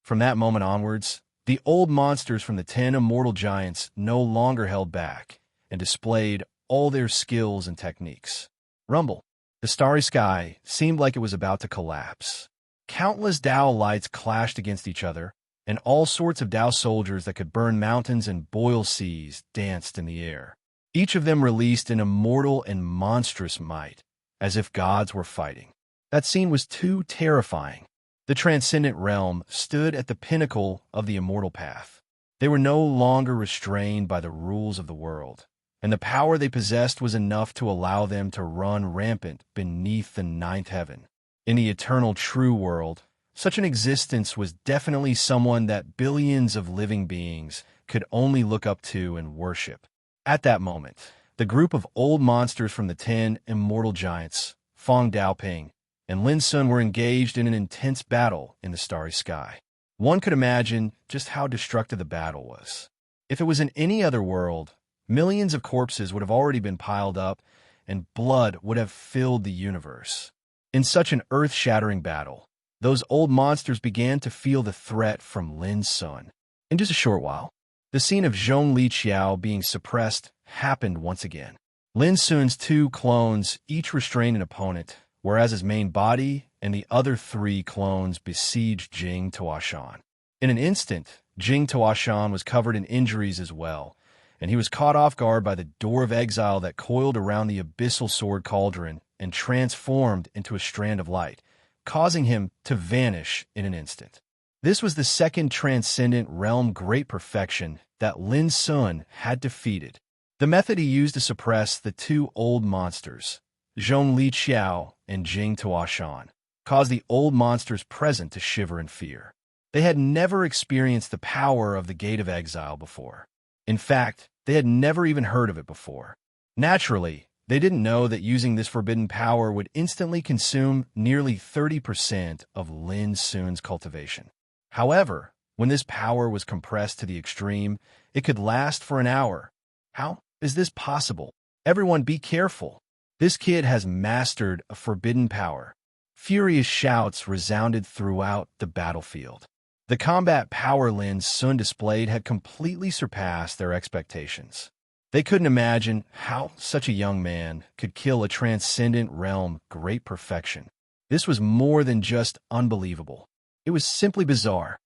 From that moment onwards, the old monsters from the 10 immortal giants no longer held back and displayed all their skills and techniques. Rumble. The starry sky seemed like it was about to collapse. Countless Dao lights clashed against each other, and all sorts of Dao soldiers that could burn mountains and boil seas danced in the air. Each of them released an immortal and monstrous might, as if gods were fighting. That scene was too terrifying. The transcendent realm stood at the pinnacle of the immortal path. They were no longer restrained by the rules of the world, and the power they possessed was enough to allow them to run rampant beneath the 9th heaven. In the eternal true world, such an existence was definitely someone that billions of living beings could only look up to and worship. At that moment, the group of old monsters from the 10 immortal giants, Fong Daoping, and Lin Sun were engaged in an intense battle in the starry sky. One could imagine just how destructive the battle was. If it was in any other world, millions of corpses would have already been piled up, and blood would have filled the universe. In such an earth-shattering battle, those old monsters began to feel the threat from Lin Sun. In just a short while, the scene of Zhong Li Qiao being suppressed happened once again. Lin Sun's 2 clones each restrained an opponent, whereas his main body and the other 3 clones besieged Jing Tuoshan. In an instant, Jing Tuoshan was covered in injuries as well, and he was caught off guard by the door of exile that coiled around the abyssal sword cauldron and transformed into a strand of light, causing him to vanish in an instant. This was the second transcendent realm great perfection that Lin Sun had defeated. The method he used to suppress the 2 old monsters, Zhong Li Qiao and Jing Tuoshan, caused the old monsters present to shiver in fear. They had never experienced the power of the Gate of Exile before. In fact, they had never even heard of it before. Naturally, they didn't know that using this forbidden power would instantly consume nearly 30% of Lin Sun's cultivation. However, when this power was compressed to the extreme, it could last for an hour. How is this possible? Everyone be careful. This kid has mastered a forbidden power. Furious shouts resounded throughout the battlefield. The combat power Lin Sun displayed had completely surpassed their expectations. They couldn't imagine how such a young man could kill a transcendent realm great perfection. This was more than just unbelievable. It was simply bizarre.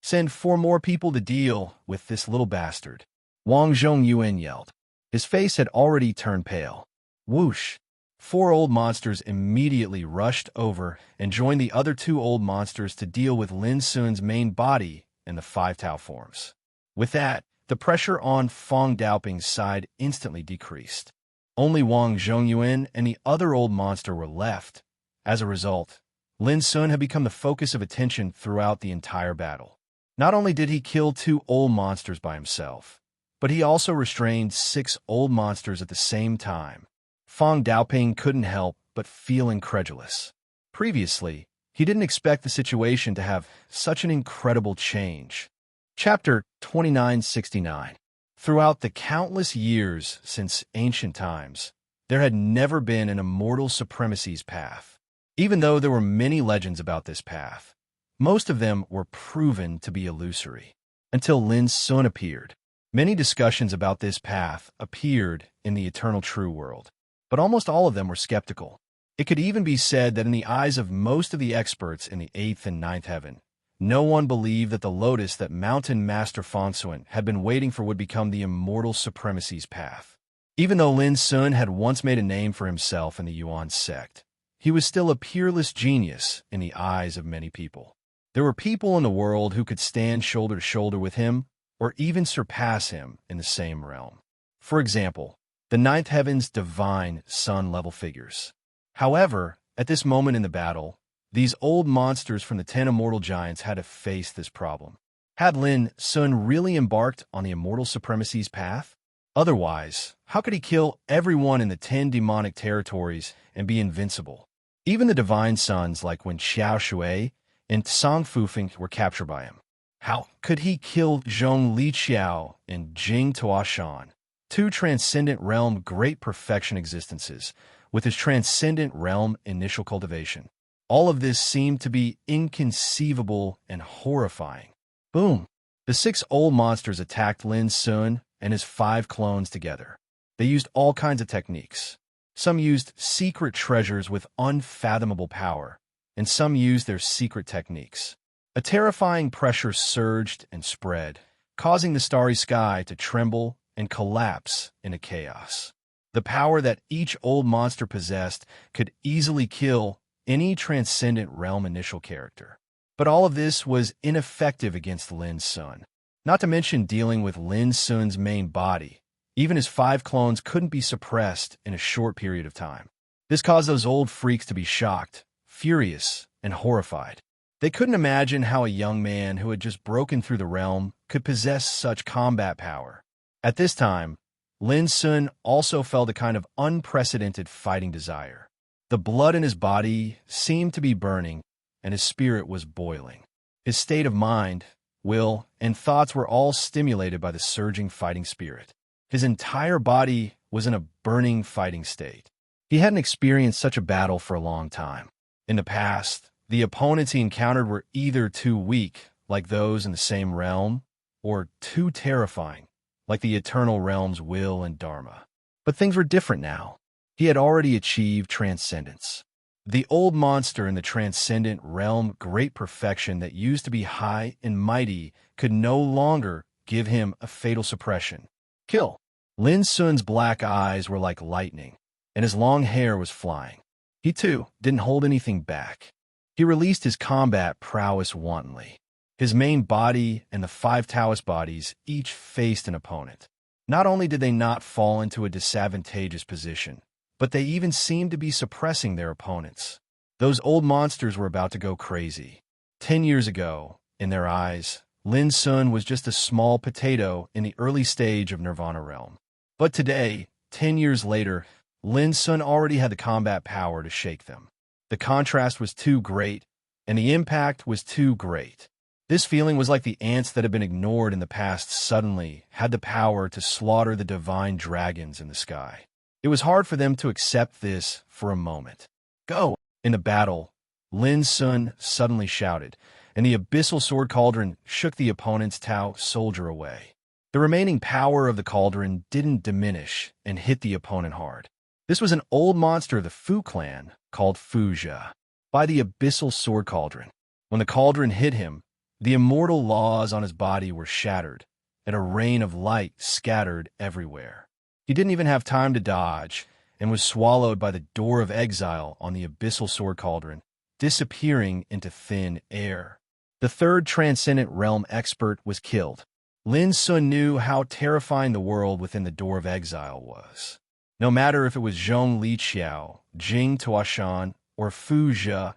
Send 4 more people to deal with this little bastard. Wang Zhongyuan yelled. His face had already turned pale. Whoosh! 4 old monsters immediately rushed over and joined the other 2 old monsters to deal with Lin Sun's main body and the 5 Tao forms. With that, the pressure on Fong Daoping's side instantly decreased. Only Wang Zhongyuan and the other old monster were left. As a result, Lin Sun had become the focus of attention throughout the entire battle. Not only did he kill 2 old monsters by himself, but he also restrained 6 old monsters at the same time. Fong Daoping couldn't help but feel incredulous. Previously, he didn't expect the situation to have such an incredible change. Chapter 2969. Throughout the countless years since ancient times, there had never been an immortal supremacy's path. Even though there were many legends about this path, most of them were proven to be illusory. Until Lin's son appeared. Many discussions about this path appeared in the eternal true world, but almost all of them were skeptical. It could even be said that in the eyes of most of the experts in the 8th and 9th heaven, no one believed that the lotus that Mountain Master Fonsuan had been waiting for would become the immortal supremacy's path. Even though Lin Sun had once made a name for himself in the Yuan sect, he was still a peerless genius in the eyes of many people. There were people in the world who could stand shoulder to shoulder with him, or even surpass him in the same realm. For example, the 9th heaven's divine sun-level figures. However, at this moment in the battle, these old monsters from the 10 immortal giants had to face this problem. Had Lin Sun really embarked on the immortal supremacy's path? Otherwise, how could he kill everyone in the 10 demonic territories and be invincible? Even the divine sons like when Xiao Shui and Song Fufeng were captured by him. How could he kill Zhong Liqiao and Jing Tuashan, two transcendent realm great perfection existences, with his transcendent realm initial cultivation? All of this seemed to be inconceivable and horrifying. Boom! The 6 old monsters attacked Lin Sun and his 5 clones together. They used all kinds of techniques. Some used secret treasures with unfathomable power, and some used their secret techniques. A terrifying pressure surged and spread, causing the starry sky to tremble and collapse into chaos. The power that each old monster possessed could easily kill any transcendent realm initial character. But all of this was ineffective against Lin Sun. Not to mention dealing with Lin Sun's main body. Even his 5 clones couldn't be suppressed in a short period of time. This caused those old freaks to be shocked, furious, and horrified. They couldn't imagine how a young man who had just broken through the realm could possess such combat power. At this time, Lin Sun also felt a kind of unprecedented fighting desire. The blood in his body seemed to be burning, and his spirit was boiling. His state of mind, will, and thoughts were all stimulated by the surging fighting spirit. His entire body was in a burning fighting state. He hadn't experienced such a battle for a long time. In the past, the opponents he encountered were either too weak, like those in the same realm, or too terrifying, like the eternal realm's will and dharma. But things were different now. He had already achieved transcendence. The old monster in the transcendent realm, great perfection that used to be high and mighty, could no longer give him a fatal suppression. Kill. Lin Sun's black eyes were like lightning, and his long hair was flying. He, too, didn't hold anything back. He released his combat prowess wantonly. His main body and the 5 Taoist bodies each faced an opponent. Not only did they not fall into a disadvantageous position, but they even seemed to be suppressing their opponents. Those old monsters were about to go crazy. 10 years ago, in their eyes, Lin Sun was just a small potato in the early stage of Nirvana realm. But today, 10 years later, Lin Sun already had the combat power to shake them. The contrast was too great, and the impact was too great. This feeling was like the ants that had been ignored in the past suddenly had the power to slaughter the divine dragons in the sky. It was hard for them to accept this for a moment. Go! In the battle, Lin Sun suddenly shouted, and the abyssal sword cauldron shook the opponent's Tao soldier away. The remaining power of the cauldron didn't diminish and hit the opponent hard. This was an old monster of the Fu clan called Fuja, by the abyssal sword cauldron. When the cauldron hit him, the immortal laws on his body were shattered, and a rain of light scattered everywhere. He didn't even have time to dodge, and was swallowed by the door of exile on the abyssal sword cauldron, disappearing into thin air. The 3rd transcendent realm expert was killed. Lin Sun knew how terrifying the world within the door of exile was. No matter if it was Zhong Liqiao, Jing Tuashan, or Fuja,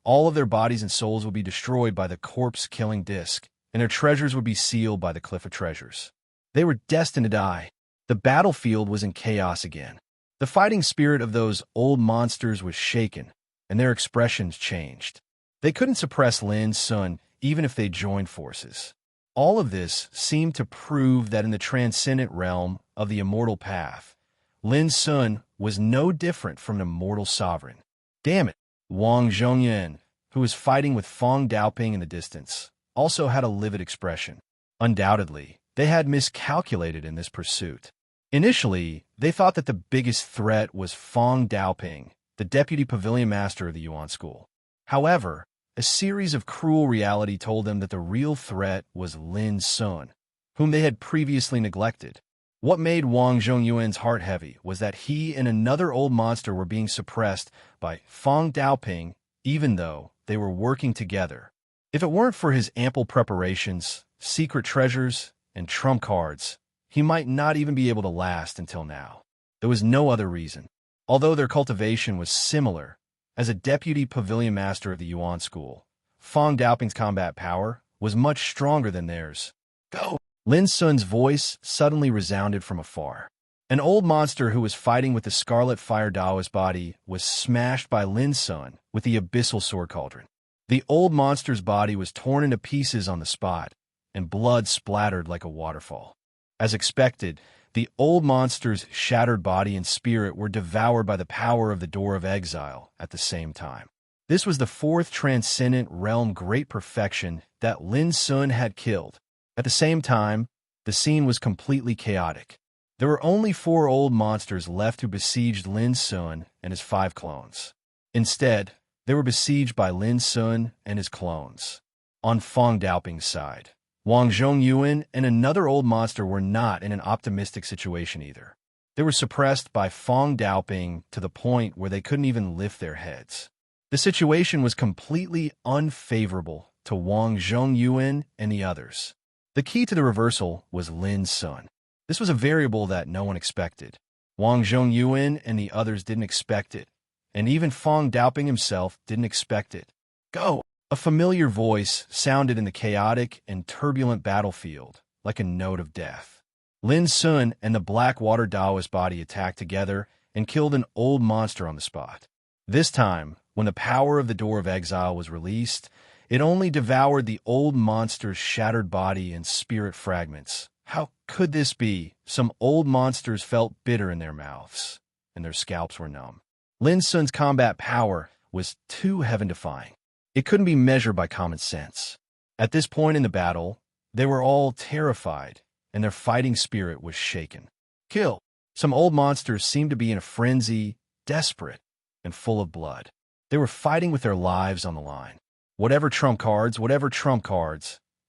all of their bodies and souls would be destroyed by the corpse-killing disc, and their treasures would be sealed by the Cliff of Treasures. They were destined to die. The battlefield was in chaos again. The fighting spirit of those old monsters was shaken, and their expressions changed. They couldn't suppress Lin Sun even if they joined forces. All of this seemed to prove that in the transcendent realm of the immortal path, Lin Sun was no different from an immortal sovereign. Damn it! Wang Zhongyuan, who was fighting with Fong Daoping in the distance, also had a livid expression. Undoubtedly, they had miscalculated in this pursuit. Initially, they thought that the biggest threat was Fong Daoping, the deputy pavilion master of the Yuan school. However, a series of cruel reality told them that the real threat was Lin Sun, whom they had previously neglected. What made Wang Zhongyuan's heart heavy was that he and another old monster were being suppressed by Fong Daoping, even though they were working together. If it weren't for his ample preparations, secret treasures, and trump cards, he might not even be able to last until now. There was no other reason. Although their cultivation was similar, as a deputy pavilion master of the Yuan school, Fong Daoping's combat power was much stronger than theirs. Go! Lin Sun's voice suddenly resounded from afar. An old monster who was fighting with the Scarlet Fire Daoist body was smashed by Lin Sun with the Abyssal Sword Cauldron. The old monster's body was torn into pieces on the spot, and blood splattered like a waterfall. As expected, the old monster's shattered body and spirit were devoured by the power of the Door of Exile at the same time. This was the fourth transcendent realm great perfection that Lin Sun had killed. At the same time, the scene was completely chaotic. There were only 4 old monsters left who besieged Lin Sun and his 5 clones. Instead, they were besieged by Lin Sun and his clones. On Fong Daoping's side, Wang Zhongyuan and another old monster were not in an optimistic situation either. They were suppressed by Fong Daoping to the point where they couldn't even lift their heads. The situation was completely unfavorable to Wang Zhongyuan and the others. The key to the reversal was Lin Sun. This was a variable that no one expected. Wang Zhongyuan and the others didn't expect it, and even Fong Daoping himself didn't expect it. Go! A familiar voice sounded in the chaotic and turbulent battlefield, like a note of death. Lin Sun and the Blackwater Daoist body attacked together and killed an old monster on the spot. This time, when the power of the Door of Exile was released, it only devoured the old monster's shattered body and spirit fragments. How could this be? Some old monsters felt bitter in their mouths, and their scalps were numb. Lin Sun's combat power was too heaven-defying. It couldn't be measured by common sense. At this point in the battle, they were all terrified, and their fighting spirit was shaken. Kill! Some old monsters seemed to be in a frenzy, desperate, and full of blood. They were fighting with their lives on the line. Whatever trump cards,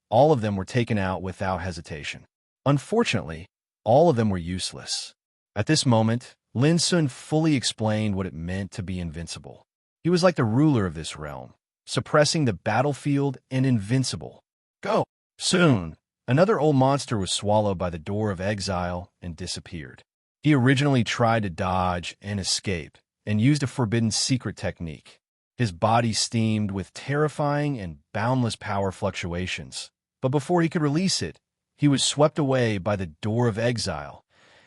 all of them were taken out without hesitation. Unfortunately, all of them were useless. At this moment, Lin Sun fully explained what it meant to be invincible. He was like the ruler of this realm, suppressing the battlefield and invincible. Go! Soon, another old monster was swallowed by the Door of Exile and disappeared. He originally tried to dodge and escape, and used a forbidden secret technique. His body steamed with terrifying and boundless power fluctuations. But before he could release it, he was swept away by the Door of Exile,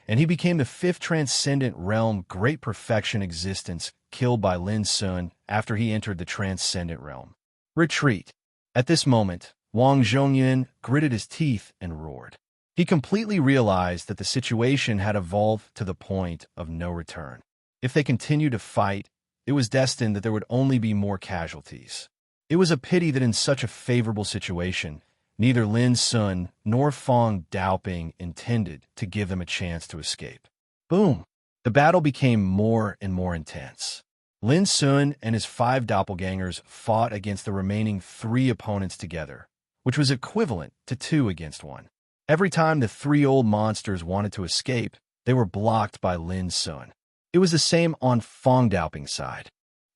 and he became the 5th transcendent realm great perfection existence killed by Lin Sun after he entered the transcendent realm. Retreat. At this moment, Wang Zhongyuan gritted his teeth and roared. He completely realized that the situation had evolved to the point of no return. If they continued to fight, it was destined that there would only be more casualties. It was a pity that in such a favorable situation, neither Lin Sun nor Fong Daoping intended to give them a chance to escape. Boom! The battle became more and more intense. Lin Sun and his 5 doppelgangers fought against the remaining 3 opponents together, which was equivalent to 2 against 1. Every time the 3 old monsters wanted to escape, they were blocked by Lin Sun. It was the same on Fong Daoping's side.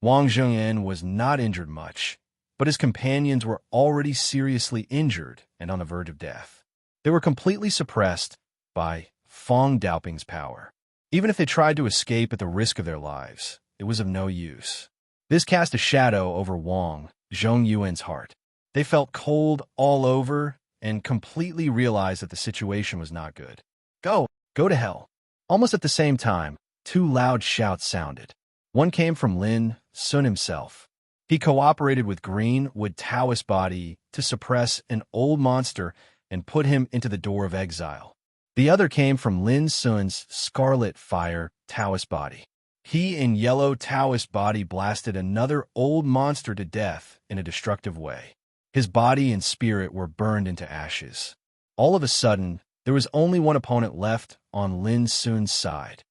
Wang Zhongyuan was not injured much, but his companions were already seriously injured and on the verge of death. They were completely suppressed by Fong Daoping's power. Even if they tried to escape at the risk of their lives, it was of no use. This cast a shadow over Wang Zhongyuan's heart. They felt cold all over and completely realized that the situation was not good. Go to hell. Almost at the same time, 2 loud shouts sounded. One came from Lin Sun himself. He cooperated with Greenwood Taoist body to suppress an old monster and put him into the Door of Exile. The other came from Lin Sun's Scarlet Fire Taoist body. He and yellow Taoist body blasted another old monster to death in a destructive way. His body and spirit were burned into ashes. All of a sudden, there was only one opponent left on Lin Sun's side.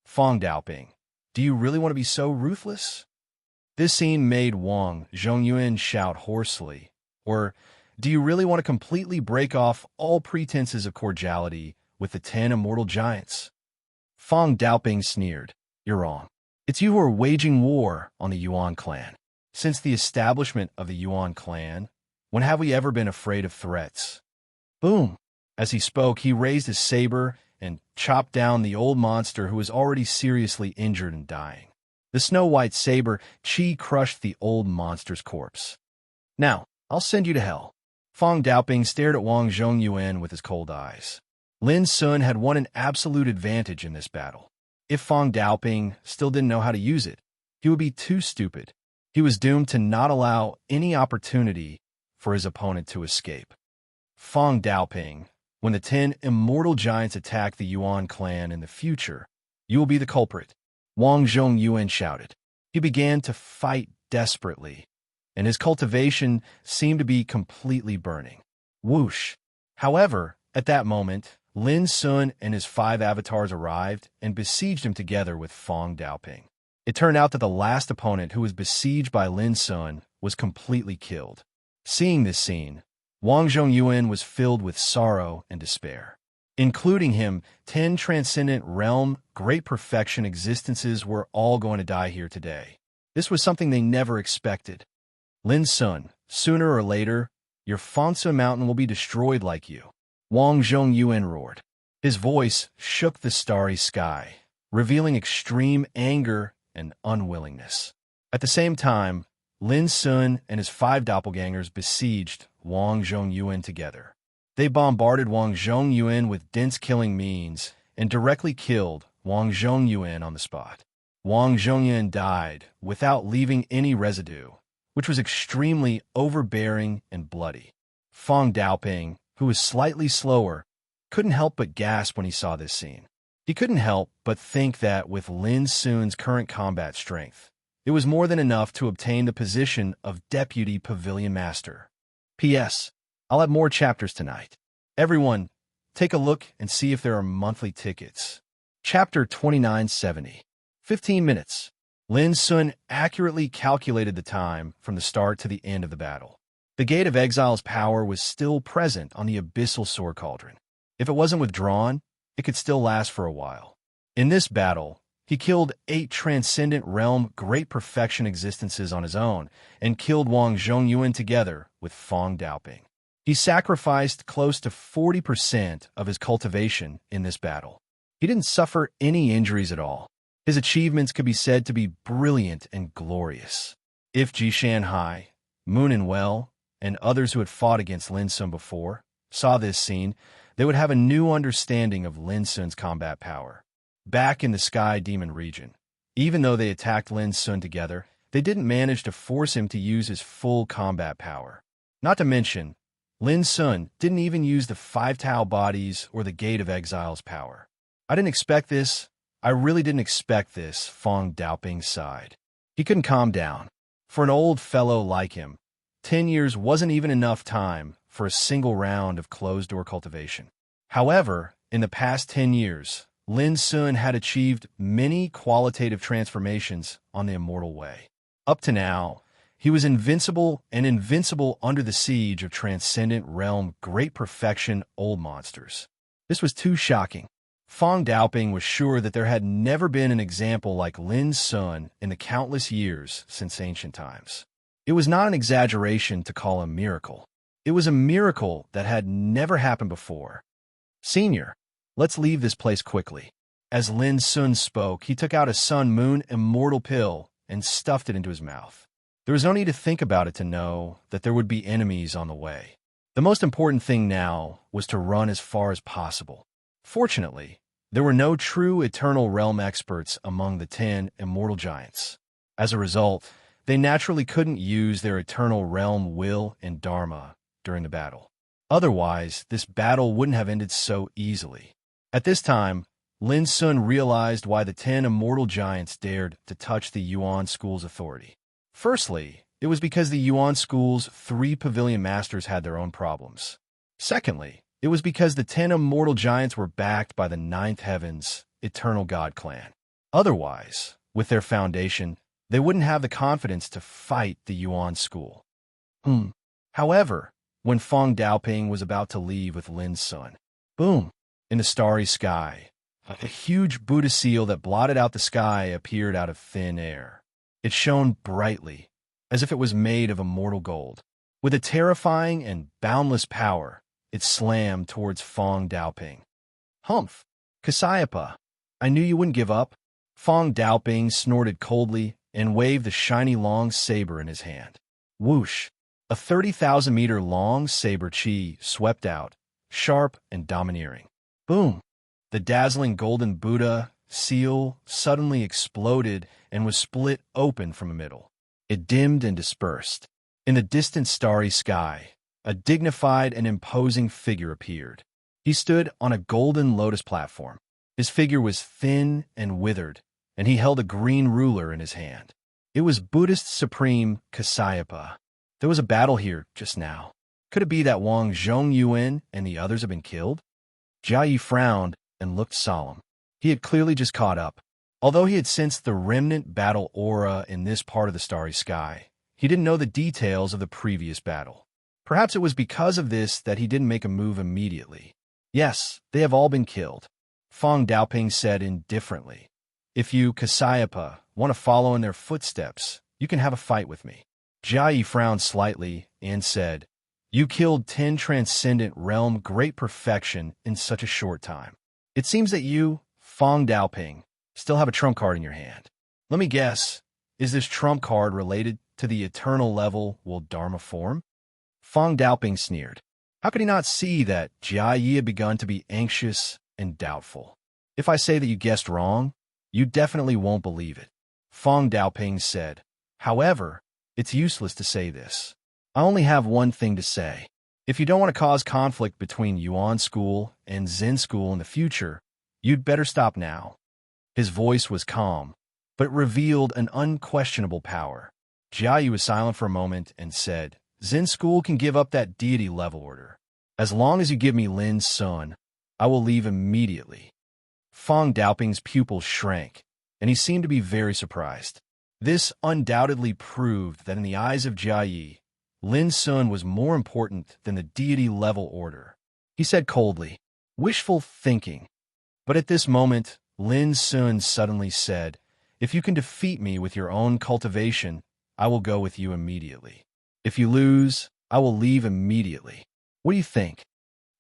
Fong Daoping, do you really want to be so ruthless? This scene made Wang Zhongyuan shout hoarsely, or do you really want to completely break off all pretenses of cordiality with the 10 immortal giants? Fong Daoping sneered, you're wrong. It's you who are waging war on the Yuan clan. Since the establishment of the Yuan clan, when have we ever been afraid of threats? Boom! As he spoke, he raised his saber and chopped down the old monster who was already seriously injured and dying. The snow-white saber chi crushed the old monster's corpse. Now, I'll send you to hell. Fong Daoping stared at Wang Zhongyuan with his cold eyes. Lin Sun had won an absolute advantage in this battle. If Fong Daoping still didn't know how to use it, he would be too stupid. He was doomed to not allow any opportunity for his opponent to escape. Fong Daoping, when the 10 immortal giants attack the Yuan clan in the future, you will be the culprit, Wang Zhongyuan shouted. He began to fight desperately, and his cultivation seemed to be completely burning. Whoosh! However, at that moment, Lin Sun and his 5 avatars arrived and besieged him together with Fong Daoping. It turned out that the last opponent who was besieged by Lin Sun was completely killed. Seeing this scene, Wang Zhongyuan was filled with sorrow and despair. Including him, 10 transcendent realm, great perfection existences were all going to die here today. This was something they never expected. Lin Sun, sooner or later, your Fonsa mountain will be destroyed like you. Wang Zhongyuan roared. His voice shook the starry sky, revealing extreme anger and unwillingness. At the same time, Lin Sun and his 5 doppelgangers besieged Wang Zhongyuan together. They bombarded Wang Zhongyuan with dense killing means and directly killed Wang Zhongyuan on the spot. Wang Zhongyuan died without leaving any residue, which was extremely overbearing and bloody. Fong Daoping, who was slightly slower, couldn't help but gasp when he saw this scene. He couldn't help but think that with Lin Sun's current combat strength, it was more than enough to obtain the position of Deputy Pavilion Master. P.S. I'll have more chapters tonight. Everyone, take a look and see if there are monthly tickets. Chapter 2970. 15 minutes. Lin Sun accurately calculated the time from the start to the end of the battle. The Gate of Exile's power was still present on the Abyssal Sword Cauldron. If it wasn't withdrawn, it could still last for a while. In this battle, he killed 8 transcendent realm great perfection existences on his own and killed Wang Zhongyuan together with Fong Daoping. He sacrificed close to 40% of his cultivation in this battle. He didn't suffer any injuries at all. His achievements could be said to be brilliant and glorious. If Ji Shanhai, Moon and Well, and others who had fought against Lin Sun before saw this scene, they would have a new understanding of Lin Sun's combat power. Back in the Sky Demon region, even though they attacked Lin Sun together, they didn't manage to force him to use his full combat power. Not to mention, Lin Sun didn't even use the 5 Tao bodies or the Gate of Exile's power. I didn't expect this. I really didn't expect this, Fong Daoping sighed. He couldn't calm down. For an old fellow like him, 10 years wasn't even enough time for a single round of closed-door cultivation. However, in the past 10 years, Lin Sun had achieved many qualitative transformations on the immortal way. Up to now, he was invincible and invincible under the siege of transcendent realm great perfection old monsters. This was too shocking. Fong Daoping was sure that there had never been an example like Lin Sun in the countless years since ancient times. It was not an exaggeration to call a miracle. It was a miracle that had never happened before. Senior, let's leave this place quickly. As Lin Sun spoke, he took out a Sun Moon immortal pill and stuffed it into his mouth. There was no need to think about it to know that there would be enemies on the way. The most important thing now was to run as far as possible. Fortunately, there were no true eternal realm experts among the 10 immortal giants. As a result, they naturally couldn't use their eternal realm will and dharma during the battle. Otherwise, this battle wouldn't have ended so easily. At this time, Lin Sun realized why the 10 immortal giants dared to touch the Yuan school's authority. Firstly, it was because the Yuan school's 3 pavilion masters had their own problems. Secondly, it was because the 10 immortal giants were backed by the Ninth Heaven's eternal God clan. Otherwise, with their foundation, they wouldn't have the confidence to fight the Yuan school. However, when Feng Daoping was about to leave with Lin Sun, boom, in the starry sky, a huge Buddha seal that blotted out the sky appeared out of thin air. It shone brightly, as if it was made of immortal gold. With a terrifying and boundless power, it slammed towards Feng Daoping. Humph! Kasayapa, I knew you wouldn't give up. Feng Daoping snorted coldly and waved the shiny long saber in his hand. Whoosh! A 30,000-meter-long saber chi swept out, sharp and domineering. Boom! The dazzling golden Buddha seal suddenly exploded and was split open from the middle. It dimmed and dispersed. In the distant starry sky, a dignified and imposing figure appeared. He stood on a golden lotus platform. His figure was thin and withered, and he held a green ruler in his hand. It was Buddhist Supreme Kasayapa. There was a battle here just now. Could it be that Wang Zhongyuan and the others have been killed? Jia Yi frowned and looked solemn. He had clearly just caught up. Although he had sensed the remnant battle aura in this part of the starry sky, he didn't know the details of the previous battle. Perhaps it was because of this that he didn't make a move immediately. Yes, they have all been killed, Feng Daoping said indifferently. If you, Kasayapa, want to follow in their footsteps, you can have a fight with me. Jia Yi frowned slightly and said, You killed 10 transcendent realm great perfection in such a short time. It seems that you, Feng Daoping, still have a trump card in your hand. Let me guess, is this trump card related to the eternal level will Dharma form? Feng Daoping sneered. How could he not see that Jia Yi had begun to be anxious and doubtful? If I say that you guessed wrong, you definitely won't believe it, Feng Daoping said. However, it's useless to say this. I only have one thing to say. If you don't want to cause conflict between Yuan School and Zen School in the future, you'd better stop now. His voice was calm, but it revealed an unquestionable power. Jia Yi was silent for a moment and said, Zen School can give up that deity level order. As long as you give me Lin Sun, I will leave immediately. Feng Daoping's pupils shrank, and he seemed to be very surprised. This undoubtedly proved that in the eyes of Jia Yi, Lin Sun was more important than the deity level order. He said coldly, Wishful thinking. But at this moment, Lin Sun suddenly said, If you can defeat me with your own cultivation, I will go with you immediately. If you lose, I will leave immediately. What do you think?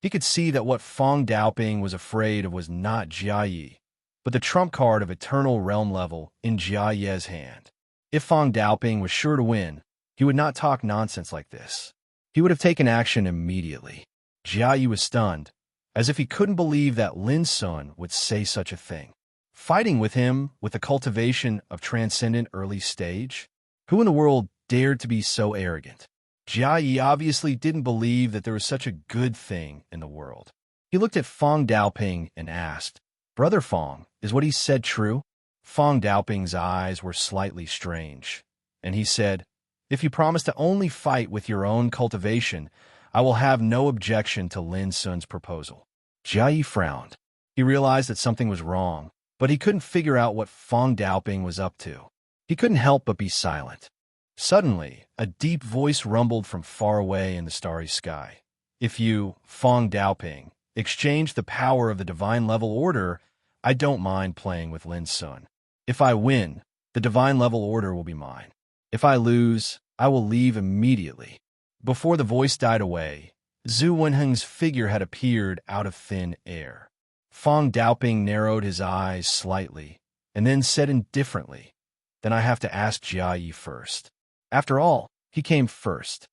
He could see that what Feng Daoping was afraid of was not Jia Yi, but the trump card of eternal realm level in Jia Ye's hand. If Feng Daoping was sure to win, he would not talk nonsense like this. He would have taken action immediately. Jia Yi was stunned, as if he couldn't believe that Lin Sun would say such a thing. Fighting with him with the cultivation of transcendent early stage? Who in the world dared to be so arrogant? Jia Yi obviously didn't believe that there was such a good thing in the world. He looked at Feng Daoping and asked, Brother Feng, is what he said true? Feng Daoping's eyes were slightly strange, and he said, If you promise to only fight with your own cultivation, I will have no objection to Lin Sun's proposal. Jia Yi frowned. He realized that something was wrong, but he couldn't figure out what Feng Daoping was up to. He couldn't help but be silent. Suddenly, a deep voice rumbled from far away in the starry sky. If you, Feng Daoping, exchange the power of the divine level order, I don't mind playing with Lin Sun. If I win, the divine level order will be mine. If I lose, I will leave immediately. Before the voice died away, Zhu Wenheng's figure had appeared out of thin air. Feng Daoping narrowed his eyes slightly, and then said indifferently, Then I have to ask Jia Yi first. After all, he came first.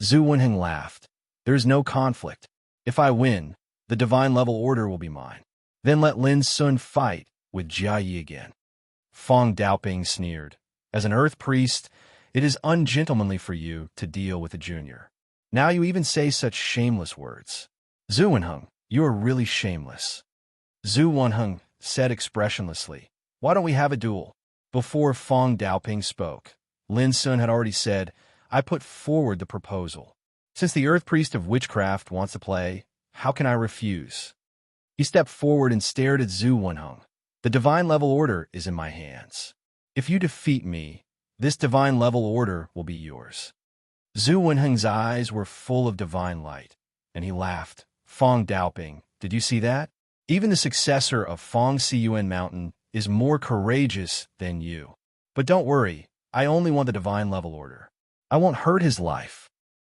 Zhu Wenheng laughed. There is no conflict. If I win, the divine level order will be mine. Then let Lin Sun fight with Jia Yi again. Feng Daoping sneered. As an earth priest, it is ungentlemanly for you to deal with a junior. Now you even say such shameless words. Zhu Wenheng, you are really shameless. Zhu Wenheng said expressionlessly, "Why don't we have a duel?" Before Fong Daoping spoke, Lin Sun had already said, "I put forward the proposal. Since the Earth Priest of Witchcraft wants to play, how can I refuse?" He stepped forward and stared at Zhu Wenheng. "The divine level order is in my hands. If you defeat me, this divine level order will be yours." Zhu Wenheng's eyes were full of divine light, and he laughed. "Fong Daoping, did you see that? Even the successor of Fong Siyuan Mountain is more courageous than you. But don't worry, I only want the divine level order. I won't hurt his life."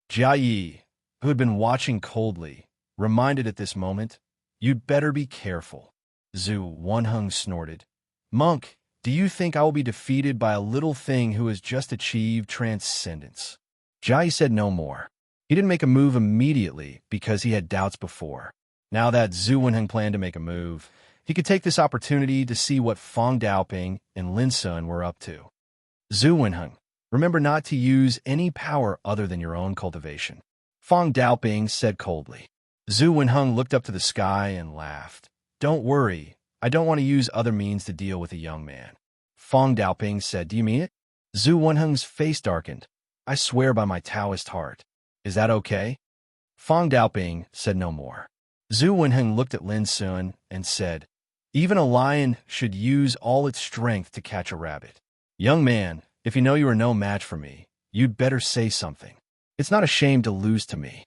Jia Yi, who had been watching coldly, reminded at this moment, "You'd better be careful." Zhu Wenheng snorted. "Monk, do you think I will be defeated by a little thing who has just achieved transcendence?" Jia Yi said no more. He didn't make a move immediately because he had doubts before. Now that Zhu Wenheng planned to make a move, he could take this opportunity to see what Fong Daoping and Lin Sun were up to. "Zhu Wenheng, remember not to use any power other than your own cultivation," Fong Daoping said coldly. Zhu Wenheng looked up to the sky and laughed. "Don't worry, I don't want to use other means to deal with a young man." Fong Daoping said, "Do you mean it?" Zhu Wenheng's face darkened. "I swear by my Taoist heart. Is that okay?" Fong Daoping said no more. Zhu Wenheng looked at Lin Sun and said, "Even a lion should use all its strength to catch a rabbit. Young man, if you know you are no match for me, you'd better say something. It's not a shame to lose to me."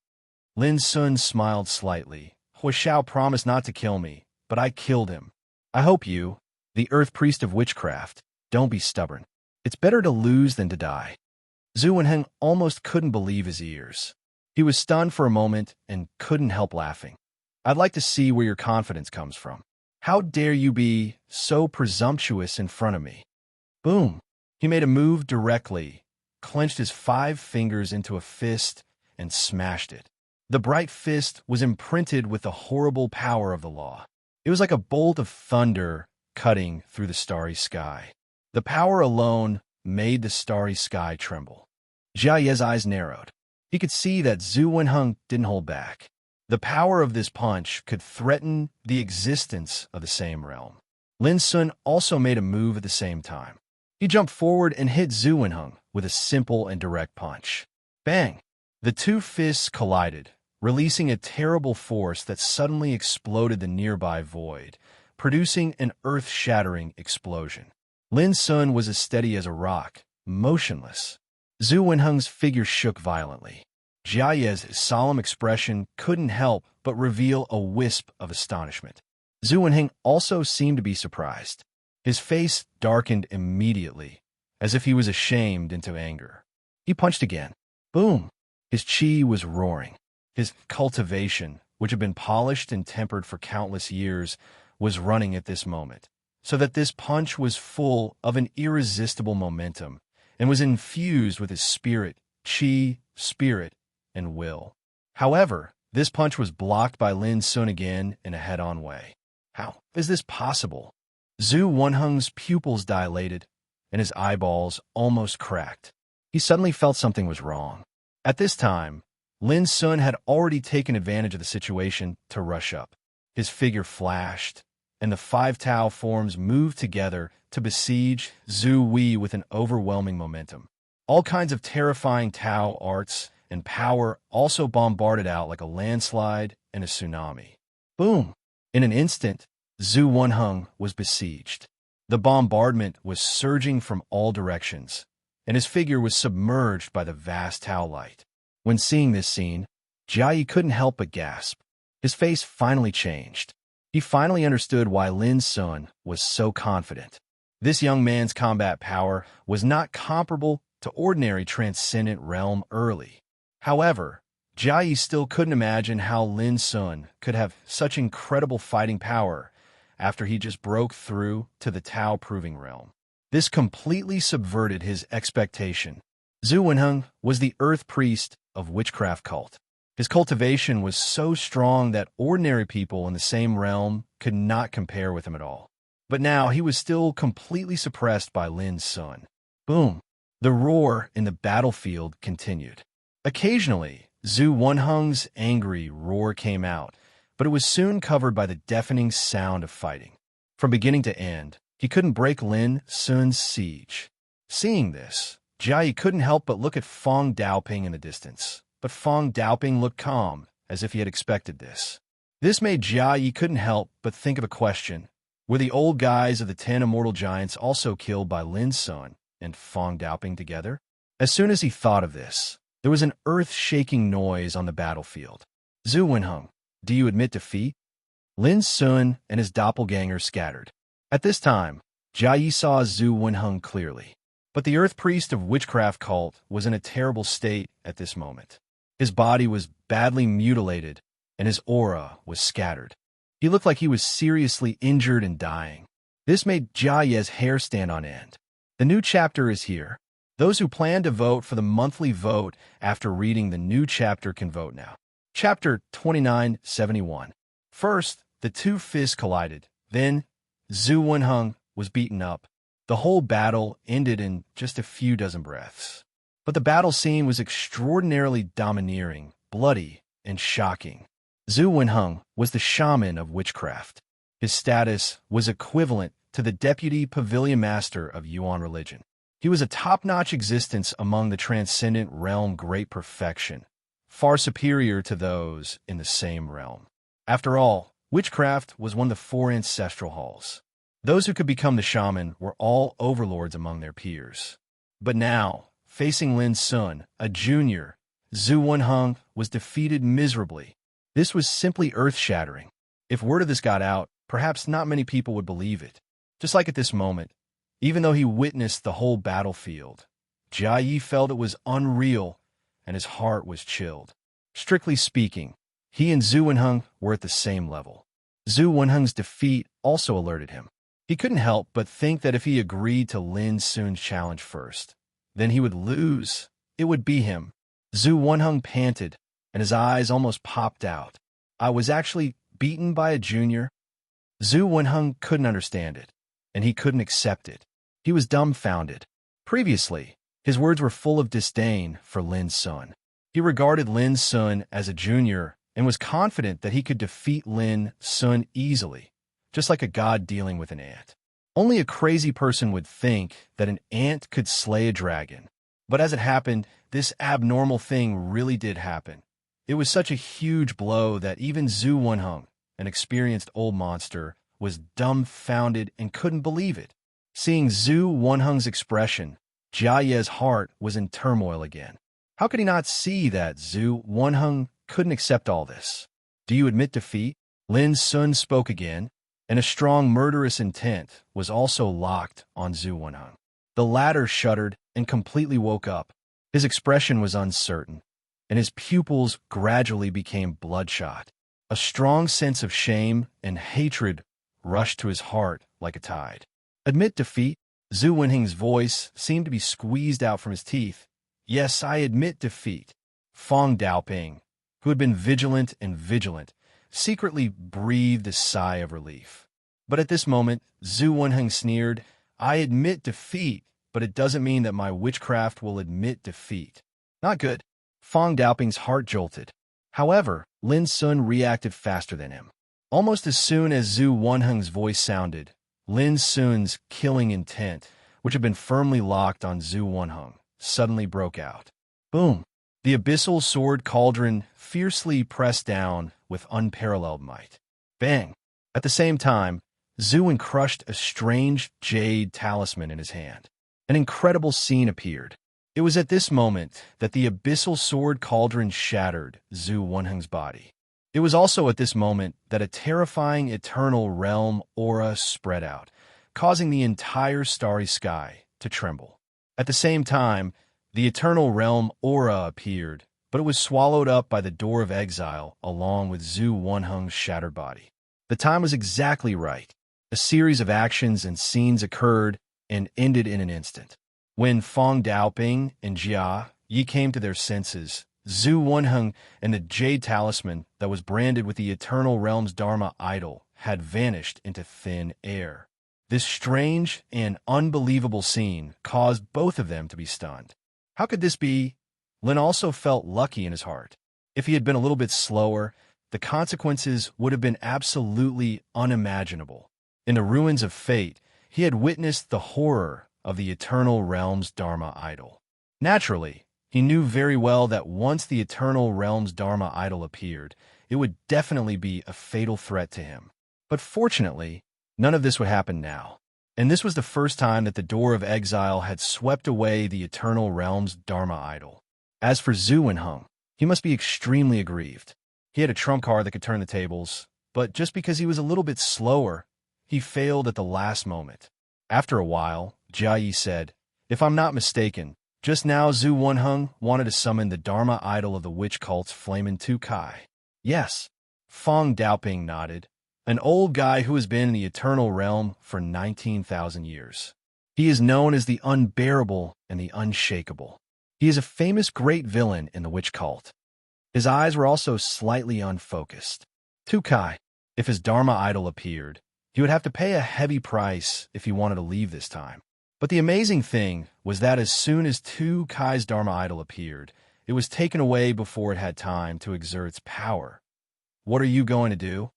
Lin Sun smiled slightly. "Hui Xiao promised not to kill me, but I killed him. I hope you, the Earth Priest of Witchcraft, don't be stubborn. It's better to lose than to die." Zhu Wenheng almost couldn't believe his ears. He was stunned for a moment and couldn't help laughing. "I'd like to see where your confidence comes from. How dare you be so presumptuous in front of me?" Boom! He made a move directly, clenched his 5 fingers into a fist, and smashed it. The bright fist was imprinted with the horrible power of the law. It was like a bolt of thunder cutting through the starry sky. The power alone made the starry sky tremble. Jia Ye's eyes narrowed. He could see that Zhu Wenheng didn't hold back. The power of this punch could threaten the existence of the same realm. Lin Sun also made a move at the same time. He jumped forward and hit Zhu Wenheng with a simple and direct punch. Bang! The 2 fists collided, releasing a terrible force that suddenly exploded the nearby void, producing an earth-shattering explosion. Lin Sun was as steady as a rock, motionless. Zhu Wenheng's figure shook violently. Jia Ye's solemn expression couldn't help but reveal a wisp of astonishment. Zhu Wenheng also seemed to be surprised. His face darkened immediately, as if he was ashamed into anger. He punched again. Boom! His chi was roaring. His cultivation, which had been polished and tempered for countless years, was running at this moment, so that this punch was full of an irresistible momentum and was infused with his spirit, and will. However, this punch was blocked by Lin Sun again in a head-on way. How is this possible? Zhu Wenheng's pupils dilated, and his eyeballs almost cracked. He suddenly felt something was wrong. At this time, Lin Sun had already taken advantage of the situation to rush up. His figure flashed, and the 5 Tao forms moved together to besiege Zhu Wei with an overwhelming momentum. All kinds of terrifying Tao arts and power also bombarded out like a landslide and a tsunami. Boom! In an instant, Zhu Wenheng was besieged. The bombardment was surging from all directions, and his figure was submerged by the vast Tao light. When seeing this scene, Jia Yi couldn't help but gasp. His face finally changed. He finally understood why Lin Sun was so confident. This young man's combat power was not comparable to ordinary transcendent realm early. However, Jia Yi still couldn't imagine how Lin Sun could have such incredible fighting power after he just broke through to the Tao proving realm. This completely subverted his expectation. Zhu Wenheng was the Earth Priest of Witchcraft cult. His cultivation was so strong that ordinary people in the same realm could not compare with him at all. But now he was still completely suppressed by Lin Sun. Boom! The roar in the battlefield continued. Occasionally, Zhu Wenheng's angry roar came out, but it was soon covered by the deafening sound of fighting. from beginning to end. He couldn't break Lin Sun's siege. Seeing this, Jia Yi couldn't help but look at Feng Daoping in the distance. But Feng Daoping looked calm, as if he had expected this. This made Jia Yi couldn't help but think of a question. Were the old guys of the 10 immortal giants also killed by Lin Sun and Feng Daoping together? As soon as he thought of this, there was an earth-shaking noise on the battlefield. Zhu Wenheng, do you admit defeat? Lin Sun and his doppelganger scattered. At this time, Jia Yi saw Zhu Wenheng clearly. But the Earth Priest of Witchcraft cult was in a terrible state at this moment. His body was badly mutilated, and his aura was scattered. He looked like he was seriously injured and dying. This made Jia Yi's hair stand on end. The new chapter is here. Those who plan to vote for the monthly vote after reading the new chapter can vote now. Chapter 2971. First, the two fists collided. Then, Zhu Wenheng was beaten up. The whole battle ended in just a few dozen breaths. But the battle scene was extraordinarily domineering, bloody, and shocking. Zhu Wenheng was the shaman of witchcraft. His status was equivalent to the deputy pavilion master of Yuan religion. He was a top-notch existence among the transcendent realm, great perfection, far superior to those in the same realm. After all, witchcraft was one of the 4 ancestral halls. Those who could become the shaman were all overlords among their peers. But now, facing Lin Sun, a junior, Zhu Wenheng was defeated miserably. This was simply earth-shattering. If word of this got out, perhaps not many people would believe it. Just like at this moment, even though he witnessed the whole battlefield, Jia Yi felt it was unreal and his heart was chilled. Strictly speaking, he and Zhu Wenheng were at the same level. Zhu Wenheng's defeat also alerted him. He couldn't help but think that if he agreed to Lin Sun's challenge first, then he would lose. It would be him. Zhu Wenheng panted, and his eyes almost popped out. I was actually beaten by a junior? Zhu Wenheng couldn't understand it, and he couldn't accept it. He was dumbfounded. Previously, his words were full of disdain for Lin Sun. He regarded Lin Sun as a junior and was confident that he could defeat Lin Sun easily, just like a god dealing with an ant. Only a crazy person would think that an ant could slay a dragon. But as it happened, this abnormal thing really did happen. It was such a huge blow that even Zhu Wenheng, an experienced old monster, was dumbfounded and couldn't believe it. Seeing Zhu Wenheng's expression, Jia Yi's heart was in turmoil again. How could he not see that Zhu Wenheng couldn't accept all this? Do you admit defeat? Lin Sun spoke again, and a strong murderous intent was also locked on Zhu Wenheng. The latter shuddered and completely woke up. His expression was uncertain, and his pupils gradually became bloodshot. A strong sense of shame and hatred rushed to his heart like a tide. Admit defeat? Zhu Wenheng's voice seemed to be squeezed out from his teeth. Yes, I admit defeat. Feng Daoping, who had been vigilant, secretly breathed a sigh of relief. But at this moment, Zhu Wenheng sneered, I admit defeat, but it doesn't mean that my witchcraft will admit defeat. Not good. Feng Daoping's heart jolted. However, Lin Sun reacted faster than him. Almost as soon as Zhu Wenheng's voice sounded, Lin Sun's killing intent, which had been firmly locked on Zhu Wenheng, suddenly broke out. Boom! The abyssal sword cauldron fiercely pressed down with unparalleled might. Bang! At the same time, Zhu crushed a strange jade talisman in his hand. An incredible scene appeared. It was at this moment that the abyssal sword cauldron shattered Zhu Wenheng's body. It was also at this moment that a terrifying eternal realm aura spread out, causing the entire starry sky to tremble. At the same time, the eternal realm aura appeared, but it was swallowed up by the door of exile along with Zhu Wenheng's shattered body. The time was exactly right. A series of actions and scenes occurred and ended in an instant. When Feng Daoping and Jia Yi came to their senses, Zhu Wenheng and the jade talisman that was branded with the Eternal Realm's Dharma idol had vanished into thin air. This strange and unbelievable scene caused both of them to be stunned. How could this be? Lin also felt lucky in his heart. If he had been a little bit slower, the consequences would have been absolutely unimaginable. In the ruins of fate, he had witnessed the horror of the Eternal Realm's Dharma idol. Naturally, he knew very well that once the Eternal Realm's Dharma idol appeared, it would definitely be a fatal threat to him. But fortunately, none of this would happen now. And this was the first time that the door of exile had swept away the Eternal Realm's Dharma idol. As for Zhu Wenheng, he must be extremely aggrieved. He had a trump card that could turn the tables, but just because he was a little bit slower, he failed at the last moment. After a while, Jia Yi said, "If I'm not mistaken, just now Zhu Wenheng wanted to summon the Dharma idol of the witch cult's Flamin' Tu Kai." "Yes." Fang Daoping nodded. "An old guy who has been in the Eternal Realm for 19,000 years. He is known as the Unbearable and the Unshakable. He is a famous great villain in the witch cult." His eyes were also slightly unfocused. Tu Kai, if his Dharma idol appeared, he would have to pay a heavy price if he wanted to leave this time. But the amazing thing was that as soon as Tu Kai's Dharma idol appeared, it was taken away before it had time to exert its power. "What are you going to do?"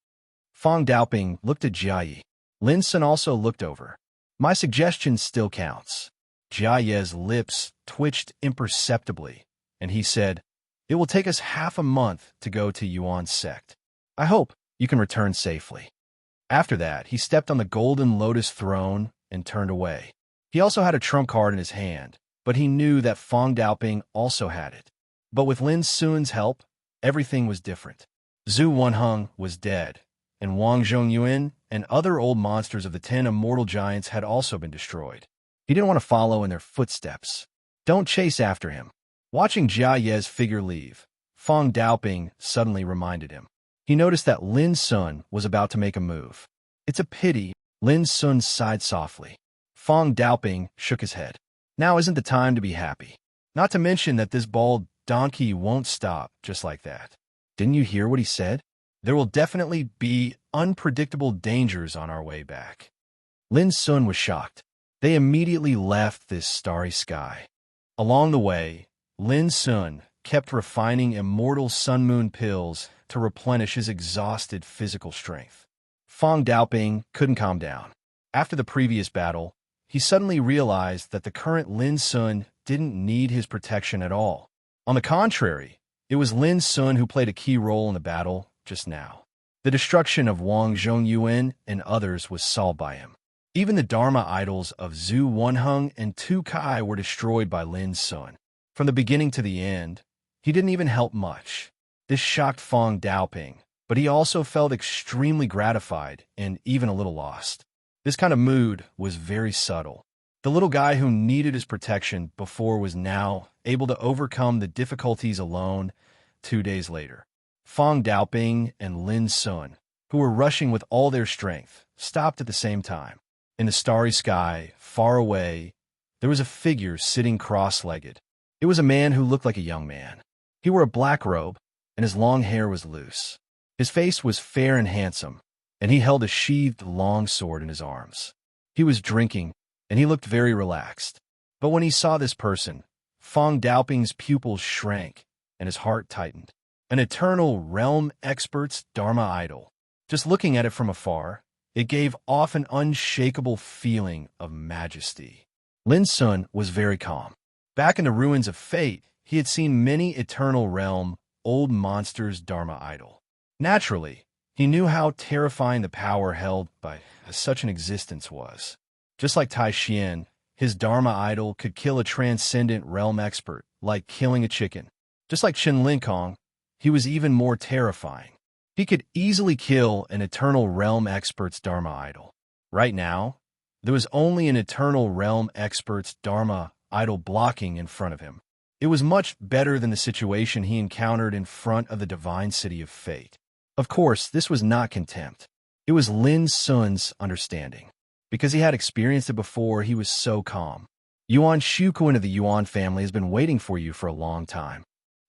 Fang Daoping looked at Jia Yi. Lin Sun also looked over. "My suggestion still counts." Jia Yi's lips twitched imperceptibly, and he said, "It will take us half a month to go to Yuan's sect. I hope you can return safely." After that, he stepped on the golden lotus throne and turned away. He also had a trump card in his hand, but he knew that Fang Daoping also had it. But with Lin Sun's help, everything was different. Zhu Wenheng was dead, and Wang Zhongyuan and other old monsters of the 10 immortal giants had also been destroyed. He didn't want to follow in their footsteps. Don't chase after him. Watching Jia Yi's figure leave, Fang Daoping suddenly reminded him. He noticed that Lin Sun was about to make a move. "It's a pity," Lin Sun sighed softly. Fang Daoping shook his head. "Now isn't the time to be happy. Not to mention that this bald donkey won't stop just like that. Didn't you hear what he said? There will definitely be unpredictable dangers on our way back." Lin Sun was shocked. They immediately left this starry sky. Along the way, Lin Sun kept refining immortal sun-moon pills to replenish his exhausted physical strength. Fang Daoping couldn't calm down. After the previous battle, he suddenly realized that the current Lin Sun didn't need his protection at all. On the contrary, it was Lin Sun who played a key role in the battle just now. The destruction of Wang Zhongyuan and others was solved by him. Even the Dharma idols of Zhu Wenheng and Tu Kai were destroyed by Lin Sun. From the beginning to the end, he didn't even help much. This shocked Fang Daoping, but he also felt extremely gratified and even a little lost. This kind of mood was very subtle. The little guy who needed his protection before was now able to overcome the difficulties alone 2 days later. Fang Daoping and Lin Sun, who were rushing with all their strength, stopped at the same time. In the starry sky, far away, there was a figure sitting cross-legged. It was a man who looked like a young man. He wore a black robe, and his long hair was loose. His face was fair and handsome, and he held a sheathed long sword in his arms. He was drinking, and he looked very relaxed. But when he saw this person, Fang Daoping's pupils shrank, and his heart tightened. An Eternal Realm expert's Dharma idol. Just looking at it from afar, it gave off an unshakable feeling of majesty. Lin Sun was very calm. Back in the ruins of fate, he had seen many Eternal Realm old monsters' Dharma idol. Naturally, he knew how terrifying the power held by such an existence was. Just like Tai Xian, his Dharma idol could kill a transcendent realm expert, like killing a chicken. Just like Chen Linkong, he was even more terrifying. He could easily kill an Eternal Realm expert's Dharma idol. Right now, there was only an Eternal Realm expert's Dharma idol blocking in front of him. It was much better than the situation he encountered in front of the divine city of fate. Of course, this was not contempt. It was Lin Sun's understanding. Because he had experienced it before, he was so calm. Yuan Shuquan of the Yuan family has been waiting for you for a long time.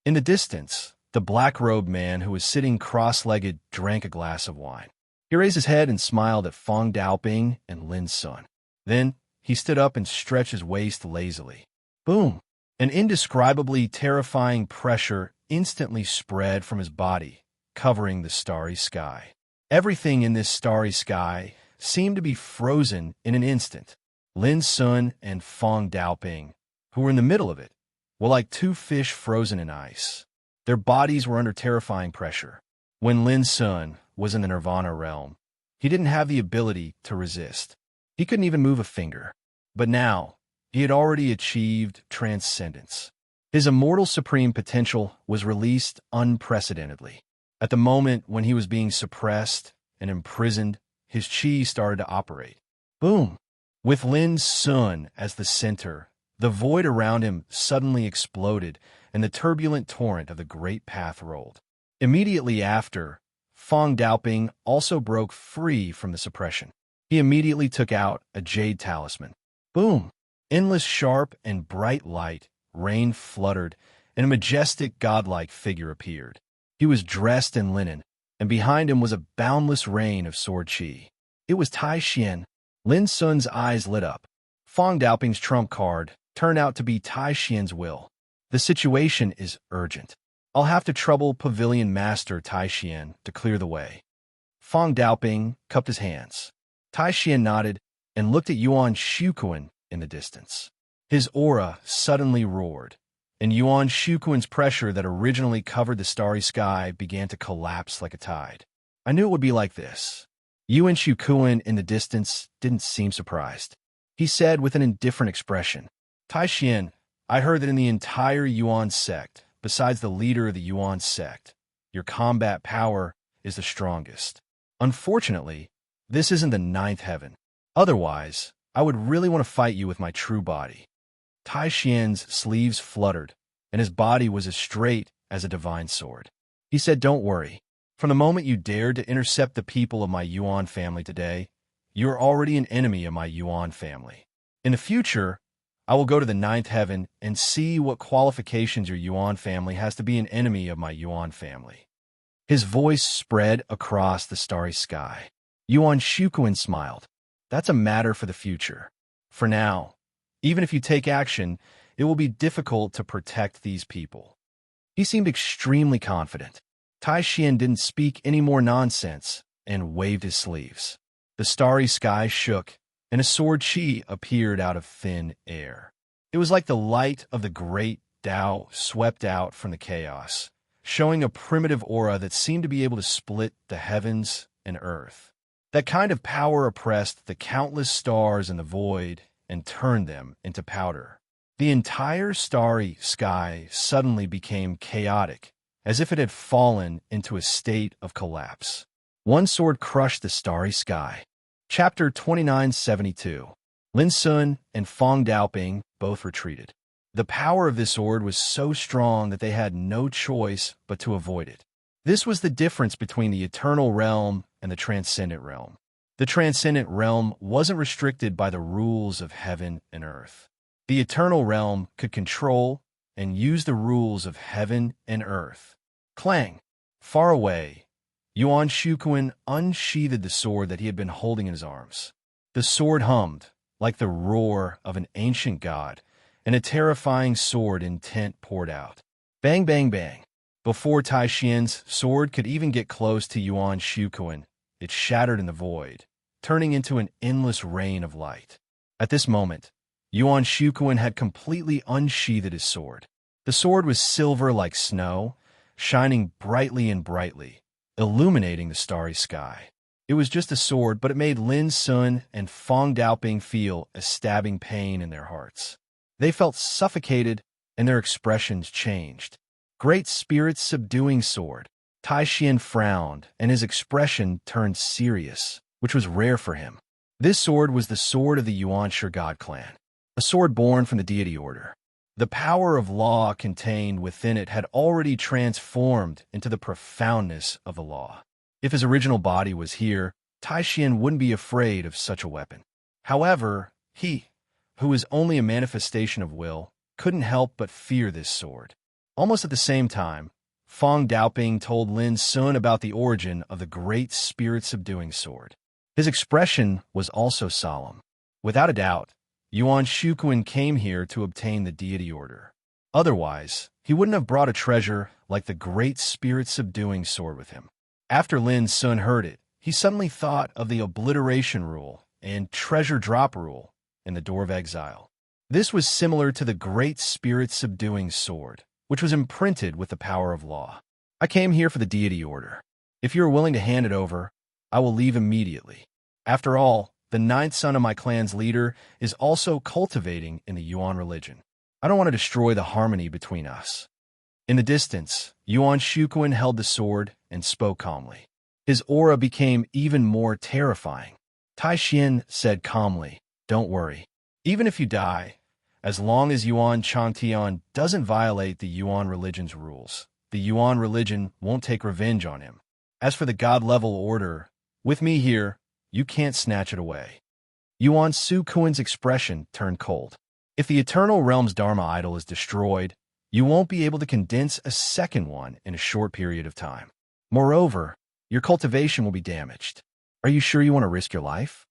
In the distance, the black-robed man who was sitting cross-legged drank a glass of wine. He raised his head and smiled at Fang Daoping and Lin Sun. Then, he stood up and stretched his waist lazily. Boom! An indescribably terrifying pressure instantly spread from his body, covering the starry sky. Everything in this starry sky seemed to be frozen in an instant. Lin Sun and Fong Daoping, who were in the middle of it, were like two fish frozen in ice. Their bodies were under terrifying pressure. When Lin Sun was in the Nirvana realm, he didn't have the ability to resist. He couldn't even move a finger. But now, he had already achieved transcendence. His immortal supreme potential was released unprecedentedly. At the moment when he was being suppressed and imprisoned, his chi started to operate. Boom! With Lin Sun as the center, the void around him suddenly exploded, and the turbulent torrent of the great path rolled. Immediately after, Fong Daoping also broke free from the suppression. He immediately took out a jade talisman. Boom! Endless sharp and bright light, rain fluttered, and a majestic godlike figure appeared. He was dressed in linen, and behind him was a boundless rain of sword chi. It was Tai Xian. Lin Sun's eyes lit up. Fong Daoping's trump card turned out to be Tai Xian's will. The situation is urgent. I'll have to trouble Pavilion Master Tai Xian to clear the way. Fong Daoping cupped his hands. Tai Xian nodded and looked at Yuan Shuquan in the distance. His aura suddenly roared, and Yuan Shuquan's pressure that originally covered the starry sky began to collapse like a tide. I knew it would be like this. Yuan Shuquan in the distance didn't seem surprised. He said with an indifferent expression, Tai Xian, I heard that in the entire Yuan sect, besides the leader of the Yuan sect, your combat power is the strongest. Unfortunately, this isn't the ninth heaven. Otherwise, I would really want to fight you with my true body. Tai Xian's sleeves fluttered, and his body was as straight as a divine sword. He said, don't worry. From the moment you dared to intercept the people of my Yuan family today, you are already an enemy of my Yuan family. In the future, I will go to the ninth heaven and see what qualifications your Yuan family has to be an enemy of my Yuan family. His voice spread across the starry sky. Yuan Shuquan smiled. That's a matter for the future. For now, even if you take action, it will be difficult to protect these people. He seemed extremely confident. Tai Xian didn't speak any more nonsense and waved his sleeves. The starry sky shook, and a sword chi appeared out of thin air. It was like the light of the great Tao swept out from the chaos, showing a primitive aura that seemed to be able to split the heavens and earth. That kind of power oppressed the countless stars in the void and turned them into powder. The entire starry sky suddenly became chaotic, as if it had fallen into a state of collapse. One sword crushed the starry sky. Chapter 2972. Lin Sun and Fong Daoping both retreated. The power of this sword was so strong that they had no choice but to avoid it. This was the difference between the eternal realm and the transcendent realm. The transcendent realm wasn't restricted by the rules of heaven and earth. The eternal realm could control and use the rules of heaven and earth. Clang! Far away, Yuan Shuquan unsheathed the sword that he had been holding in his arms. The sword hummed like the roar of an ancient god, and a terrifying sword intent poured out. Bang, bang, bang. Before Tai Xian's sword could even get close to Yuan Shuquan, it shattered in the void, turning into an endless rain of light. At this moment, Yuan Shuquan had completely unsheathed his sword. The sword was silver like snow, shining brightly and brightly, illuminating the starry sky. It was just a sword, but it made Lin Sun and Fong Daoping feel a stabbing pain in their hearts. They felt suffocated, and their expressions changed. Great Spirit's subduing sword. Tai Xian frowned, and his expression turned serious, which was rare for him. This sword was the sword of the Yuanshi God clan, a sword born from the deity order. The power of law contained within it had already transformed into the profoundness of the law. If his original body was here, Tai Xian wouldn't be afraid of such a weapon. However, he, who is only a manifestation of will, couldn't help but fear this sword. Almost at the same time, Fong Daoping told Lin Sun about the origin of the Great Spirit Subduing Sword. His expression was also solemn. Without a doubt, Yuan Shuquan came here to obtain the deity order. Otherwise, he wouldn't have brought a treasure like the Great Spirit Subduing Sword with him. After Lin Sun heard it, he he suddenly thought of the obliteration rule and treasure drop rule in the Door of Exile. This was similar to the Great Spirit subduing sword, which was imprinted with the power of law. I came here for the deity order. If you are willing to hand it over, I will leave immediately. After all, the ninth son of my clan's leader is also cultivating in the Yuan religion. I don't want to destroy the harmony between us. In the distance, Yuan Shukuan held the sword and spoke calmly. His aura became even more terrifying. Tai Xian said calmly, "Don't worry. Even if you die, as long as Yuan Changtian doesn't violate the Yuan religion's rules, the Yuan religion won't take revenge on him. As for the god-level order, with me here, you can't snatch it away." Yuan Su Kuan's expression turned cold. If the Eternal Realm's Dharma idol is destroyed, you won't be able to condense a second one in a short period of time. Moreover, your cultivation will be damaged. Are you sure you want to risk your life?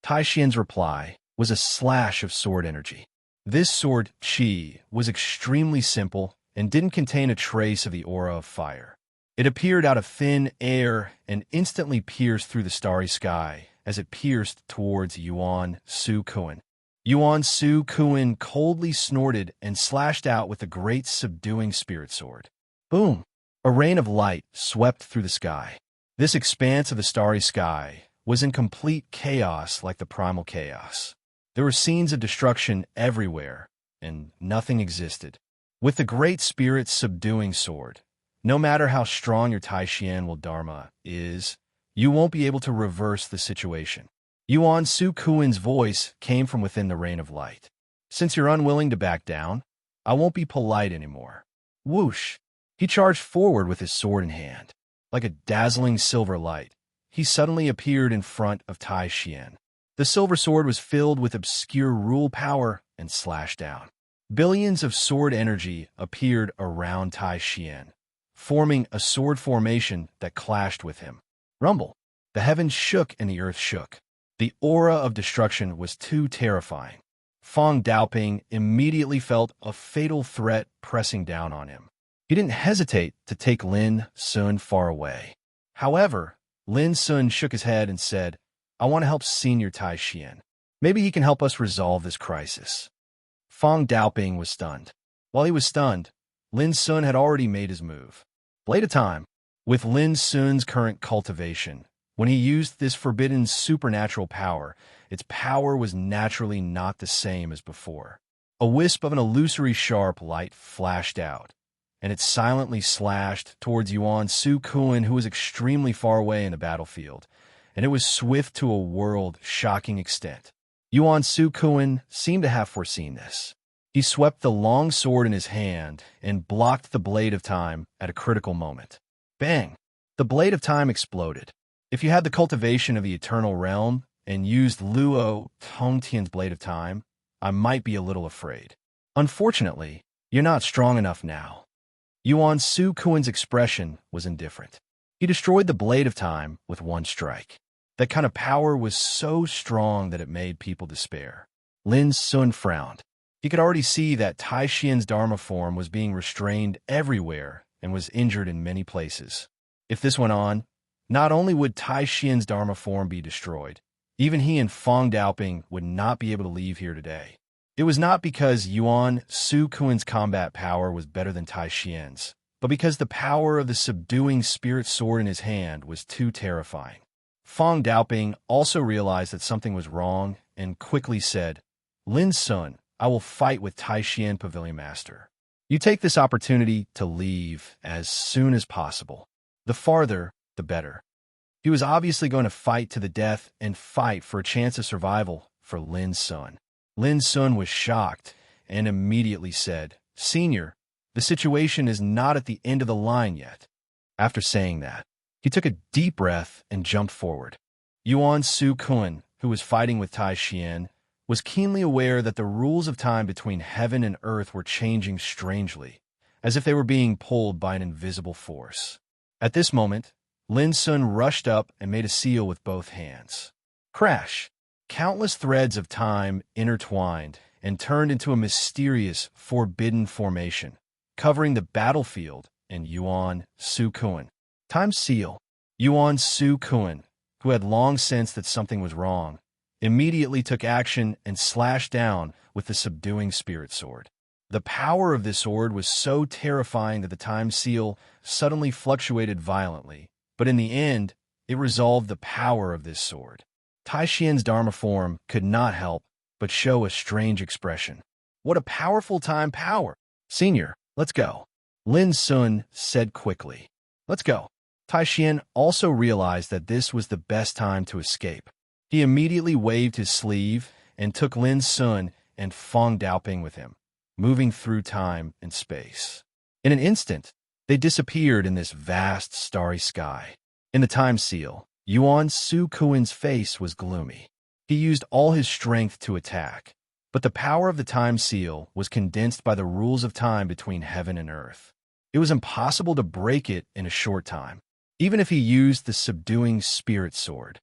Tai Xian's reply was a slash of sword energy. This sword, Qi, was extremely simple and didn't contain a trace of the aura of fire. It appeared out of thin air and instantly pierced through the starry sky as it pierced towards Yuan Su Kuan. Yuan Su Kuan coldly snorted and slashed out with a great subduing spirit sword. Boom! A rain of light swept through the sky. This expanse of the starry sky was in complete chaos like the primal chaos. There were scenes of destruction everywhere, and nothing existed. With the great spirit subduing sword, no matter how strong your Tai Xian will Dharma is, you won't be able to reverse the situation. Yuan Su Kuan's voice came from within the rain of light. Since you're unwilling to back down, I won't be polite anymore. Whoosh! He charged forward with his sword in hand. Like a dazzling silver light, he suddenly appeared in front of Tai Xian. The silver sword was filled with obscure rule power and slashed down. Billions of sword energy appeared around Tai Xian, forming a sword formation that clashed with him. Rumble! The heavens shook and the earth shook. The aura of destruction was too terrifying. Fong Daoping immediately felt a fatal threat pressing down on him. He didn't hesitate to take Lin Sun far away. However, Lin Sun shook his head and said, "I want to help Senior Tai Xian. Maybe he can help us resolve this crisis." Fong Daoping was stunned. While he was stunned, Lin Sun had already made his move. Blade of Time. With Lin Sun's current cultivation, when he used this forbidden supernatural power, its power was naturally not the same as before. A wisp of an illusory sharp light flashed out, and it silently slashed towards Yuan Su Kuan, who was extremely far away in the battlefield, and it was swift to a world-shocking extent. Yuan Su Kuan seemed to have foreseen this. He swept the long sword in his hand and blocked the Blade of Time at a critical moment. Bang! The Blade of Time exploded. If you had the cultivation of the Eternal Realm and used Luo Tongtian's Blade of Time, I might be a little afraid. Unfortunately, you're not strong enough now. Yuan Su Kuan's expression was indifferent. He destroyed the Blade of Time with one strike. That kind of power was so strong that it made people despair. Lin Sun frowned. He could already see that Tai Xian's Dharma form was being restrained everywhere and was injured in many places. If this went on, not only would Tai Xian's Dharma form be destroyed, even he and Fong Daoping would not be able to leave here today. It was not because Yuan Su Kuan's combat power was better than Tai Xian's, but because the power of the subduing spirit sword in his hand was too terrifying. Fong Daoping also realized that something was wrong and quickly said, "Lin Sun, I will fight with Tai Xian Pavilion Master. You take this opportunity to leave as soon as possible. The farther, the better." He was obviously going to fight to the death and fight for a chance of survival for Lin Sun. Lin Sun was shocked and immediately said, "Senior, the situation is not at the end of the line yet." After saying that, he took a deep breath and jumped forward. Yuan Su Kuan, who was fighting with Tai Xian, was keenly aware that the rules of time between heaven and earth were changing strangely, as if they were being pulled by an invisible force. At this moment, Lin Sun rushed up and made a seal with both hands. Crash! Countless threads of time intertwined and turned into a mysterious, forbidden formation, covering the battlefield and Yuan Su Kuan. Time seal. Yuan Su Kuan, who had long sensed that something was wrong, immediately took action and slashed down with the subduing spirit sword. The power of this sword was so terrifying that the time seal suddenly fluctuated violently, but in the end, it resolved the power of this sword. Tai Xian's Dharma form could not help but show a strange expression. What a powerful time power! Senior, let's go. Lin Sun said quickly. Let's go. Tai Xian also realized that this was the best time to escape. He immediately waved his sleeve and took Lin Sun and Feng Daoping with him, moving through time and space. In an instant, they disappeared in this vast starry sky. In the time seal, Yuan Su Kuin's face was gloomy. He used all his strength to attack, but the power of the time seal was condensed by the rules of time between heaven and earth. It was impossible to break it in a short time, even if he used the subduing spirit sword.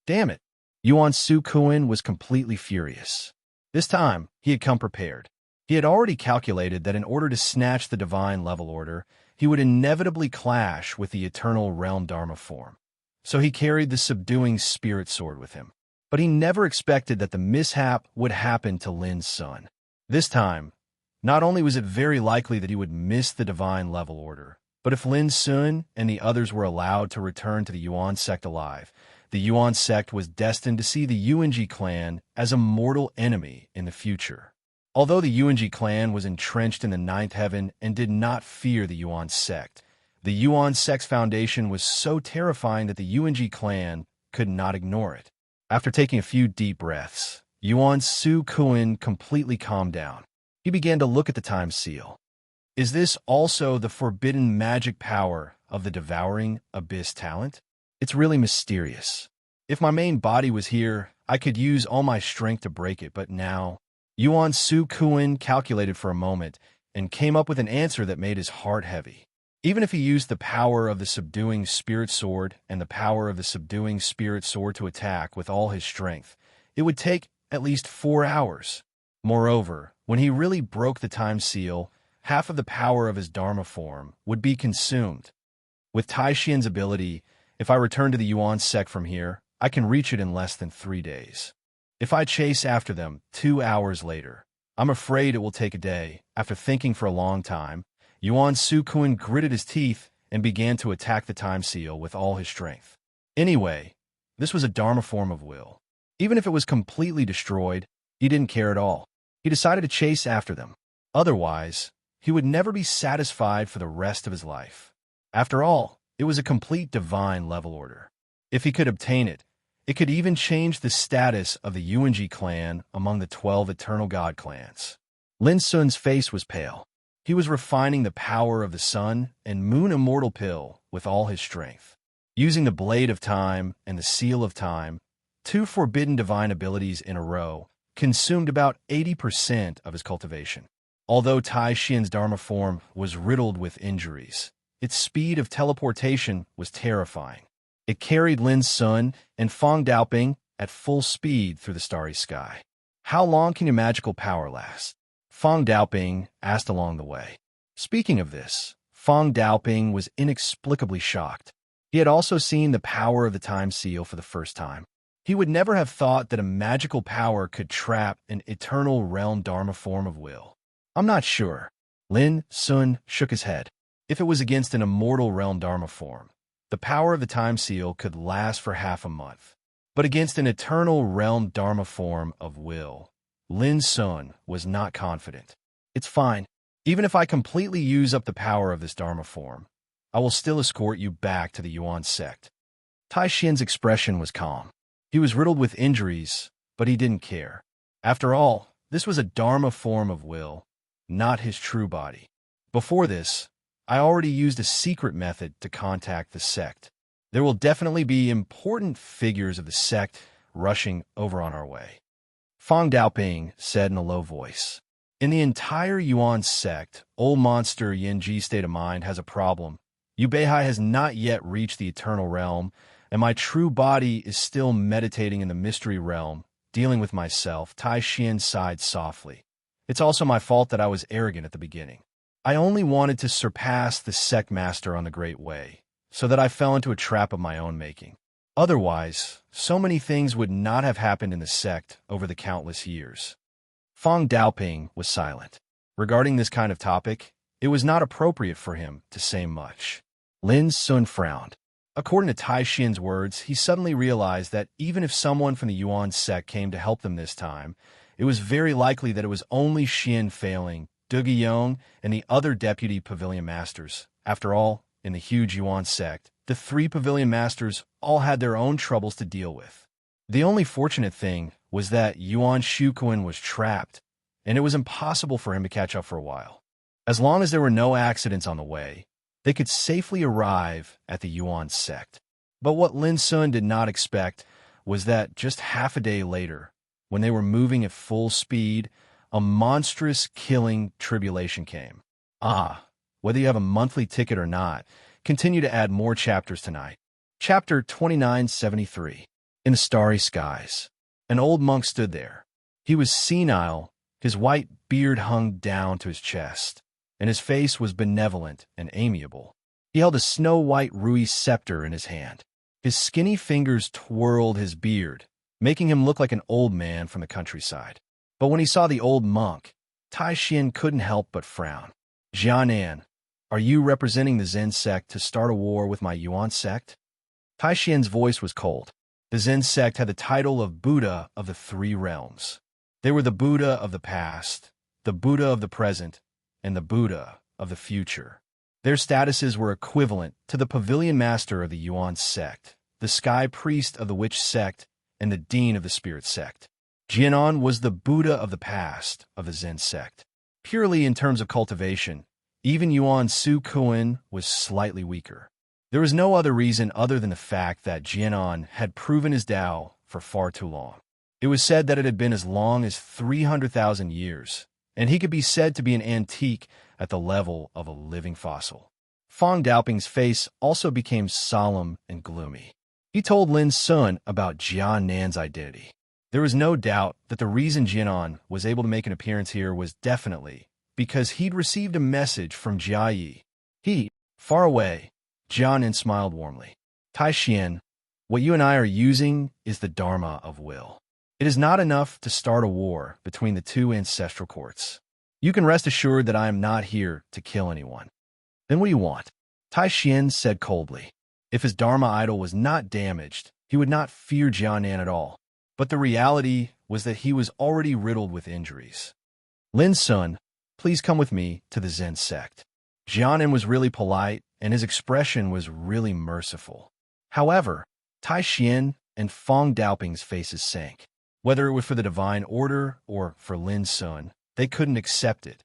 Damn it! Yuan Su Kuin was completely furious. This time, he had come prepared. He had already calculated that in order to snatch the divine level order, he would inevitably clash with the eternal realm Dharma form. So he carried the subduing spirit sword with him. But he never expected that the mishap would happen to Lin Sun. This time, not only was it very likely that he would miss the divine level order, but if Lin Sun and the others were allowed to return to the Yuan sect alive, the Yuan sect was destined to see the Yuanji clan as a mortal enemy in the future. Although the Yuanji clan was entrenched in the ninth heaven and did not fear the Yuan sect, the Yuan sect's foundation was so terrifying that the Yuanji clan could not ignore it. After taking a few deep breaths, Yuan Su Kuin completely calmed down. He began to look at the time seal. Is this also the forbidden magic power of the devouring abyss talent? It's really mysterious. If my main body was here, I could use all my strength to break it, but now... Yuan Su Kuin calculated for a moment and came up with an answer that made his heart heavy. Even if he used the power of the subduing spirit sword and the power of the subduing spirit sword to attack with all his strength, it would take at least 4 hours. Moreover, when he really broke the time seal, half of the power of his Dharma form would be consumed. With Tai Xian's ability, if I return to the Yuan sect from here, I can reach it in less than 3 days. If I chase after them 2 hours later, I'm afraid it will take a day. After thinking for a long time, Yuan Su Kuin gritted his teeth and began to attack the time seal with all his strength. Anyway, this was a Dharma form of will. Even if it was completely destroyed, he didn't care at all. He decided to chase after them. Otherwise, he would never be satisfied for the rest of his life. After all, it was a complete divine level order. If he could obtain it, it could even change the status of the Yuanji clan among the 12 eternal god clans. Lin Sun's face was pale. He was refining the power of the sun and moon immortal pill with all his strength. Using the blade of time and the seal of time, 2 forbidden divine abilities in a row, consumed about 80% of his cultivation. Although Tai Xian's Dharma form was riddled with injuries, its speed of teleportation was terrifying. It carried Lin Sun and Feng Daoping at full speed through the starry sky. How long can your magical power last? Feng Daoping asked along the way. Speaking of this, Feng Daoping was inexplicably shocked. He had also seen the power of the time seal for the first time. He would never have thought that a magical power could trap an eternal realm Dharma form of will. I'm not sure. Lin Sun shook his head. If it was against an immortal realm Dharma form, the power of the time seal could last for half a month. But against an eternal realm Dharma form of will, Lin Sun was not confident. It's fine. Even if I completely use up the power of this Dharma form, I will still escort you back to the Yuan sect. Tai Xian's expression was calm. He was riddled with injuries, but he didn't care. After all, this was a Dharma form of will, not his true body. Before this, I already used a secret method to contact the sect. There will definitely be important figures of the sect rushing over on our way. Feng Daoping said in a low voice. In the entire Yuan sect, old monster Yanji's state of mind has a problem. Yu Beihai has not yet reached the eternal realm, and my true body is still meditating in the mystery realm, dealing with myself. Tai Xian sighed softly. It's also my fault that I was arrogant at the beginning. I only wanted to surpass the sect master on the Great Way, so that I fell into a trap of my own making. Otherwise, so many things would not have happened in the sect over the countless years. Fong Daoping was silent. Regarding this kind of topic, it was not appropriate for him to say much. Lin Sun frowned. According to Tai Xian's words, he suddenly realized that even if someone from the Yuan sect came to help them this time, it was very likely that it was only Xian failing, Dugiyong, and the other deputy pavilion masters. After all, in the huge Yuan sect, the 3 pavilion masters all had their own troubles to deal with. The only fortunate thing was that Yuan Shuquan was trapped, and it was impossible for him to catch up for a while. As long as there were no accidents on the way, they could safely arrive at the Yuan sect. But what Lin Sun did not expect was that just half a day later, when they were moving at full speed, a monstrous killing tribulation came. Whether you have a monthly ticket or not, continue to add more chapters tonight. Chapter 2973. In the starry skies, an old monk stood there. He was senile, his white beard hung down to his chest, and his face was benevolent and amiable. He held a snow-white Rui scepter in his hand. His skinny fingers twirled his beard, making him look like an old man from the countryside. But when he saw the old monk, Tai Xian couldn't help but frown. "Jianan, are you representing the Zen sect to start a war with my Yuan sect?" Tai Xian's voice was cold. The Zen sect had the title of Buddha of the 3 realms. They were the Buddha of the past, the Buddha of the present, and the Buddha of the future. Their statuses were equivalent to the pavilion master of the Yuan sect, the sky priest of the witch sect, and the dean of the spirit sect. Jianan was the Buddha of the past of the Zen sect. Purely in terms of cultivation, even Yuan Su Kuan was slightly weaker. There was no other reason other than the fact that Jianan had proven his Tao for far too long. It was said that it had been as long as 300,000 years, and he could be said to be an antique at the level of a living fossil. Fong Daoping's face also became solemn and gloomy. He told Lin Sun about Jianan's identity. There was no doubt that the reason Jianan was able to make an appearance here was definitely because he'd received a message from Jia Yi. He, far away, Jianan smiled warmly. "Tai Xian, what you and I are using is the Dharma of will. It is not enough to start a war between the 2 ancestral courts. You can rest assured that I am not here to kill anyone." "Then what do you want?" Tai Xian said coldly. If his Dharma idol was not damaged, he would not fear Jianan at all. But the reality was that he was already riddled with injuries. "Lin Sun, please come with me to the Zen sect." Jianan was really polite, and his expression was really merciful. However, Tai Xian and Fong Daoping's faces sank. Whether it was for the divine order or for Lin Sun, they couldn't accept it.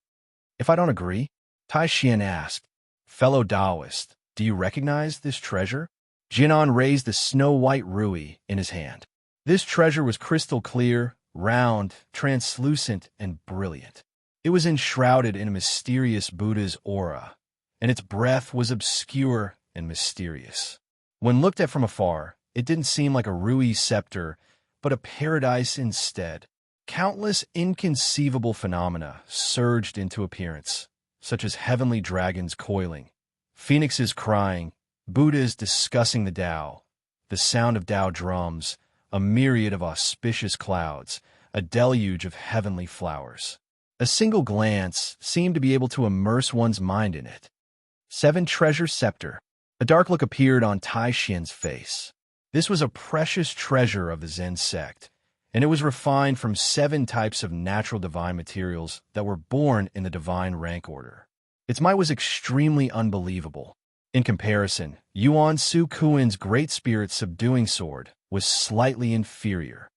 "If I don't agree?" Tai Xian asked. "Fellow Taoist, do you recognize this treasure?" Jianan raised the snow-white Rui in his hand. This treasure was crystal clear, round, translucent, and brilliant. It was enshrouded in a mysterious Buddha's aura, and its breath was obscure and mysterious. When looked at from afar, it didn't seem like a Rui scepter, but a paradise instead. Countless inconceivable phenomena surged into appearance, such as heavenly dragons coiling, phoenixes crying, Buddhas discussing the Tao, the sound of Tao drums, a myriad of auspicious clouds, a deluge of heavenly flowers. A single glance seemed to be able to immerse one's mind in it. 7 treasure scepter. A dark look appeared on Tai Xian's face. This was a precious treasure of the Zen sect, and it was refined from 7 types of natural divine materials that were born in the divine rank order. Its might was extremely unbelievable. In comparison, Yuan Su Kuan's Great Spirit Subduing Sword was slightly inferior.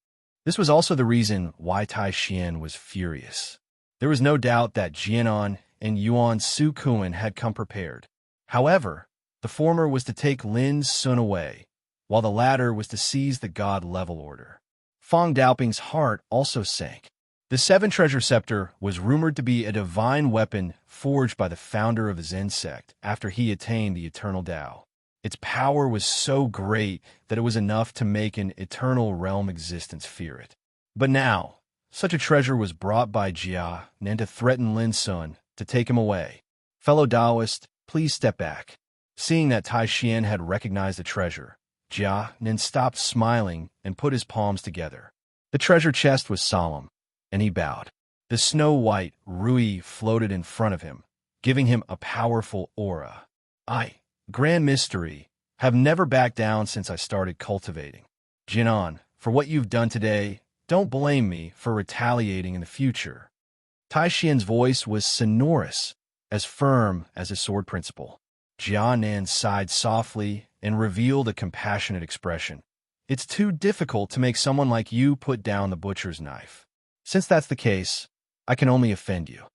This was also the reason why Tai Xian was furious. There was no doubt that Jianan and Yuan Su Kuan had come prepared. However, the former was to take Lin Sun away, while the latter was to seize the God-level order. Fong Daoping's heart also sank. The 7 treasure scepter was rumored to be a divine weapon forged by the founder of the Zen sect after he attained the eternal Tao. Its power was so great that it was enough to make an eternal realm existence fear it. But now, such a treasure was brought by Jia and to threaten Lin Sun to take him away. "Fellow Taoist, please step back." Seeing that Tai Xian had recognized the treasure, Jianin stopped smiling and put his palms together. The treasure chest was solemn, and he bowed. The snow-white Rui floated in front of him, giving him a powerful aura. I, Grand Mystery, have never backed down since I started cultivating. Jinan, for what you've done today, don't blame me for retaliating in the future. Tai Xian's voice was sonorous, as firm as his sword principle. Jianan sighed softly and revealed a compassionate expression. It's too difficult to make someone like you put down the butcher's knife. Since that's the case, I can only offend you.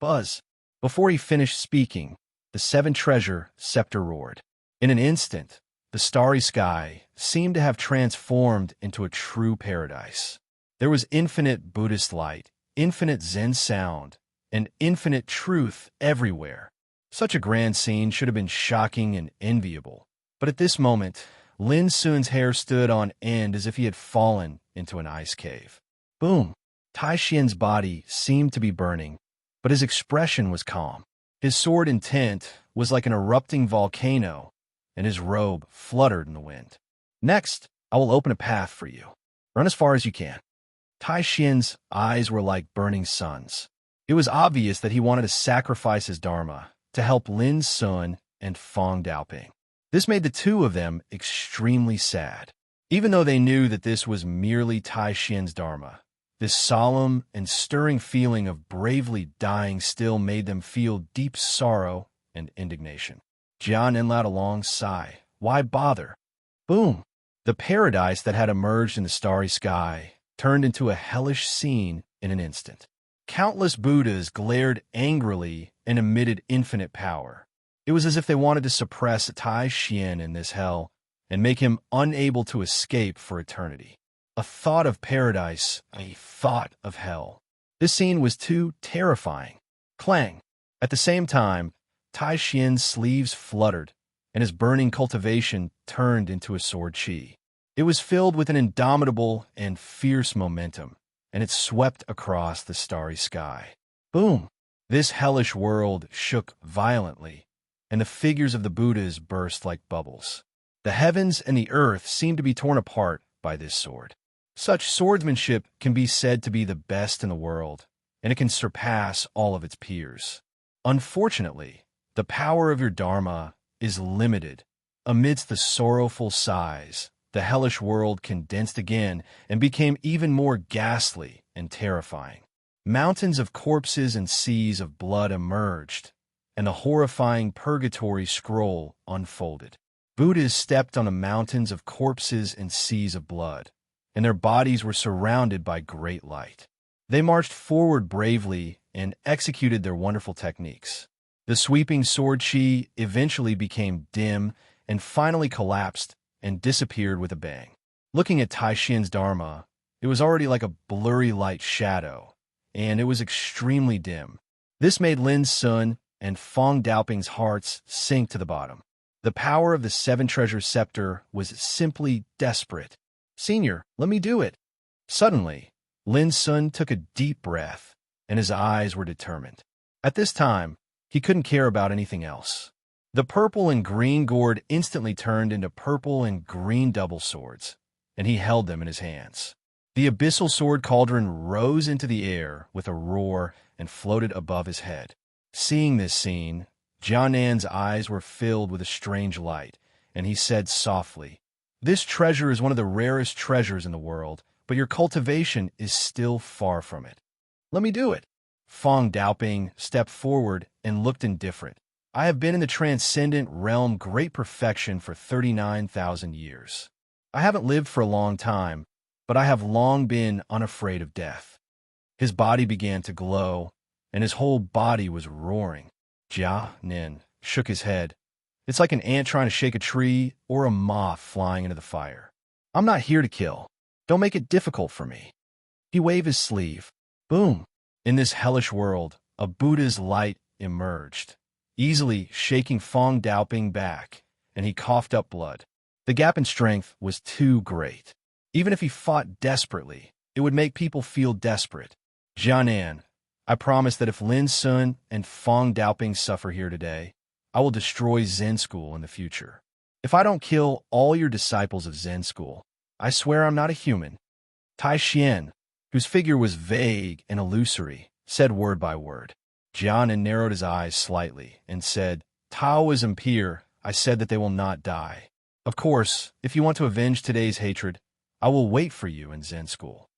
Buzz. Before he finished speaking, the seven-treasure scepter roared. In an instant, the starry sky seemed to have transformed into a true paradise. There was infinite Buddhist light, infinite Zen sound, and infinite truth everywhere. Such a grand scene should have been shocking and enviable. But at this moment, Lin Sun's hair stood on end as if he had fallen into an ice cave. Boom! Tai Xian's body seemed to be burning, but his expression was calm. His sword intent was like an erupting volcano, and his robe fluttered in the wind. Next, I will open a path for you. Run as far as you can. Tai Xian's eyes were like burning suns. It was obvious that he wanted to sacrifice his dharma to help Lin Sun and Fong Daoping. This made the two of them extremely sad. Even though they knew that this was merely Tai Xian's dharma, this solemn and stirring feeling of bravely dying still made them feel deep sorrow and indignation. Jianan let out a long sigh. Why bother? Boom! The paradise that had emerged in the starry sky turned into a hellish scene in an instant. Countless Buddhas glared angrily and emitted infinite power. It was as if they wanted to suppress Tai Xian in this hell and make him unable to escape for eternity. A thought of paradise, a thought of hell. This scene was too terrifying. Clang! At the same time, Tai Xian's sleeves fluttered, and his burning cultivation turned into a sword chi. It was filled with an indomitable and fierce momentum, and it swept across the starry sky. Boom! This hellish world shook violently, and the figures of the Buddhas burst like bubbles. The heavens and the earth seemed to be torn apart by this sword. Such swordsmanship can be said to be the best in the world, and it can surpass all of its peers. Unfortunately, the power of your dharma is limited. Amidst the sorrowful sighs, the hellish world condensed again and became even more ghastly and terrifying. Mountains of corpses and seas of blood emerged, and the horrifying purgatory scroll unfolded. Buddhas stepped on the mountains of corpses and seas of blood, and their bodies were surrounded by great light. They marched forward bravely and executed their wonderful techniques. The sweeping sword chi eventually became dim and finally collapsed and disappeared with a bang. Looking at Tai Xian's dharma, it was already like a blurry light shadow, and it was extremely dim. This made Lin Sun and Fong Daoping's hearts sink to the bottom. The power of the seven-treasure scepter was simply desperate. Senior, let me do it. Suddenly, Lin Sun took a deep breath, and his eyes were determined. At this time, he couldn't care about anything else. The purple and green gourd instantly turned into purple and green double swords, and he held them in his hands. The abyssal sword cauldron rose into the air with a roar and floated above his head. Seeing this scene, Jianan's eyes were filled with a strange light, and he said softly, "This treasure is one of the rarest treasures in the world, but your cultivation is still far from it. Let me do it." Fong Daoping stepped forward and looked indifferent. "I have been in the transcendent realm great perfection for 39,000 years. I haven't lived for a long time, but I have long been unafraid of death." His body began to glow, and his whole body was roaring. Jia Nin shook his head. "It's like an ant trying to shake a tree or a moth flying into the fire. I'm not here to kill. Don't make it difficult for me." He waved his sleeve. Boom! In this hellish world, a Buddha's light emerged, easily shaking Fong Daoping back, and he coughed up blood. The gap in strength was too great. Even if he fought desperately, it would make people feel desperate. "Jianan, I promise that if Lin Sun and Fong Daoping suffer here today, I will destroy Zen school in the future." If I don't kill all your disciples of Zen school, I swear I'm not a human. Tai Xian, whose figure was vague and illusory, said word by word. Jianan narrowed his eyes slightly and said, Taoism peer, I said that they will not die. Of course, if you want to avenge today's hatred, I will wait for you in Zen school.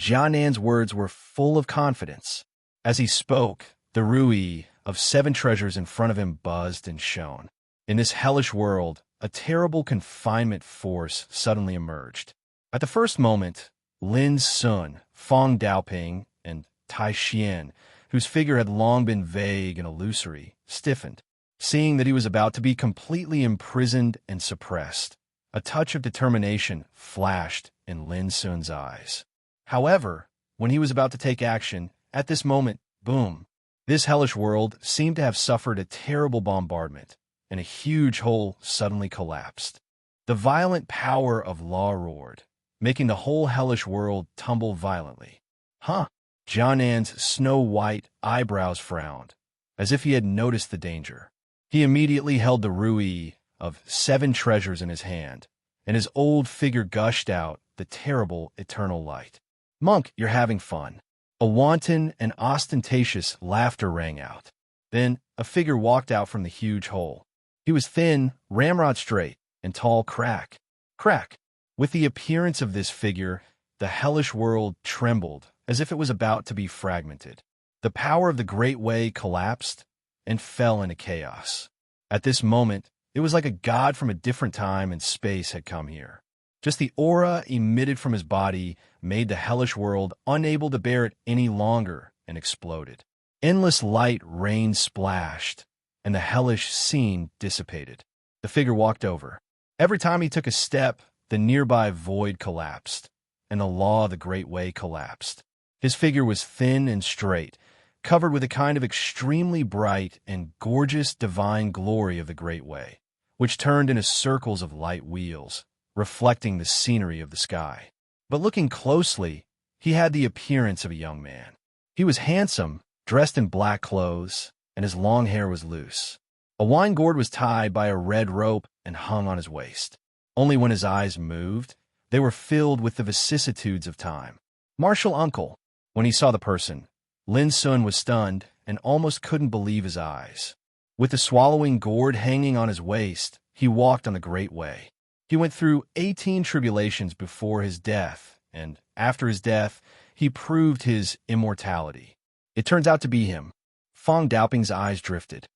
Jianan's words were full of confidence. As he spoke, the rui of 7 treasures in front of him buzzed and shone. In this hellish world, a terrible confinement force suddenly emerged. At the first moment, Lin Sun, Fong Daoping, and Tai Xian, whose figure had long been vague and illusory, stiffened, seeing that he was about to be completely imprisoned and suppressed. A touch of determination flashed in Lin Sun's eyes. However, when he was about to take action, at this moment, boom, this hellish world seemed to have suffered a terrible bombardment, and a huge hole suddenly collapsed. The violent power of law roared, making the whole hellish world tumble violently. Huh? Jianan's snow-white eyebrows frowned, as if he had noticed the danger. He immediately held the rui of 7 treasures in his hand, and his old figure gushed out the terrible eternal light. Monk, you're having fun. A wanton and ostentatious laughter rang out. Then a figure walked out from the huge hole. He was thin, ramrod straight, and tall crack. Crack. With the appearance of this figure, the hellish world trembled as if it was about to be fragmented. The power of the Great Way collapsed and fell into chaos. At this moment, it was like a god from a different time and space had come here. Just the aura emitted from his body made the hellish world unable to bear it any longer and exploded. Endless light rain splashed, and the hellish scene dissipated. The figure walked over. Every time he took a step, the nearby void collapsed, and the law of the Great Way collapsed. His figure was thin and straight, covered with a kind of extremely bright and gorgeous divine glory of the Great Way, which turned into circles of light wheels, reflecting the scenery of the sky. But looking closely, he had the appearance of a young man. He was handsome, dressed in black clothes, and his long hair was loose. A wine gourd was tied by a red rope and hung on his waist. Only when his eyes moved, they were filled with the vicissitudes of time. Martial uncle. When he saw the person, Lin Sun was stunned and almost couldn't believe his eyes. With the swallowing gourd hanging on his waist, he walked on the Great Way. He went through 18 tribulations before his death, and after his death, he proved his immortality. It turns out to be him. Fong Daoping's eyes drifted.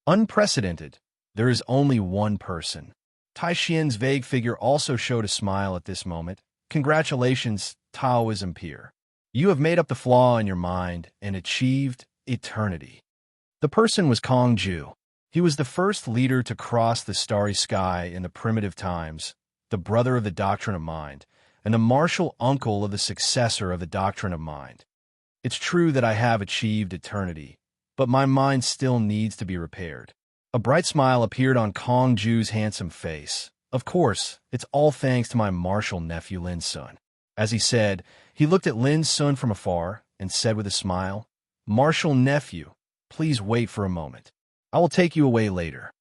Unprecedented. There is only one person. Tai Xian's vague figure also showed a smile at this moment. Congratulations, Taoism peer. You have made up the flaw in your mind and achieved eternity. The person was Kong Ju. He was the first leader to cross the starry sky in the primitive times, the brother of the doctrine of mind, and the martial uncle of the successor of the doctrine of mind. It's true that I have achieved eternity, but my mind still needs to be repaired. A bright smile appeared on Kong Ju's handsome face. Of course, it's all thanks to my martial nephew Lin Sun. As he said, he looked at Lin Sun from afar and said with a smile, Martial nephew, please wait for a moment. I will take you away later.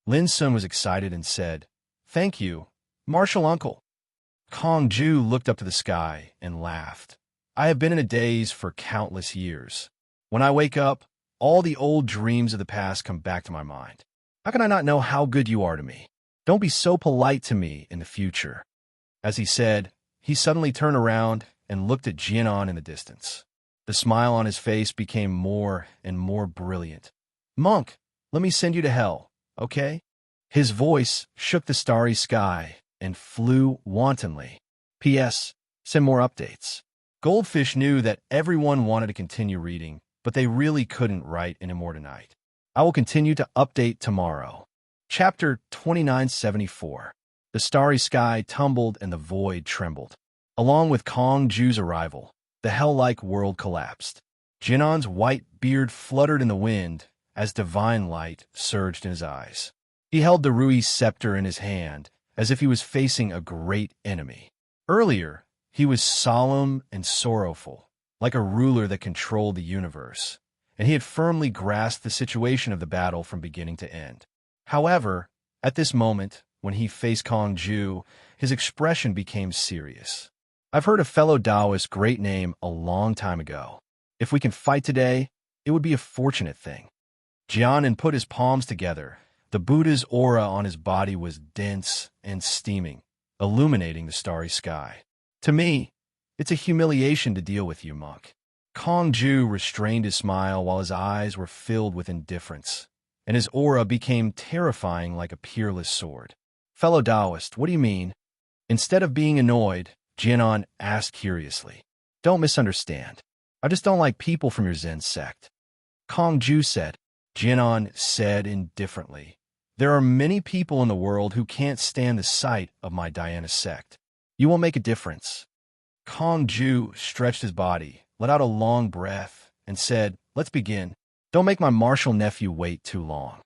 Lin Sun was excited and said, Thank you, martial uncle. Kong Ju looked up to the sky and laughed. I have been in a daze for countless years. When I wake up, all the old dreams of the past come back to my mind. How can I not know how good you are to me? Don't be so polite to me in the future. As he said, he suddenly turned around and looked at Jianan in the distance. The smile on his face became more and more brilliant. Monk, let me send you to hell, okay? His voice shook the starry sky and flew wantonly. P.S. Send more updates. Goldfish knew that everyone wanted to continue reading, but they really couldn't write anymore tonight. I will continue to update tomorrow. Chapter 2974. The starry sky tumbled and the void trembled. Along with Kong Ju's arrival, the hell-like world collapsed. Jianan's white beard fluttered in the wind as divine light surged in his eyes. He held the Rui scepter in his hand as if he was facing a great enemy. Earlier, he was solemn and sorrowful, like a ruler that controlled the universe, and he had firmly grasped the situation of the battle from beginning to end. However, at this moment, when he faced Kong Ju, his expression became serious. I've heard a fellow Taoist great name a long time ago. If we can fight today, it would be a fortunate thing. Jianan put his palms together. The Buddha's aura on his body was dense and steaming, illuminating the starry sky. To me, it's a humiliation to deal with you, monk. Kong Ju restrained his smile while his eyes were filled with indifference, and his aura became terrifying like a peerless sword. Fellow Taoist, what do you mean? Instead of being annoyed, Jianan asked curiously. Don't misunderstand. I just don't like people from your Zen sect. Kong Ju said. Jianan said indifferently. There are many people in the world who can't stand the sight of my Diana sect. You won't make a difference. Kong Ju stretched his body, let out a long breath, and said, Let's begin. Don't make my martial nephew wait too long.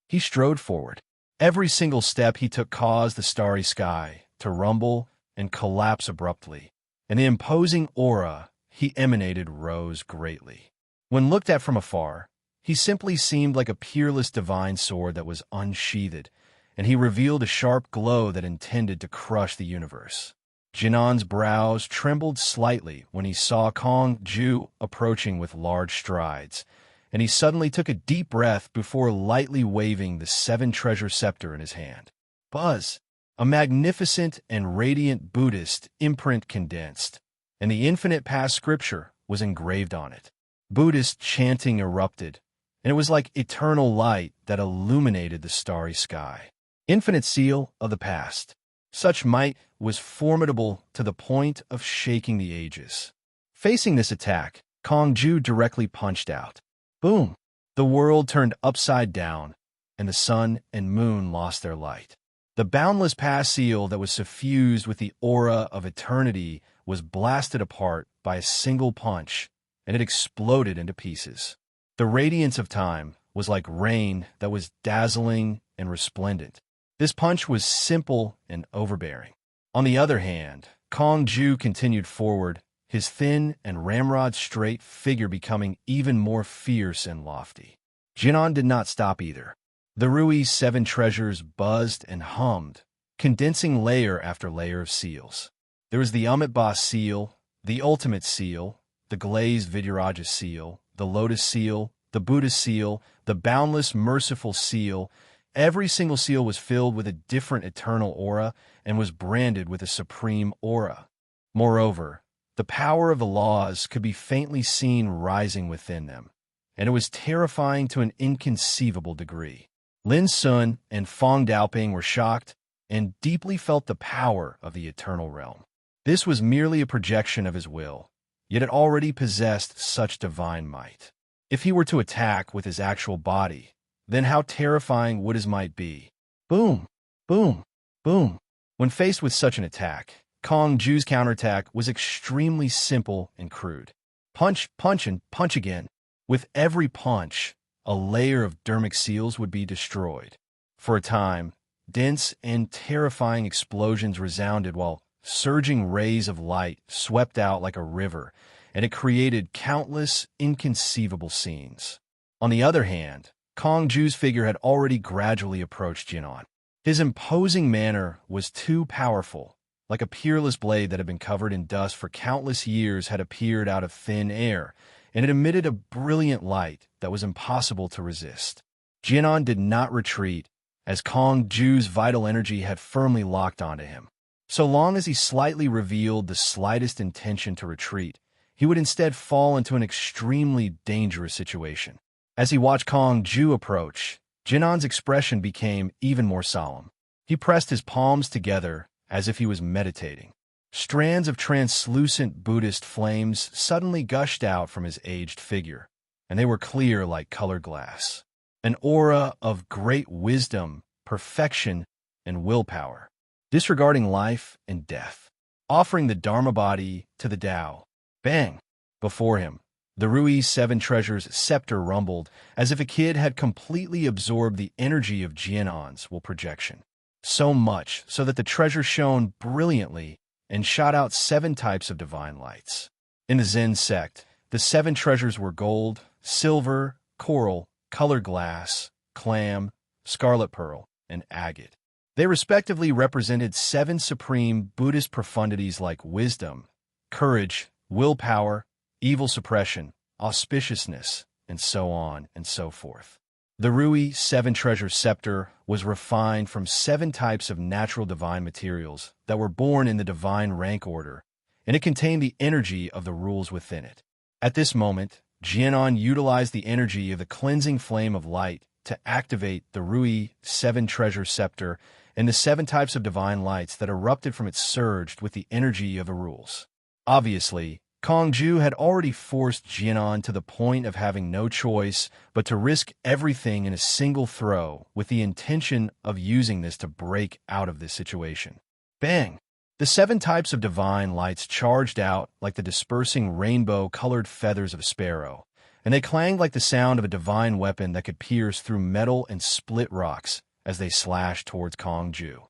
He strode forward. Every single step he took caused the starry sky to rumble and collapse abruptly, and the imposing aura he emanated rose greatly. When looked at from afar, he simply seemed like a peerless divine sword that was unsheathed, and he revealed a sharp glow that intended to crush the universe. Jianan's brows trembled slightly when he saw Kong Ju approaching with large strides, and he suddenly took a deep breath before lightly waving the seven-treasure scepter in his hand. Buzz! A magnificent and radiant Buddhist imprint condensed, and the infinite past scripture was engraved on it. Buddhist chanting erupted, and it was like eternal light that illuminated the starry sky. Infinite seal of the past. Such might was formidable to the point of shaking the ages. Facing this attack, Kong Ju directly punched out. Boom! The world turned upside down, and the sun and moon lost their light. The boundless past seal that was suffused with the aura of eternity was blasted apart by a single punch, and it exploded into pieces. The radiance of time was like rain that was dazzling and resplendent. This punch was simple and overbearing. On the other hand, Kong Ju continued forward, his thin and ramrod-straight figure becoming even more fierce and lofty. Jianan did not stop either. The Rui's seven treasures buzzed and hummed, condensing layer after layer of seals. There was the Amitabha seal, the Ultimate seal, the glazed Vidyaraja seal, the Lotus seal, the Buddha seal, the boundless merciful seal. Every single seal was filled with a different eternal aura and was branded with a supreme aura. Moreover, the power of the laws could be faintly seen rising within them, and it was terrifying to an inconceivable degree. Lin Sun and Fong Daoping were shocked and deeply felt the power of the eternal realm. This was merely a projection of his will, yet it already possessed such divine might. If he were to attack with his actual body, then how terrifying would his might be? Boom! Boom! Boom! When faced with such an attack, Kong Ju's counterattack was extremely simple and crude. Punch, punch, and punch again. With every punch, a layer of dermic seals would be destroyed. For a time, dense and terrifying explosions resounded while surging rays of light swept out like a river, and it created countless inconceivable scenes. On the other hand, Kong Ju's figure had already gradually approached Jianan. His imposing manner was too powerful, like a peerless blade that had been covered in dust for countless years had appeared out of thin air, and it emitted a brilliant light that was impossible to resist. Jianan did not retreat, as Kong Ju's vital energy had firmly locked onto him. So long as he slightly revealed the slightest intention to retreat, he would instead fall into an extremely dangerous situation. As he watched Kong Ju approach, Jianan's expression became even more solemn. He pressed his palms together as if he was meditating. Strands of translucent Buddhist flames suddenly gushed out from his aged figure, and they were clear like colored glass. An aura of great wisdom, perfection, and willpower, disregarding life and death, offering the Dharma body to the Tao. Bang! Before him, the Rui's seven treasures scepter rumbled as if a kid had completely absorbed the energy of Jianan's will projection. So much so that the treasure shone brilliantly and shot out 7 types of divine lights. In the Zen sect, the 7 treasures were gold, silver, coral, colored glass, clam, scarlet pearl, and agate. They respectively represented 7 supreme Buddhist profundities like wisdom, courage, willpower, evil suppression, auspiciousness, and so on and so forth. The Rui 7-treasure scepter was refined from 7 types of natural divine materials that were born in the divine rank order, and it contained the energy of the rules within it. At this moment, Jianan utilized the energy of the cleansing flame of light to activate the Rui 7-treasure scepter and the 7 types of divine lights that erupted from it surged with the energy of the rules. Obviously, Kongju had already forced Jianan to the point of having no choice but to risk everything in a single throw with the intention of using this to break out of this situation. Bang! The 7 types of divine lights charged out like the dispersing rainbow-colored feathers of a sparrow, and they clanged like the sound of a divine weapon that could pierce through metal and split rocks as they slashed towards Kongju.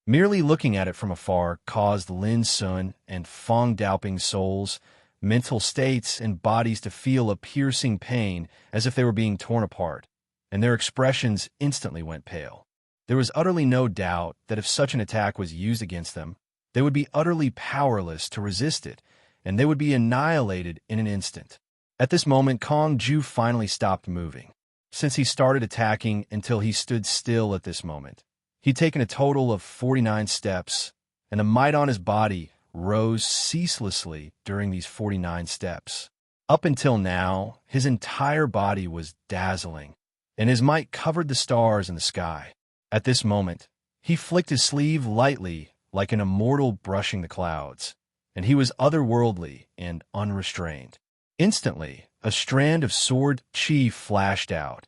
Merely looking at it from afar caused Lin Sun and Feng Daoping's souls, mental states, and bodies to feel a piercing pain as if they were being torn apart, and their expressions instantly went pale. There was utterly no doubt that if such an attack was used against them, they would be utterly powerless to resist it, and they would be annihilated in an instant. At this moment, Kongju finally stopped moving. Since he started attacking until he stood still at this moment, he'd taken a total of 49 steps, and the might on his body rose ceaselessly during these 49 steps. Up until now, his entire body was dazzling, and his might covered the stars in the sky. At this moment, he flicked his sleeve lightly like an immortal brushing the clouds, and he was otherworldly and unrestrained. Instantly, a strand of sword chi flashed out,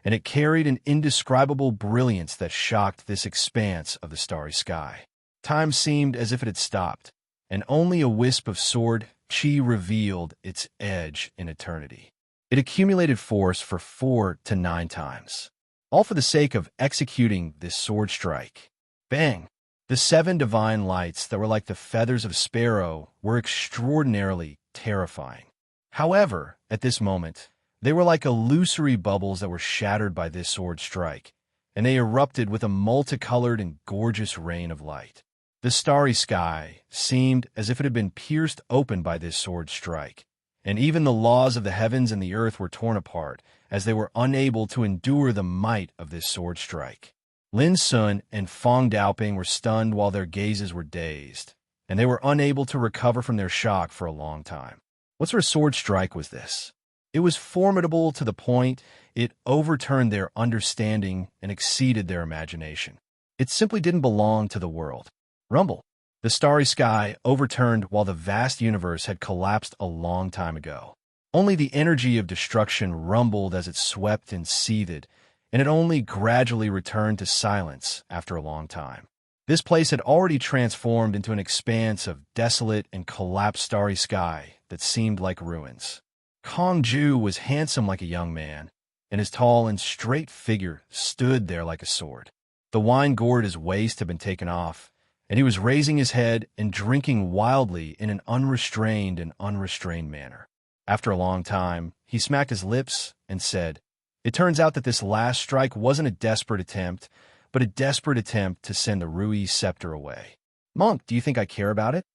and it carried an indescribable brilliance that shocked this expanse of the starry sky. Time seemed as if it had stopped, and only a wisp of sword chi revealed its edge in eternity. It accumulated force for 4 to 9 times, all for the sake of executing this sword strike. Bang! The 7 divine lights that were like the feathers of a sparrow were extraordinarily terrifying. However, at this moment, they were like illusory bubbles that were shattered by this sword strike, and they erupted with a multicolored and gorgeous rain of light. The starry sky seemed as if it had been pierced open by this sword strike, and even the laws of the heavens and the earth were torn apart as they were unable to endure the might of this sword strike. Lin Sun and Feng Daoping were stunned while their gazes were dazed, and they were unable to recover from their shock for a long time. What sort of sword strike was this? It was formidable to the point it overturned their understanding and exceeded their imagination. It simply didn't belong to the world. Rumble. The starry sky overturned while the vast universe had collapsed a long time ago. Only the energy of destruction rumbled as it swept and seethed, and it only gradually returned to silence after a long time. This place had already transformed into an expanse of desolate and collapsed starry sky that seemed like ruins. Kongju was handsome like a young man, and his tall and straight figure stood there like a sword. The wine gourd at his waist had been taken off, and he was raising his head and drinking wildly in an unrestrained and unrestrained manner. After a long time, he smacked his lips and said, "It turns out that this last strike wasn't a desperate attempt, but a desperate attempt to send the Rui scepter away. Monk, do you think I care about it?"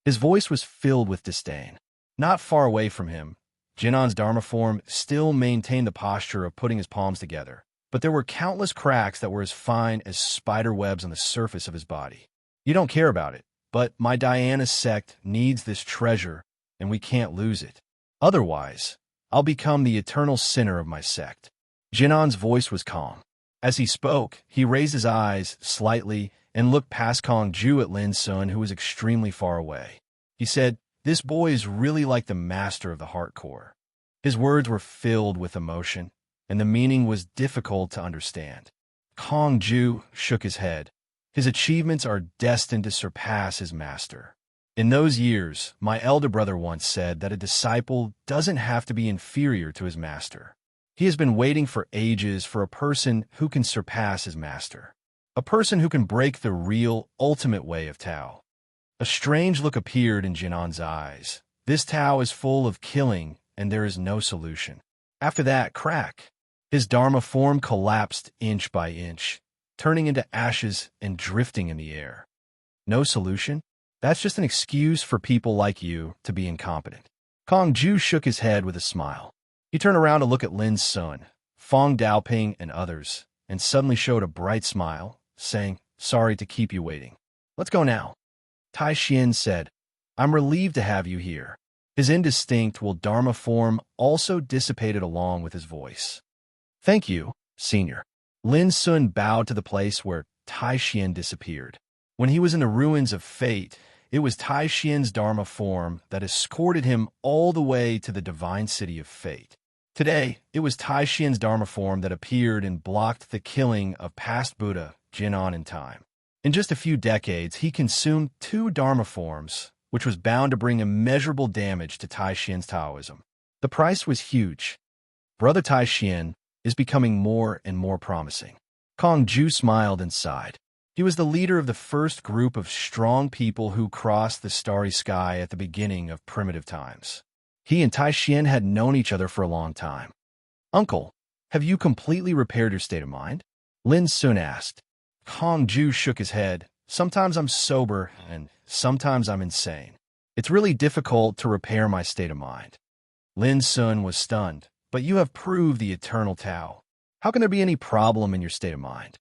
His voice was filled with disdain. Not far away from him, Jinnan's Dharma form still maintained the posture of putting his palms together, but there were countless cracks that were as fine as spider webs on the surface of his body. "You don't care about it, but my Diana sect needs this treasure, and we can't lose it. Otherwise, I'll become the eternal sinner of my sect." Jinnan's voice was calm. As he spoke, he raised his eyes slightly and looked past Kongju at Lin Sun, who was extremely far away. He said, "This boy is really like the master of the heart core." His words were filled with emotion, and the meaning was difficult to understand. Kongju shook his head. His achievements are destined to surpass his master. In those years, my elder brother once said that a disciple doesn't have to be inferior to his master. He has been waiting for ages for a person who can surpass his master, a person who can break the real, ultimate way of Tao. A strange look appeared in Jinnan's eyes. This Tao is full of killing, and there is no solution. After that crack, his Dharma form collapsed inch by inch, turning into ashes and drifting in the air. No solution? That's just an excuse for people like you to be incompetent. Kong Ju shook his head with a smile. He turned around to look at Lin Sun, Fong Daoping, and others, and suddenly showed a bright smile, saying, "Sorry to keep you waiting. Let's go now." Tai Xian said, "I'm relieved to have you here." His indistinct Dharma form also dissipated along with his voice. "Thank you, Senior." Lin Sun bowed to the place where Tai Xian disappeared. When he was in the ruins of fate, it was Tai Xian's Dharma form that escorted him all the way to the divine city of fate. Today, it was Tai Xian's Dharma form that appeared and blocked the killing of past Buddha, Jinan in time. In just a few decades, he consumed 2 Dharma forms, which was bound to bring immeasurable damage to Tai Xian's Taoism. The price was huge. Brother Tai Xian is becoming more and more promising. Kong Ju smiled and sighed. He was the leader of the first group of strong people who crossed the starry sky at the beginning of primitive times. He and Tai Xian had known each other for a long time. "Uncle, have you completely repaired your state of mind?" Lin Sun asked. Kong Ju shook his head. "Sometimes I'm sober, and sometimes I'm insane. It's really difficult to repair my state of mind." Lin Sun was stunned. "But you have proved the eternal Tao. How can there be any problem in your state of mind?"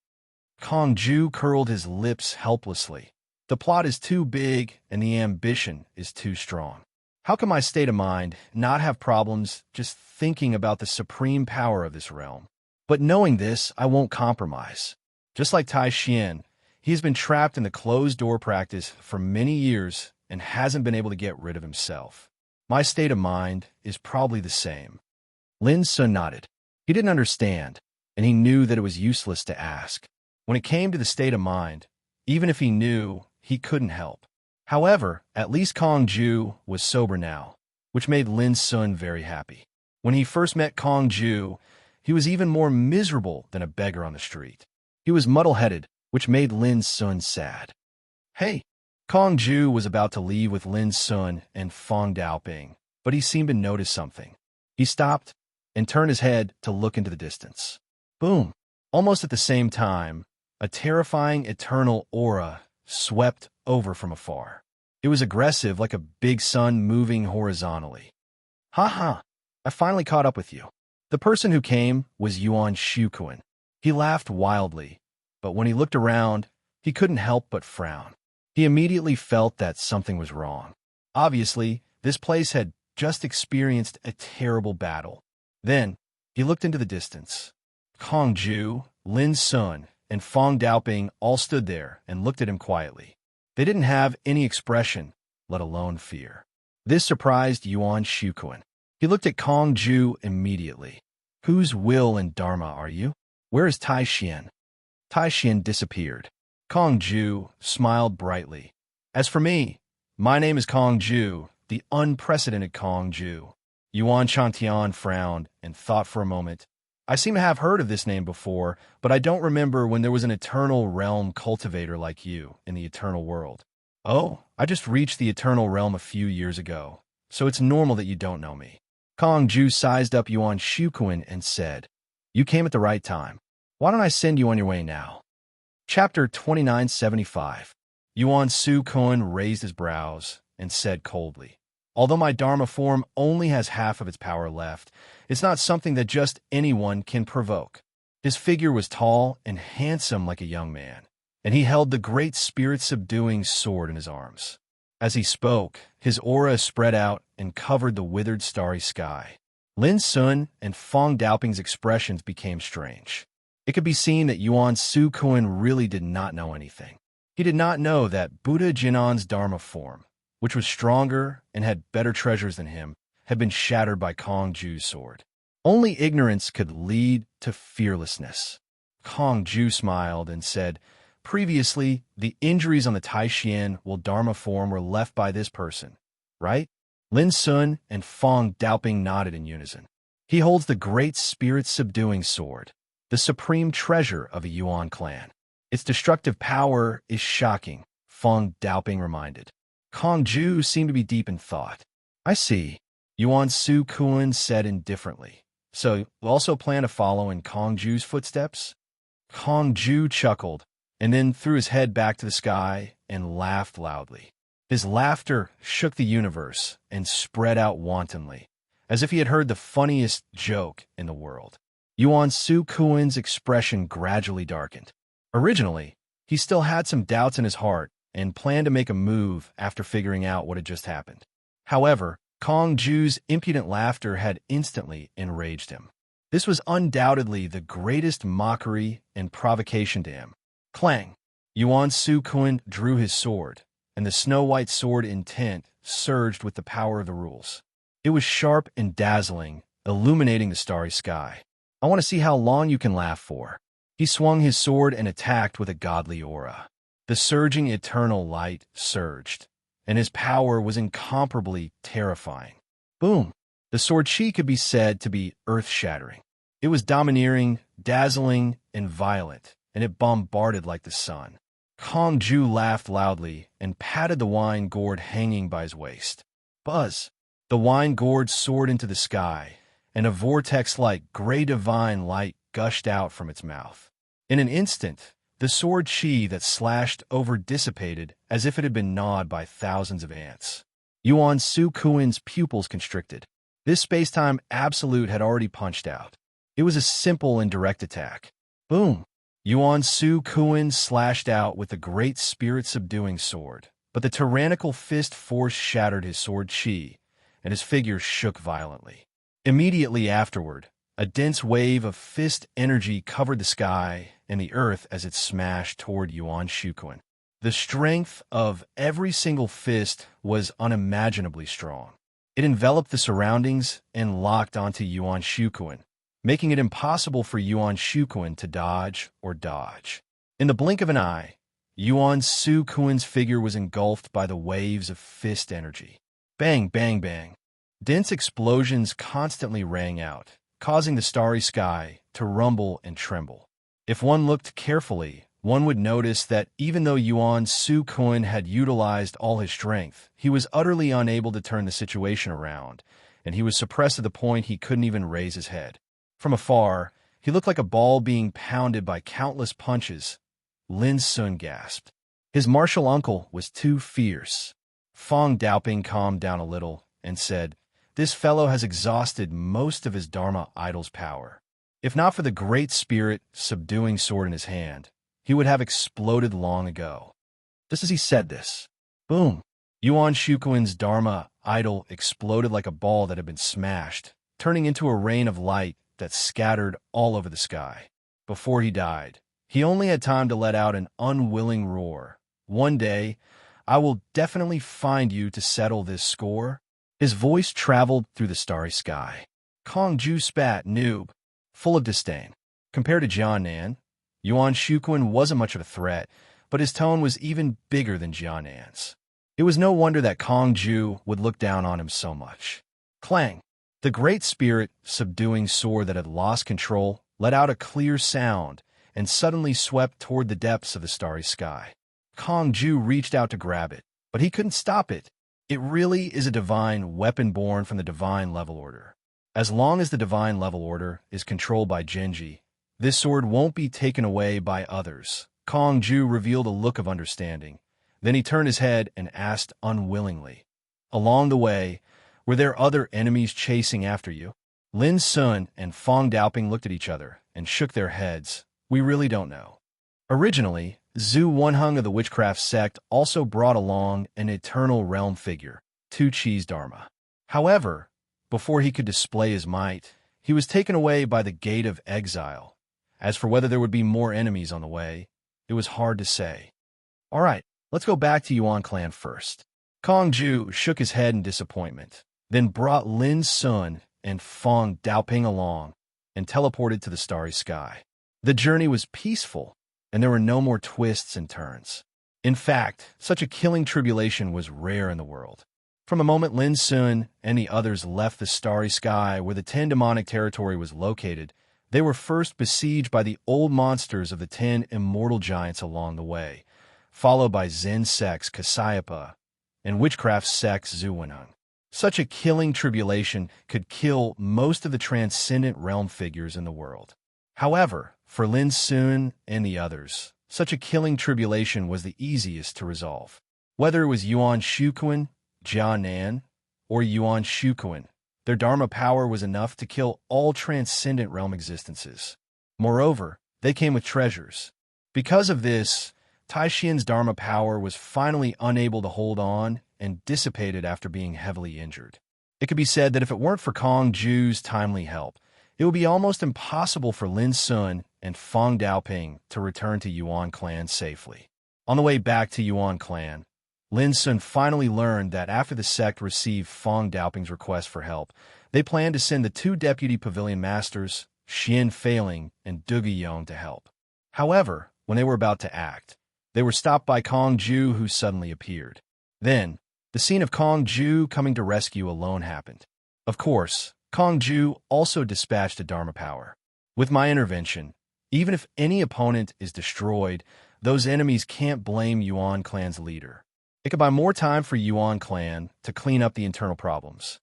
Kong Ju curled his lips helplessly. "The plot is too big, and the ambition is too strong. How can my state of mind not have problems just thinking about the supreme power of this realm? But knowing this, I won't compromise. Just like Tai Xian, he has been trapped in the closed-door practice for many years and hasn't been able to get rid of himself. My state of mind is probably the same." Lin Sun nodded. He didn't understand, and he knew that it was useless to ask. When it came to the state of mind, even if he knew, he couldn't help. However, at least Kong Ju was sober now, which made Lin Sun very happy. When he first met Kong Ju, he was even more miserable than a beggar on the street. He was muddle-headed, which made Lin Sun sad. "Hey!" Kong Ju was about to leave with Lin Sun and Fong Daoping, but he seemed to notice something. He stopped and turned his head to look into the distance. Boom! Almost at the same time, a terrifying eternal aura swept over from afar. It was aggressive, like a big sun moving horizontally. "Ha ha! I finally caught up with you." The person who came was Yuan Shuquan. He laughed wildly, but when he looked around, he couldn't help but frown. He immediately felt that something was wrong. Obviously, this place had just experienced a terrible battle. Then, he looked into the distance. Kong Ju, Lin Sun, and Fong Daoping all stood there and looked at him quietly. They didn't have any expression, let alone fear. This surprised Yuan Shuquan. He looked at Kong Ju immediately. "Whose will and dharma are you? Where is Tai Xian?" Tai Xian disappeared. Kong Ju smiled brightly. "As for me, my name is Kong Ju, the unprecedented Kong Ju." Yuan Shantian frowned and thought for a moment. "I seem to have heard of this name before, but I don't remember when there was an eternal realm cultivator like you in the eternal world." "Oh, I just reached the eternal realm a few years ago, so it's normal that you don't know me." Kong Ju sized up Yuan Shuquan and said, "You came at the right time. Why don't I send you on your way now?" Chapter 2975. Yuan Shuquan raised his brows and said coldly, "Although my Dharma form only has half of its power left, it's not something that just anyone can provoke." His figure was tall and handsome like a young man, and he held the great spirit-subduing sword in his arms. As he spoke, his aura spread out and covered the withered starry sky. Lin Sun and Fong Daoping's expressions became strange. It could be seen that Yuan Shuquan really did not know anything. He did not know that Buddha Jinan's Dharma form, which was stronger and had better treasures than him, had been shattered by Kong Ju's sword. Only ignorance could lead to fearlessness. Kong Ju smiled and said, "Previously, the injuries on the Tai Xian Dharma form were left by this person, right?" Lin Sun and Fong Daoping nodded in unison. "He holds the great spirit-subduing sword, the supreme treasure of a Yuan clan. Its destructive power is shocking," Fong Daoping reminded. Kong Ju seemed to be deep in thought. "I see," Yuan Shuquan said indifferently. "So you also plan to follow in Kong Ju's footsteps?" Kong Ju chuckled, and then threw his head back to the sky and laughed loudly. His laughter shook the universe and spread out wantonly, as if he had heard the funniest joke in the world. Yuan Su Kuan's expression gradually darkened. Originally, he still had some doubts in his heart and planned to make a move after figuring out what had just happened. However, Kong Ju's impudent laughter had instantly enraged him. This was undoubtedly the greatest mockery and provocation to him. Clang! Yuan Su Kuan drew his sword, and the snow-white sword intent surged with the power of the rules. It was sharp and dazzling, illuminating the starry sky. I want to see how long you can laugh for. He swung his sword and attacked with a godly aura. The surging eternal light surged, and his power was incomparably terrifying. Boom! The sword chi could be said to be earth-shattering. It was domineering, dazzling, and violent, and it bombarded like the sun. Kong Ju laughed loudly and patted the wine gourd hanging by his waist. Buzz! The wine gourd soared into the sky, and a vortex-like gray divine light gushed out from its mouth. In an instant, the sword chi that slashed over dissipated as if it had been gnawed by thousands of ants. Yuan Su Kuan's pupils constricted. This space-time absolute had already punched out. It was a simple and direct attack. Boom! Yuan Su Kuan slashed out with the great spirit-subduing sword, but the tyrannical fist force shattered his sword chi, and his figure shook violently. Immediately afterward, a dense wave of fist energy covered the sky and the earth as it smashed toward Yuan Su Kuan. The strength of every single fist was unimaginably strong. It enveloped the surroundings and locked onto Yuan Su Kuan, making it impossible for Yuan Su Kuan to dodge or dodge. In the blink of an eye, Yuan Su Kuan's figure was engulfed by the waves of fist energy. Bang, bang, bang. Dense explosions constantly rang out, causing the starry sky to rumble and tremble. If one looked carefully, one would notice that even though Yuan Su Kuan had utilized all his strength, he was utterly unable to turn the situation around, and he was suppressed to the point he couldn't even raise his head. From afar, he looked like a ball being pounded by countless punches. Lin Sun gasped. His martial uncle was too fierce. Fong Daoping calmed down a little and said, "This fellow has exhausted most of his Dharma idol's power. If not for the great spirit subduing sword in his hand, he would have exploded long ago." Just as he said this, boom! Yuan Su Kuan's Dharma idol exploded like a ball that had been smashed, turning into a rain of light that scattered all over the sky. Before he died, he only had time to let out an unwilling roar. "One day, I will definitely find you to settle this score." His voice traveled through the starry sky. Kong Ju spat, noob, full of disdain. Compared to Jianan, Yuan Su Kuan wasn't much of a threat, but his tone was even bigger than Jianan's. It was no wonder that Kong Ju would look down on him so much. Clang! The great spirit, subduing sword that had lost control, let out a clear sound and suddenly swept toward the depths of the starry sky. Kong Ju reached out to grab it, but he couldn't stop it. It really is a divine weapon born from the divine level order. As long as the divine level order is controlled by Genji, this sword won't be taken away by others. Kong Ju revealed a look of understanding. Then he turned his head and asked unwillingly, "Along the way, were there other enemies chasing after you?" Lin Sun and Fong Daoping looked at each other and shook their heads. "We really don't know." Originally, Zhu Wenheng of the Witchcraft sect also brought along an eternal realm figure, Tu Chi's Dharma. However, before he could display his might, he was taken away by the Gate of Exile. As for whether there would be more enemies on the way, it was hard to say. All right, let's go back to Yuan Clan first. Kong Ju shook his head in disappointment, then brought Lin Sun and Fong Daoping along and teleported to the starry sky. The journey was peaceful, and there were no more twists and turns. In fact, such a killing tribulation was rare in the world. From the moment Lin Sun and the others left the starry sky where the 10 demonic territory was located, they were first besieged by the old monsters of the 10 immortal giants along the way, followed by Zen sects Kasayapa and witchcraft sects Zuwenheng. Such a killing tribulation could kill most of the transcendent realm figures in the world. However, for Lin Sun and the others, such a killing tribulation was the easiest to resolve. Whether it was Yuan Shuquan, Jia Nan, or Yuan Shuquan, their Dharma power was enough to kill all transcendent realm existences. Moreover, they came with treasures. Because of this, Tai Xian's Dharma power was finally unable to hold on and dissipated after being heavily injured. It could be said that if it weren't for Kong Ju's timely help, it would be almost impossible for Lin Sun and Feng Daoping to return to Yuan clan safely. On the way back to Yuan clan, Lin Sun finally learned that after the sect received Feng Daoping's request for help, they planned to send the two deputy pavilion masters, Xian Failing and Duge Yong, to help. However, when they were about to act, they were stopped by Kong Ju, who suddenly appeared. Then, the scene of Kong Ju coming to rescue alone happened. Of course, Kong Ju also dispatched a Dharma power. With my intervention, even if any opponent is destroyed, those enemies can't blame Yuan clan's leader. It could buy more time for Yuan clan to clean up the internal problems.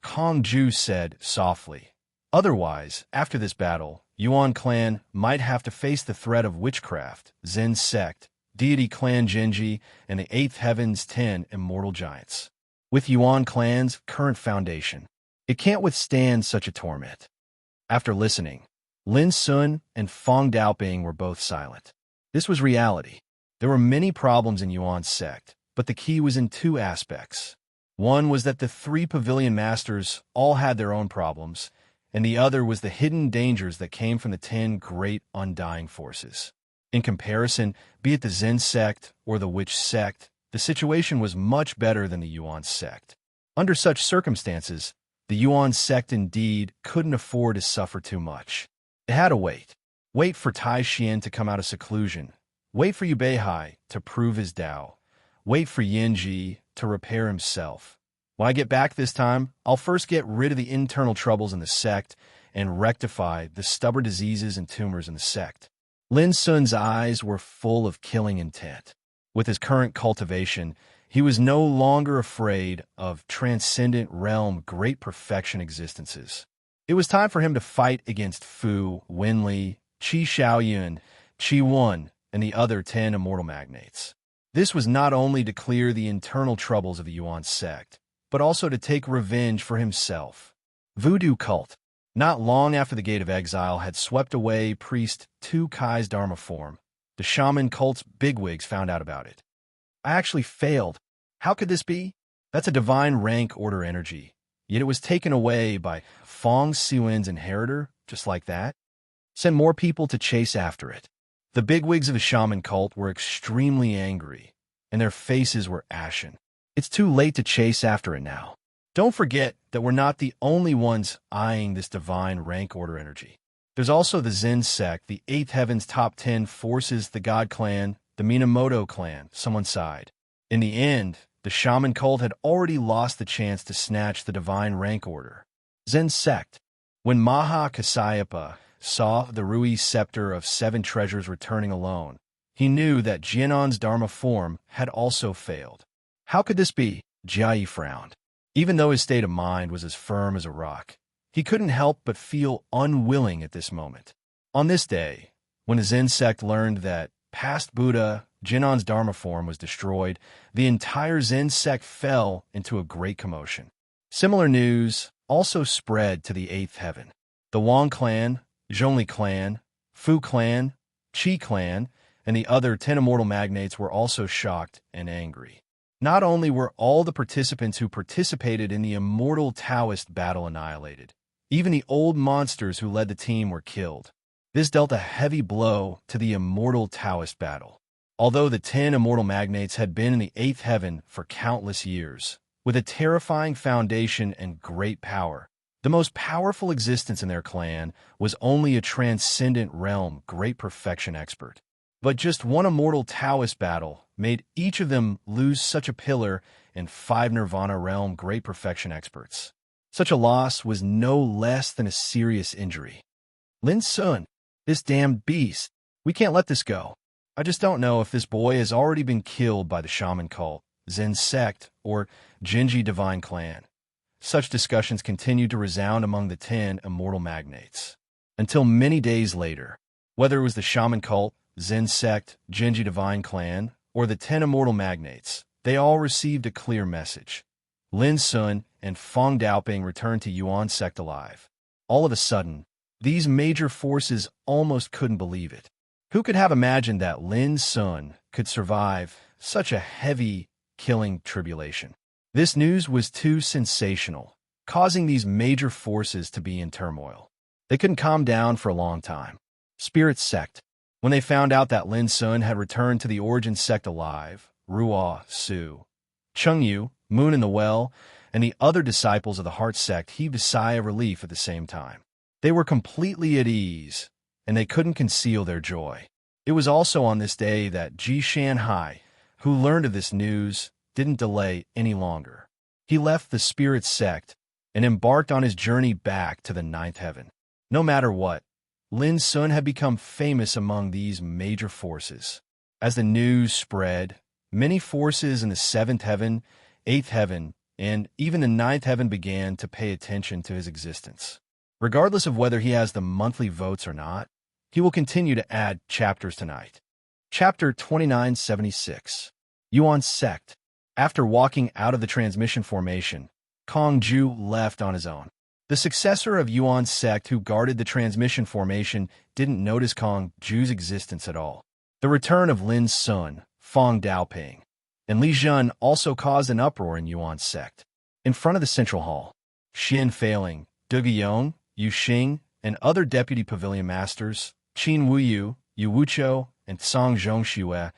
Kong Ju said softly. Otherwise, after this battle, Yuan clan might have to face the threat of witchcraft, Zen sect, deity clan Genji, and the Eighth Heaven's 10 immortal giants. With Yuan clan's current foundation, it can't withstand such a torment. After listening, Lin Sun and Feng Daoping were both silent. This was reality. There were many problems in Yuan's sect, but the key was in two aspects. One was that the three pavilion masters all had their own problems, and the other was the hidden dangers that came from the 10 great undying forces. In comparison, be it the Zen sect or the witch sect, the situation was much better than the Yuan sect. Under such circumstances, the Yuan sect indeed couldn't afford to suffer too much. It had to wait. Wait for Tai Xian to come out of seclusion. Wait for Yu Beihai to prove his Tao. Wait for Yin Ji to repair himself. When I get back this time, I'll first get rid of the internal troubles in the sect and rectify the stubborn diseases and tumors in the sect. Lin Sun's eyes were full of killing intent. With his current cultivation, he was no longer afraid of transcendent realm great perfection existences. It was time for him to fight against Fu, Wenli, Qi Shaoyun, Qi Wen, and the other 10 immortal magnates. This was not only to clear the internal troubles of the Yuan sect, but also to take revenge for himself. Voodoo cult. Not long after the Gate of Exile had swept away priest Tu Kai's Dharma form, the shaman cult's bigwigs found out about it. I actually failed. How could this be? That's a divine rank order energy, yet it was taken away by Feng Siwen's inheritor, just like that. Send more people to chase after it. The bigwigs of the shaman cult were extremely angry, and their faces were ashen. It's too late to chase after it now. Don't forget that we're not the only ones eyeing this divine rank order energy. There's also the Zen sect, the Eighth Heaven's top 10 forces, the God clan, the Minamoto clan, someone's side. In the end, the shaman cult had already lost the chance to snatch the divine rank order. Zen sect. When Maha Kasyapa saw the Rui scepter of 7 treasures returning alone, he knew that Jianan's Dharma form had also failed. How could this be? Jiayi frowned. Even though his state of mind was as firm as a rock, he couldn't help but feel unwilling at this moment. On this day, when the Zen sect learned that past Buddha Jianan's Dharma form was destroyed, the entire Zen sect fell into a great commotion. Similar news also spread to the Eighth Heaven. The Wang clan, Zhongli clan, Fu clan, Qi clan, and the other 10 immortal magnates were also shocked and angry. Not only were all the participants who participated in the immortal Taoist battle annihilated, even the old monsters who led the team were killed. This dealt a heavy blow to the immortal Taoist battle. Although the 10 immortal magnates had been in the Eighth Heaven for countless years, with a terrifying foundation and great power, the most powerful existence in their clan was only a transcendent realm great perfection expert. But just one immortal Taoist battle made each of them lose such a pillar and 5 Nirvana realm great perfection experts. Such a loss was no less than a serious injury. Lin Sun, this damned beast, we can't let this go. I just don't know if this boy has already been killed by the shaman cult, Zen sect, or Genji divine clan. Such discussions continued to resound among the 10 immortal magnates. Until many days later, Whether it was the shaman cult, Zen sect, Genji divine clan, or the 10 immortal magnates, they all received a clear message. Lin Sun and Feng Daoping returned to Yuan sect alive. All of a sudden, these major forces almost couldn't believe it. Who could have imagined that Lin Sun could survive such a heavy, killing tribulation? This news was too sensational, causing these major forces to be in turmoil. They couldn't calm down for a long time. Spirit sect. When they found out that Lin Sun had returned to the origin sect alive, Ruo, Su, Chengyu, Moon in the Well, and the other disciples of the Heart sect heaved a sigh of relief at the same time. They were completely at ease, and they couldn't conceal their joy. It was also on this day that Ji Shanhai, who learned of this news, didn't delay any longer. He left the Spirit sect and embarked on his journey back to the ninth heaven. No matter what, Lin Sun had become famous among these major forces. As the news spread, many forces in the seventh heaven, eighth heaven, and even the ninth heaven began to pay attention to his existence. Regardless of whether he has the monthly votes or not, he will continue to add chapters tonight. Chapter 2976. Yuan Sect. After walking out of the transmission formation, Kong Ju left on his own. The successor of Yuan Sect who guarded the transmission formation didn't notice Kong Ju's existence at all. The return of Lin Sun, Feng Daoping, and Li Jun also caused an uproar in Yuan Sect. In front of the central hall, Xian Failing, Du Guiyong, Yu Xing, and other deputy pavilion masters, Qin Wuyu, Yu Wuchou, and Song Zhongxue,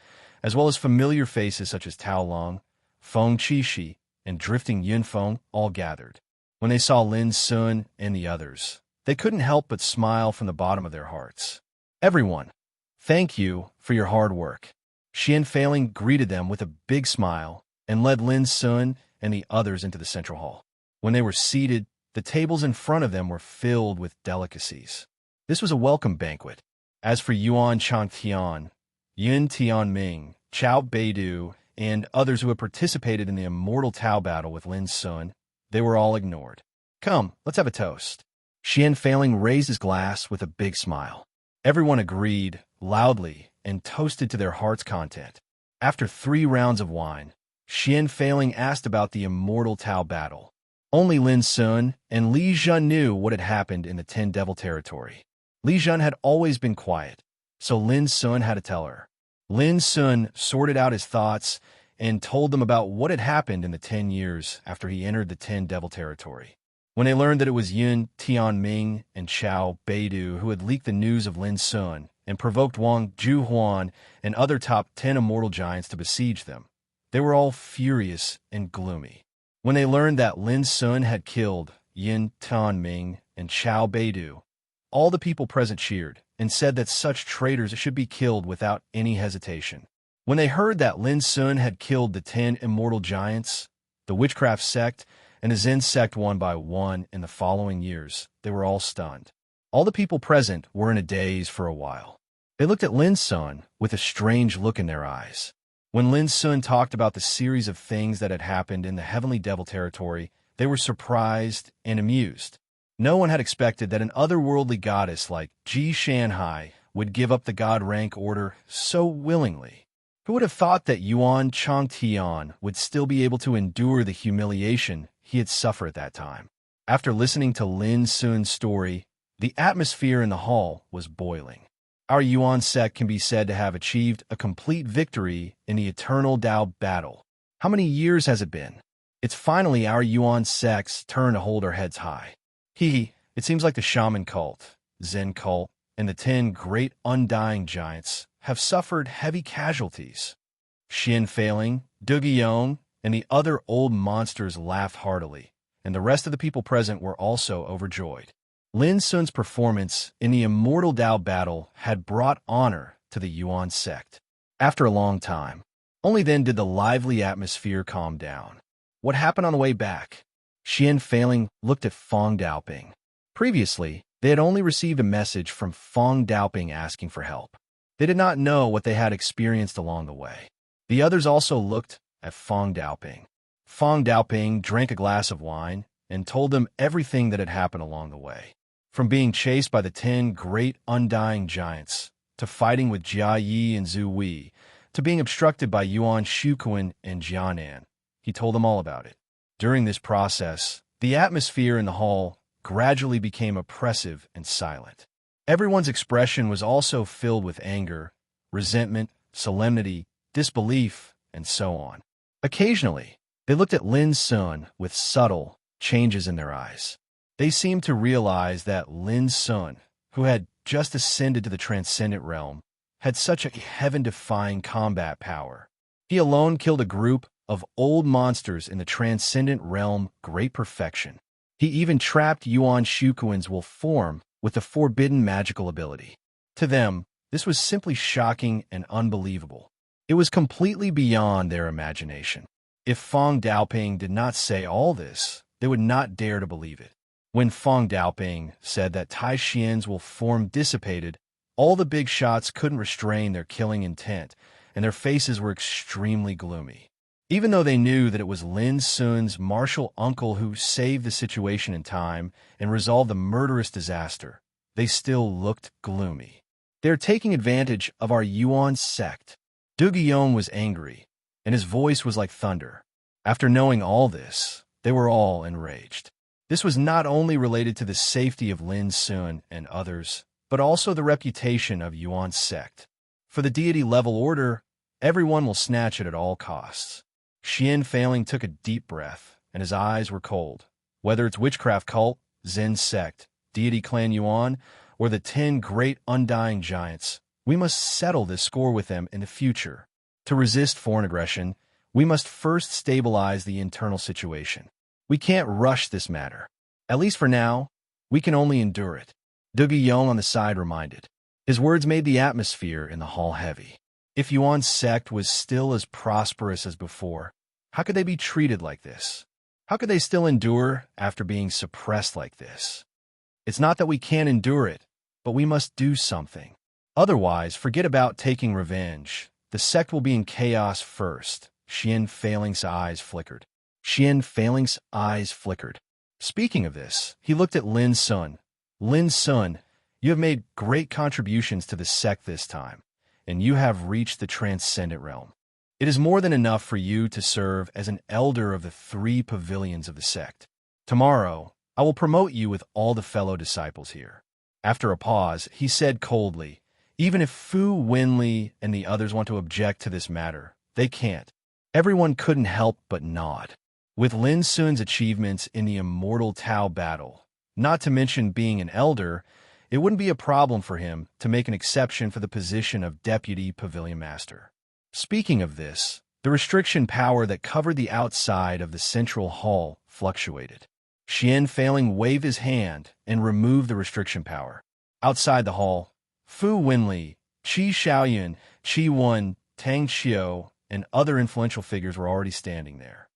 as well as familiar faces such as Tao Long, Feng Qixi, and drifting Yunfeng, all gathered. When they saw Lin Sun and the others, they couldn't help but smile from the bottom of their hearts. Everyone, thank you for your hard work. Xian Failing greeted them with a big smile and led Lin Sun and the others into the central hall. When they were seated, the tables in front of them were filled with delicacies. This was a welcome banquet. As for Yuan Changtian, Yun Tianming, Chao Beidu, and others who had participated in the immortal Tao battle with Lin Sun, they were all ignored. Come, let's have a toast. Xian Failing raised his glass with a big smile. Everyone agreed, loudly, and toasted to their heart's content. After 3 rounds of wine, Xian Failing asked about the immortal Tao battle. Only Lin Sun and Li Jun knew what had happened in the 10 Devil territory. Li Jun had always been quiet, so Lin Sun had to tell her. Lin Sun sorted out his thoughts and told them about what had happened in the 10 years after he entered the 10 Devil territory. When they learned that it was Yun Tianming and Chao Beidu who had leaked the news of Lin Sun and provoked Wang Juhuan and other top 10 immortal giants to besiege them, they were all furious and gloomy. When they learned that Lin Sun had killed Yin Tianming and Chao Beidu, all the people present cheered and said that such traitors should be killed without any hesitation. When they heard that Lin Sun had killed the 10 immortal giants, the witchcraft sect, and the Zen sect one by one in the following years, they were all stunned. All the people present were in a daze for a while. They looked at Lin Sun with a strange look in their eyes. When Lin Sun talked about the series of things that had happened in the Heavenly Devil territory, they were surprised and amused. No one had expected that an otherworldly goddess like Ji Shanhai would give up the god rank order so willingly. Who would have thought that Yuan Changtian would still be able to endure the humiliation he had suffered at that time? After listening to Lin Sun's story, the atmosphere in the hall was boiling. Our Yuan sect can be said to have achieved a complete victory in the eternal Tao battle. How many years has it been? It's finally our Yuan sect's turn to hold our heads high. It seems like the shaman cult, Zen cult, and the 10 great undying giants have suffered heavy casualties. Xian Failing, Du Guiyong, and the other old monsters laughed heartily, and the rest of the people present were also overjoyed. Lin Sun's performance in the immortal Tao battle had brought honor to the Yuan sect. After a long time, only then did the lively atmosphere calm down. What happened on the way back? Xian Failing looked at Feng Daoping. Previously, they had only received a message from Feng Daoping asking for help. They did not know what they had experienced along the way. The others also looked at Feng Daoping. Feng Daoping drank a glass of wine and told them everything that had happened along the way. From being chased by the 10 great undying giants, to fighting with Jia Yi and Zhu Wei, to being obstructed by Yuan Shuquan and Jianan. He told them all about it. During this process, the atmosphere in the hall gradually became oppressive and silent. Everyone's expression was also filled with anger, resentment, solemnity, disbelief, and so on. Occasionally, they looked at Lin Sun with subtle changes in their eyes. They seemed to realize that Lin Sun, who had just ascended to the transcendent realm, had such a heaven-defying combat power. He alone killed a group of old monsters in the transcendent realm great perfection. He even trapped Yuan Shuquan's wolf form with the forbidden magical ability. To them, this was simply shocking and unbelievable. It was completely beyond their imagination. If Feng Daoping did not say all this, they would not dare to believe it. When Feng Daoping said that Tai Xian's wolf form dissipated, all the big shots couldn't restrain their killing intent, and their faces were extremely gloomy. Even though they knew that it was Lin Sun's martial uncle who saved the situation in time and resolved the murderous disaster, they still looked gloomy. They're taking advantage of our Yuan sect. Du Guillaume was angry, and his voice was like thunder. After knowing all this, they were all enraged. This was not only related to the safety of Lin Sun and others, but also the reputation of Yuan's sect. For the deity-level order, everyone will snatch it at all costs. Xian Failing took a deep breath, and his eyes were cold. Whether it's witchcraft cult, Zen sect, deity clan Yuan, or the 10 great undying giants, we must settle this score with them in the future. To resist foreign aggression, we must first stabilize the internal situation. We can't rush this matter. At least for now, we can only endure it. Du Guillaume on the side reminded. His words made the atmosphere in the hall heavy. If Yuan's sect was still as prosperous as before, how could they be treated like this? How could they still endure after being suppressed like this? It's not that we can't endure it, but we must do something. Otherwise, forget about taking revenge. The sect will be in chaos first. Xian Failing's eyes flickered. Xian Failing's eyes flickered. Speaking of this, he looked at Lin Sun. Lin Sun, you have made great contributions to the sect this time, and you have reached the transcendent realm. It is more than enough for you to serve as an elder of the 3 pavilions of the sect. Tomorrow, I will promote you with all the fellow disciples here. After a pause, he said coldly, even if Fu Wenli and the others want to object to this matter, they can't. Everyone couldn't help but nod. With Lin Sun's achievements in the immortal Tao battle, not to mention being an elder, it wouldn't be a problem for him to make an exception for the position of Deputy Pavilion Master. Speaking of this, the restriction power that covered the outside of the central hall fluctuated. Xian Failing waved his hand and removed the restriction power. Outside the hall, Fu Wenli, Qi Xiaoyun, Qi Wen, Tang Xiao, and other influential figures were already standing there.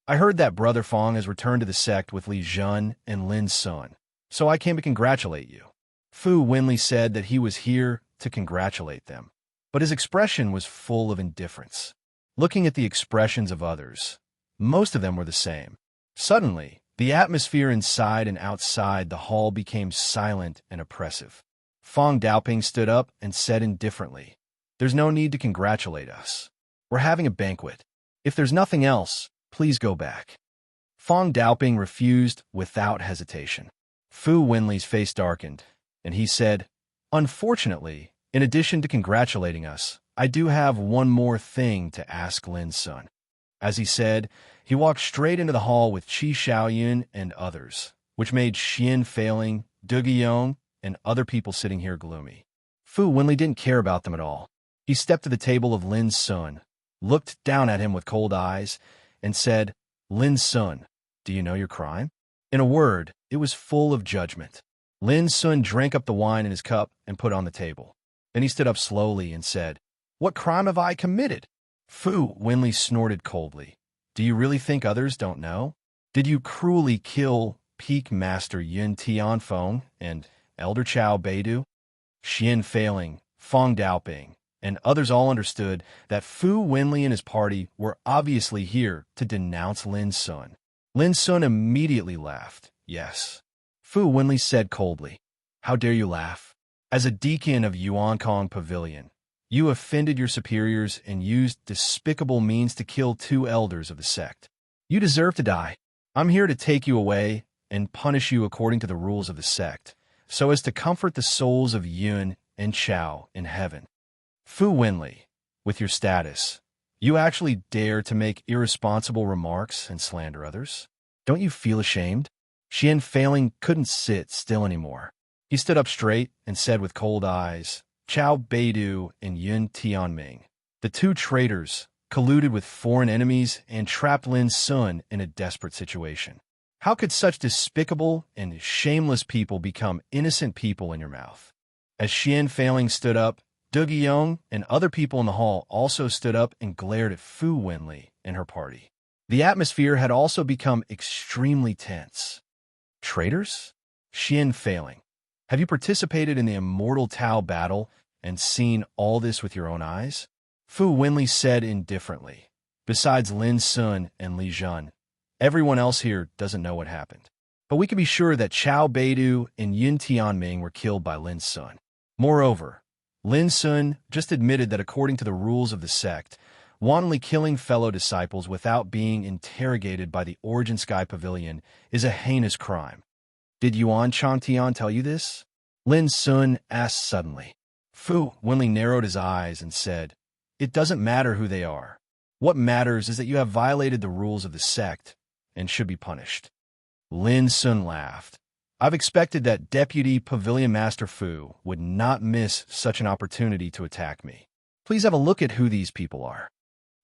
I heard that Brother Fong has returned to the sect with Li Jun and Lin Sun, so I came to congratulate you. Fu Wenli said that he was here to congratulate them, but his expression was full of indifference. Looking at the expressions of others, most of them were the same. Suddenly, the atmosphere inside and outside the hall became silent and oppressive. Feng Daoping stood up and said indifferently, "There's no need to congratulate us. We're having a banquet. If there's nothing else, please go back." Feng Daoping refused without hesitation. Fu Wenli's face darkened, and he said, "Unfortunately, in addition to congratulating us, I do have one more thing to ask Lin Sun." As he said, he walked straight into the hall with Qi Xiaoyun and others, which made Xian Failing, Du Guillaume, and other people sitting here gloomy. Fu Wenli didn't care about them at all. He stepped to the table of Lin Sun, looked down at him with cold eyes, and said, "Lin Sun, do you know your crime?" In a word, it was full of judgment. Lin Sun drank up the wine in his cup and put it on the table. Then he stood up slowly and said, "What crime have I committed?" Fu Wenli snorted coldly. "Do you really think others don't know? Did you cruelly kill Peak Master Yun Tianfeng and Elder Chao Beidu?" Xian Failing, Feng Daoping, and others all understood that Fu Wenli and his party were obviously here to denounce Lin Sun. Lin Sun immediately laughed. "Yes," Fu Wenli said coldly. How dare you laugh? As a deacon of Yuankong Pavilion, you offended your superiors and used despicable means to kill 2 elders of the sect. You deserve to die. I'm here to take you away and punish you according to the rules of the sect, so as to comfort the souls of Yun and Chao in heaven. Fu Wenli, with your status, you actually dare to make irresponsible remarks and slander others? Don't you feel ashamed? Xian Failing couldn't sit still anymore. He stood up straight and said with cold eyes, Chao Beidu and Yun Tianming, the 2 traitors, colluded with foreign enemies and trapped Lin Sun in a desperate situation. How could such despicable and shameless people become innocent people in your mouth? As Xian Failing stood up, Du Guiyong and other people in the hall also stood up and glared at Fu Wenli and her party. The atmosphere had also become extremely tense. Traitors? Xian Failing, have you participated in the Immortal Tao battle and seen all this with your own eyes? Fu Wenli said indifferently. Besides Lin Sun and Li Zhen, everyone else here doesn't know what happened. But we can be sure that Chao Beidu and Yun Tianming were killed by Lin Sun. Moreover, Lin Sun just admitted that according to the rules of the sect, wantonly killing fellow disciples without being interrogated by the Origin Sky Pavilion is a heinous crime. Did Yuan Changtian tell you this? Lin Sun asked suddenly. Fu Wenli narrowed his eyes and said, It doesn't matter who they are. What matters is that you have violated the rules of the sect and should be punished. Lin Sun laughed. I've expected that Deputy Pavilion Master Fu would not miss such an opportunity to attack me. Please have a look at who these people are.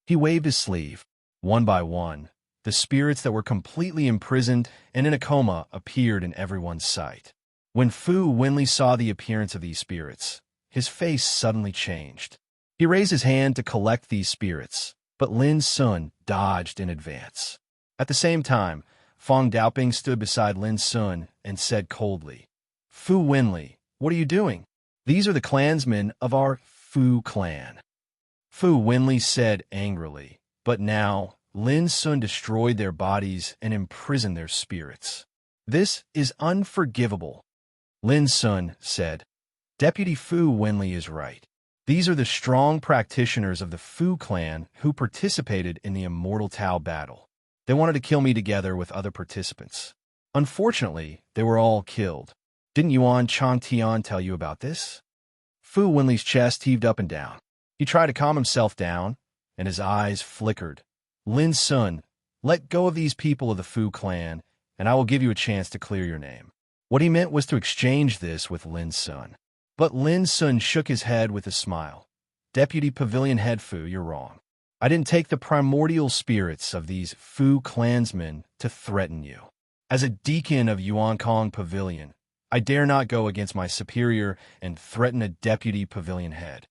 He waved his sleeve. One by one, the spirits that were completely imprisoned and in a coma appeared in everyone's sight. When Fu Wenli saw the appearance of these spirits, his face suddenly changed. He raised his hand to collect these spirits, but Lin Sun dodged in advance. At the same time, Fong Daoping stood beside Lin Sun and said coldly, Fu Wenli, what are you doing? These are the clansmen of our Fu clan. Fu Wenli said angrily, but now Lin Sun destroyed their bodies and imprisoned their spirits. This is unforgivable. Lin Sun said, Deputy Fu Wenli is right. These are the strong practitioners of the Fu clan who participated in the Immortal Tao battle. They wanted to kill me together with other participants. Unfortunately, they were all killed. Didn't Yuan Changtian tell you about this? Fu Wenli's chest heaved up and down. He tried to calm himself down, and his eyes flickered. Lin Sun, let go of these people of the Fu clan, and I will give you a chance to clear your name. What he meant was to exchange this with Lin Sun. But Lin Sun shook his head with a smile. Deputy Pavilion Head Fu, you're wrong. I didn't take the primordial spirits of these Fu clansmen to threaten you. As a deacon of Yuankong Pavilion, I dare not go against my superior and threaten a deputy pavilion head.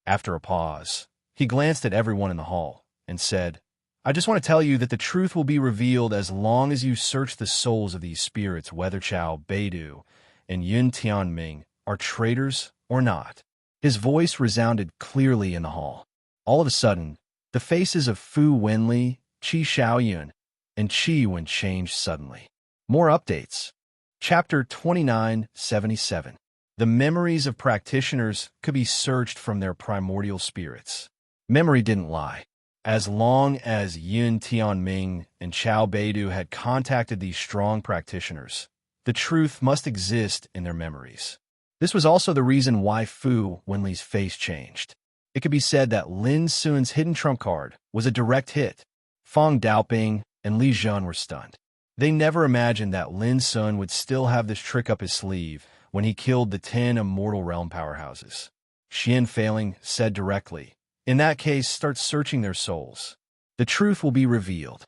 After a pause, he glanced at everyone in the hall and said, I just want to tell you that the truth will be revealed as long as you search the souls of these spirits, whether Chao Beidu and Yun Tianming are traitors or not. His voice resounded clearly in the hall. All of a sudden, the faces of Fu Wenli, Qi Xiaoyun, and Qi Wen changed suddenly. More updates. Chapter 2977. The memories of practitioners could be searched from their primordial spirits. Memory didn't lie. As long as Yun Tianming and Chao Beidu had contacted these strong practitioners, the truth must exist in their memories. This was also the reason why Fu Wenli's face changed. It could be said that Lin Sun's hidden trump card was a direct hit. Fong Daoping and Li Zhen were stunned. They never imagined that Lin Sun would still have this trick up his sleeve when he killed the 10 immortal realm powerhouses. Xian Failing said directly, in that case, start searching their souls. The truth will be revealed.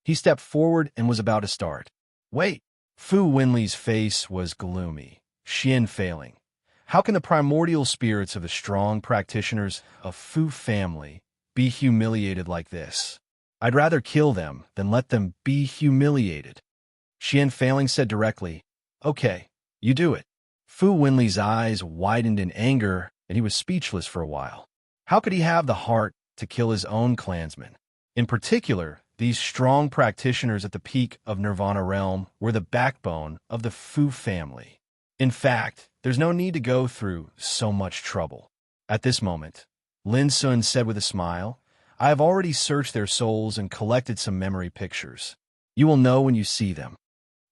He stepped forward and was about to start. Wait! Fu Wenli's face was gloomy. Xian Failing, how can the primordial spirits of the strong practitioners of Fu family be humiliated like this? I'd rather kill them than let them be humiliated. Xian Failing said directly, Okay, you do it. Fu Wenli's eyes widened in anger, and he was speechless for a while. How could he have the heart to kill his own clansmen? In particular, these strong practitioners at the peak of Nirvana realm were the backbone of the Fu family. In fact, there's no need to go through so much trouble. At this moment, Lin Sun said with a smile, I have already searched their souls and collected some memory pictures. You will know when you see them.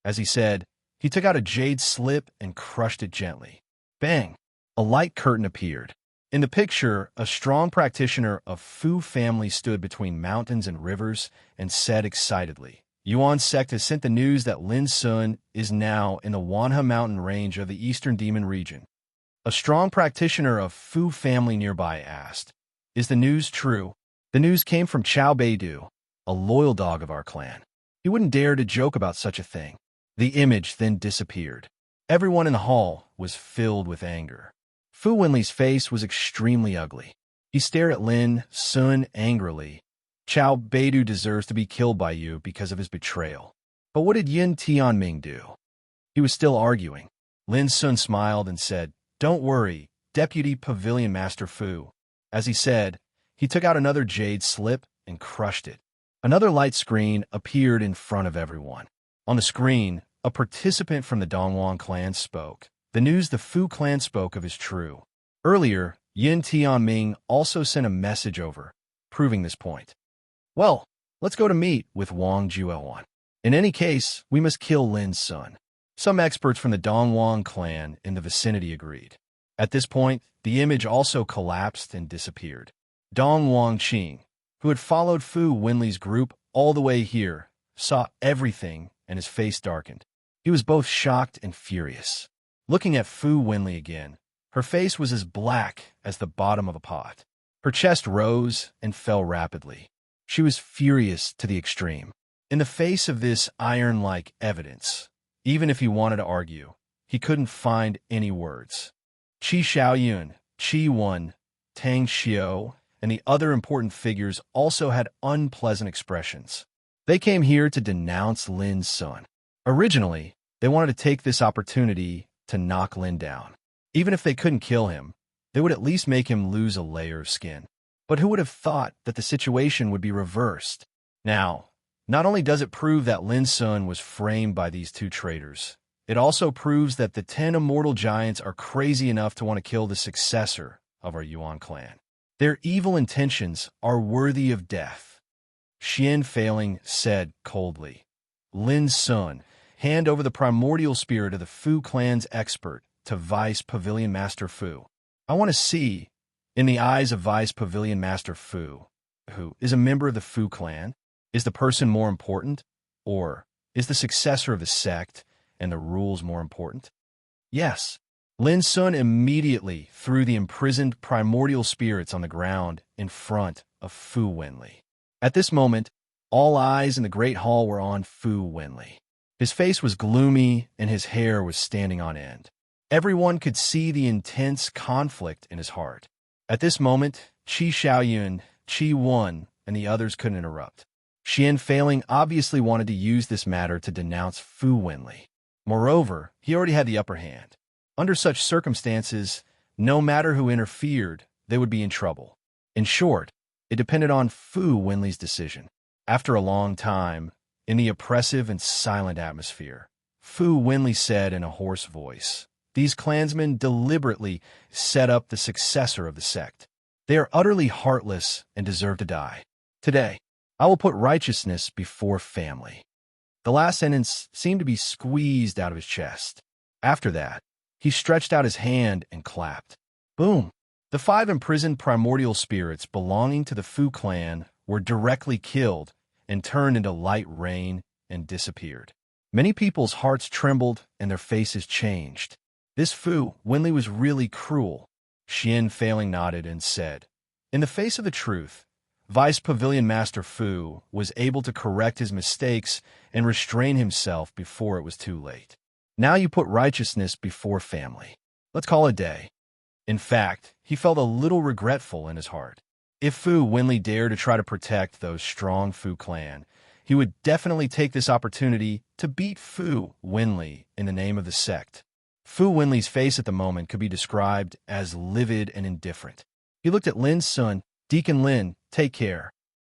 As he said, he took out a jade slip and crushed it gently. Bang! A light curtain appeared. In the picture, a strong practitioner of Fu family stood between mountains and rivers and said excitedly, Yuan sect has sent the news that Lin Sun is now in the Wanhe mountain range of the eastern demon region. A strong practitioner of Fu family nearby asked, Is the news true? The news came from Chao Beidu, a loyal dog of our clan. He wouldn't dare to joke about such a thing. The image then disappeared. Everyone in the hall was filled with anger. Fu Wenli's face was extremely ugly. He stared at Lin Sun angrily. Chao Beidu deserves to be killed by you because of his betrayal. But what did Yin Tianming do? He was still arguing. Lin Sun smiled and said, Don't worry, Deputy Pavilion Master Fu. As he said, he took out another jade slip and crushed it. Another light screen appeared in front of everyone. On the screen, a participant from the Dongwang clan spoke. The news the Fu clan spoke of is true. Earlier, Yin Tianming also sent a message over, proving this point. Well, let's go to meet with Wang Juelwan. In any case, we must kill Lin Sun. Some experts from the Dongwang clan in the vicinity agreed. At this point, the image also collapsed and disappeared. Dong Wangqing, who had followed Fu Wenli's group all the way here, saw everything and his face darkened. He was both shocked and furious. Looking at Fu Wenli again, her face was as black as the bottom of a pot. Her chest rose and fell rapidly. She was furious to the extreme. In the face of this iron-like evidence, even if he wanted to argue, he couldn't find any words. Qi Xiaoyun, Qi Wen, Tang Xiao, and the other important figures also had unpleasant expressions. They came here to denounce Lin Sun. Originally, they wanted to take this opportunity to knock Lin down. Even if they couldn't kill him, they would at least make him lose a layer of skin. But who would have thought that the situation would be reversed? Now, not only does it prove that Lin Sun was framed by these two traitors, it also proves that the 10 immortal giants are crazy enough to want to kill the successor of our Yuan clan. Their evil intentions are worthy of death. Xian Failing said coldly. Lin Sun, hand over the primordial spirit of the Fu clan's expert to Vice Pavilion Master Fu. I want to see, in the eyes of Vice Pavilion Master Fu, who is a member of the Fu clan, is the person more important? Or is the successor of the sect and the rules more important? Yes. Lin Sun immediately threw the imprisoned primordial spirits on the ground in front of Fu Wenli. At this moment, all eyes in the great hall were on Fu Wenli. His face was gloomy and his hair was standing on end. Everyone could see the intense conflict in his heart. At this moment, Qi Xiaoyun, Qi Wen, and the others couldn't interrupt. Xian Failing obviously wanted to use this matter to denounce Fu Wenli. Moreover, he already had the upper hand. Under such circumstances, no matter who interfered, they would be in trouble. In short, it depended on Fu Wenli's decision. After a long time, in the oppressive and silent atmosphere, Fu Wenli said in a hoarse voice, These clansmen deliberately set up the successor of the sect. They are utterly heartless and deserve to die. Today, I will put righteousness before family. The last sentence seemed to be squeezed out of his chest. After that, he stretched out his hand and clapped. Boom! The 5 imprisoned primordial spirits belonging to the Fu clan were directly killed and turned into light rain and disappeared. Many people's hearts trembled and their faces changed. This Fu Wenli was really cruel. Xian Failing nodded and said, In the face of the truth, Vice Pavilion Master Fu was able to correct his mistakes and restrain himself before it was too late. Now you put righteousness before family. Let's call it a day. In fact, he felt a little regretful in his heart. If Fu Wenli dared to try to protect those strong Fu clan, he would definitely take this opportunity to beat Fu Wenli in the name of the sect. Fu Wenli's face at the moment could be described as livid and indifferent. He looked at Lin Sun. Deacon Lin, take care.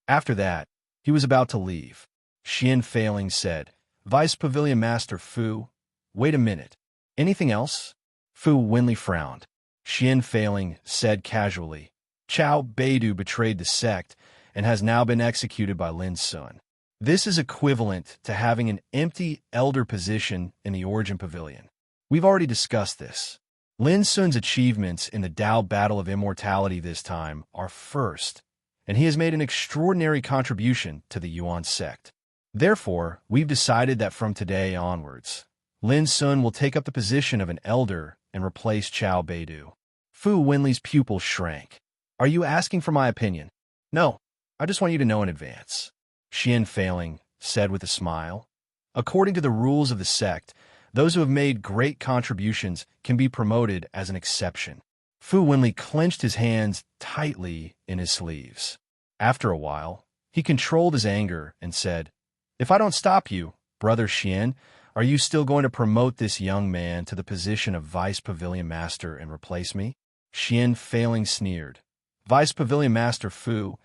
After that, he was about to leave. Xian Failing said, Vice Pavilion Master Fu, wait a minute. Anything else? Fu Winley frowned. Xian Failing said casually, Chao Beidu betrayed the sect and has now been executed by Lin Sun. This is equivalent to having an empty elder position in the Origin Pavilion. We've already discussed this. Lin Sun's achievements in the Dao Battle of Immortality this time are first, and he has made an extraordinary contribution to the Yuan sect. Therefore, we've decided that from today onwards, Lin Sun will take up the position of an elder and replace Chao Beidu. Fu Winley's pupil shrank. Are you asking for my opinion? No, I just want you to know in advance. Xian Failing said with a smile. According to the rules of the sect, those who have made great contributions can be promoted as an exception. Fu Winley clenched his hands tightly in his sleeves. After a while, he controlled his anger and said, If I don't stop you, Brother Xian, are you still going to promote this young man to the position of Vice Pavilion Master and replace me? Xian Failing sneered. Vice Pavilion Master Fu,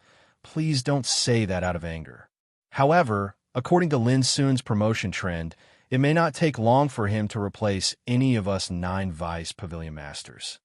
please don't say that out of anger. However, according to Lin Sun's promotion trend, it may not take long for him to replace any of us 9 Vice Pavilion Masters.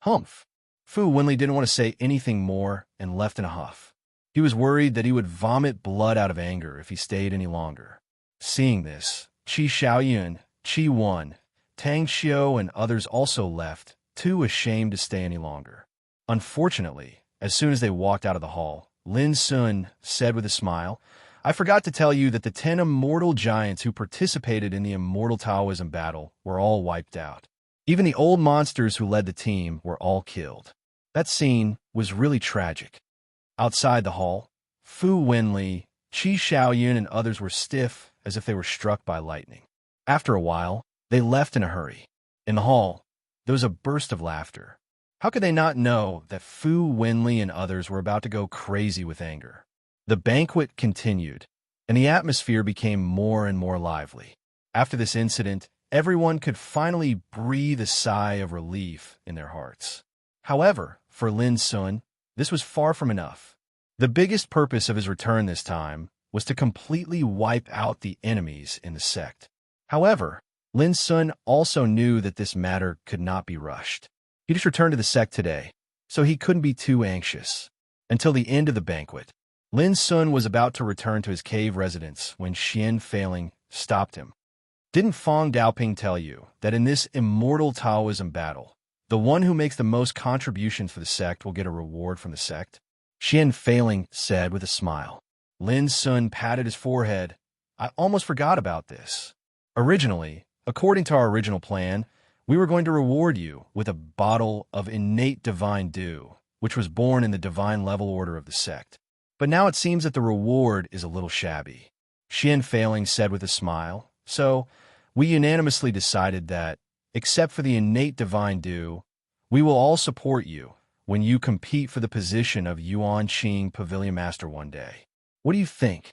Humph. Fu Winley didn't want to say anything more and left in a huff. He was worried that he would vomit blood out of anger if he stayed any longer. Seeing this, Qi Xiaoyun, Qi Wan, Tang Xiao, and others also left, too ashamed to stay any longer. Unfortunately, as soon as they walked out of the hall, Lin Sun said with a smile, I forgot to tell you that the 10 immortal giants who participated in the immortal Taoism battle were all wiped out. Even the old monsters who led the team were all killed. That scene was really tragic. Outside the hall, Fu Winley, Qi Xiaoyun, and others were stiff as if they were struck by lightning. After a while, they left in a hurry. In the hall, there was a burst of laughter. How could they not know that Fu Winley and others were about to go crazy with anger? The banquet continued, and the atmosphere became more and more lively. After this incident, everyone could finally breathe a sigh of relief in their hearts. However, for Lin Sun, this was far from enough. The biggest purpose of his return this time was to completely wipe out the enemies in the sect. However, Lin Sun also knew that this matter could not be rushed. He just returned to the sect today, so he couldn't be too anxious. Until the end of the banquet, Lin Sun was about to return to his cave residence when Xian Failing stopped him. Didn't Fong Daoping tell you that in this immortal Taoism battle, the one who makes the most contributions for the sect will get a reward from the sect? Xian Failing said with a smile. Lin Sun patted his forehead. I almost forgot about this. Originally, according to our original plan, we were going to reward you with a bottle of innate divine dew, which was born in the divine level order of the sect. But now it seems that the reward is a little shabby. Xian Failing said with a smile. So, we unanimously decided that, except for the innate divine dew, we will all support you when you compete for the position of Yuan Qing Pavilion Master one day. What do you think?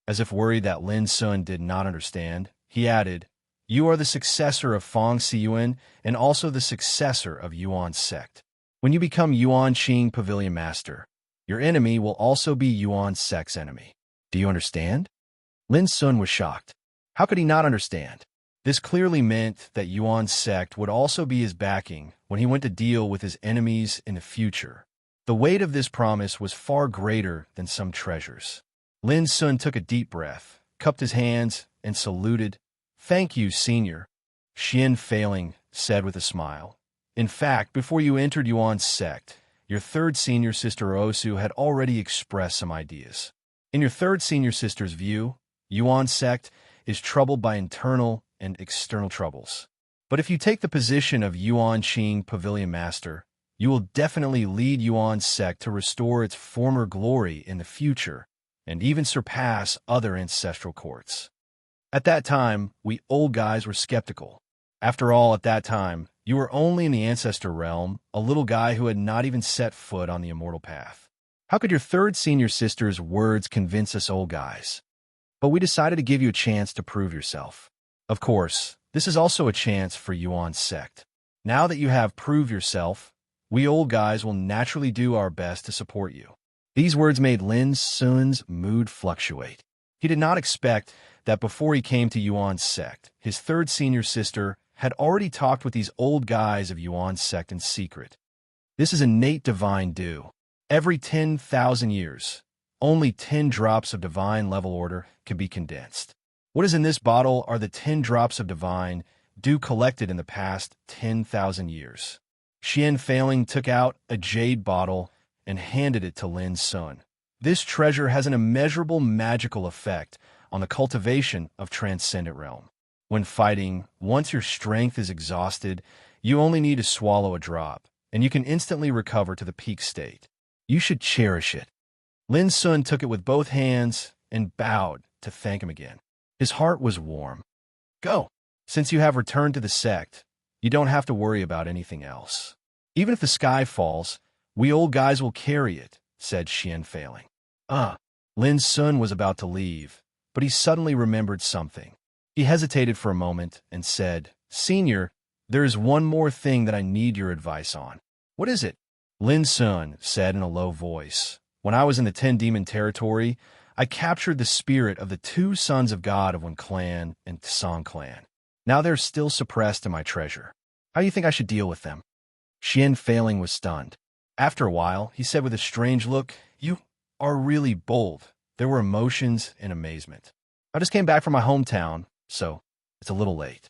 As if worried that Lin Sun did not understand, he added, You are the successor of Fong Siyuan and also the successor of Yuan's sect. When you become Yuan Qing Pavilion Master, your enemy will also be Yuan's sect's enemy. Do you understand? Lin Sun was shocked. How could he not understand? This clearly meant that Yuan's sect would also be his backing when he went to deal with his enemies in the future. The weight of this promise was far greater than some treasures. Lin Sun took a deep breath, cupped his hands, and saluted. Thank you, Senior. Xian Failing said with a smile. In fact, before you entered Yuan's sect, your third senior sister Osu had already expressed some ideas. In your third senior sister's view, Yuan's sect is troubled by internal and external troubles. But if you take the position of Yuan Qing Pavilion Master, you will definitely lead Yuan's sect to restore its former glory in the future and even surpass other ancestral courts. At that time, we old guys were skeptical. After all, at that time, you were only in the ancestor realm, a little guy who had not even set foot on the immortal path. How could your third senior sister's words convince us old guys? But we decided to give you a chance to prove yourself. Of course, this is also a chance for Yuan's sect. Now that you have proved yourself, we old guys will naturally do our best to support you. These words made Lin Sun's mood fluctuate. He did not expect that before he came to Yuan's sect, his third senior sister had already talked with these old guys of Yuan's sect in secret. This is innate divine due. Every 10,000 years, only 10 drops of divine level order can be condensed. What is in this bottle are the 10 drops of divine dew collected in the past 10,000 years. Xian Failing took out a jade bottle and handed it to Lin Sun. This treasure has an immeasurable magical effect on the cultivation of transcendent realm. When fighting, once your strength is exhausted, you only need to swallow a drop, and you can instantly recover to the peak state. You should cherish it. Lin Sun took it with both hands and bowed to thank him again. His heart was warm. Go. Since you have returned to the sect, you don't have to worry about anything else. Even if the sky falls, we old guys will carry it, said Xian Failing. Lin Sun was about to leave, but he suddenly remembered something. He hesitated for a moment and said, Senior, there is one more thing that I need your advice on. What is it? Lin Sun said in a low voice. When I was in the 10-demon territory, I captured the spirit of the 2 sons of God of one clan and Song clan. Now they're still suppressed in my treasure. How do you think I should deal with them? Xian Failing was stunned. After a while, he said with a strange look, You are really bold. There were emotions and amazement. I just came back from my hometown, so it's a little late.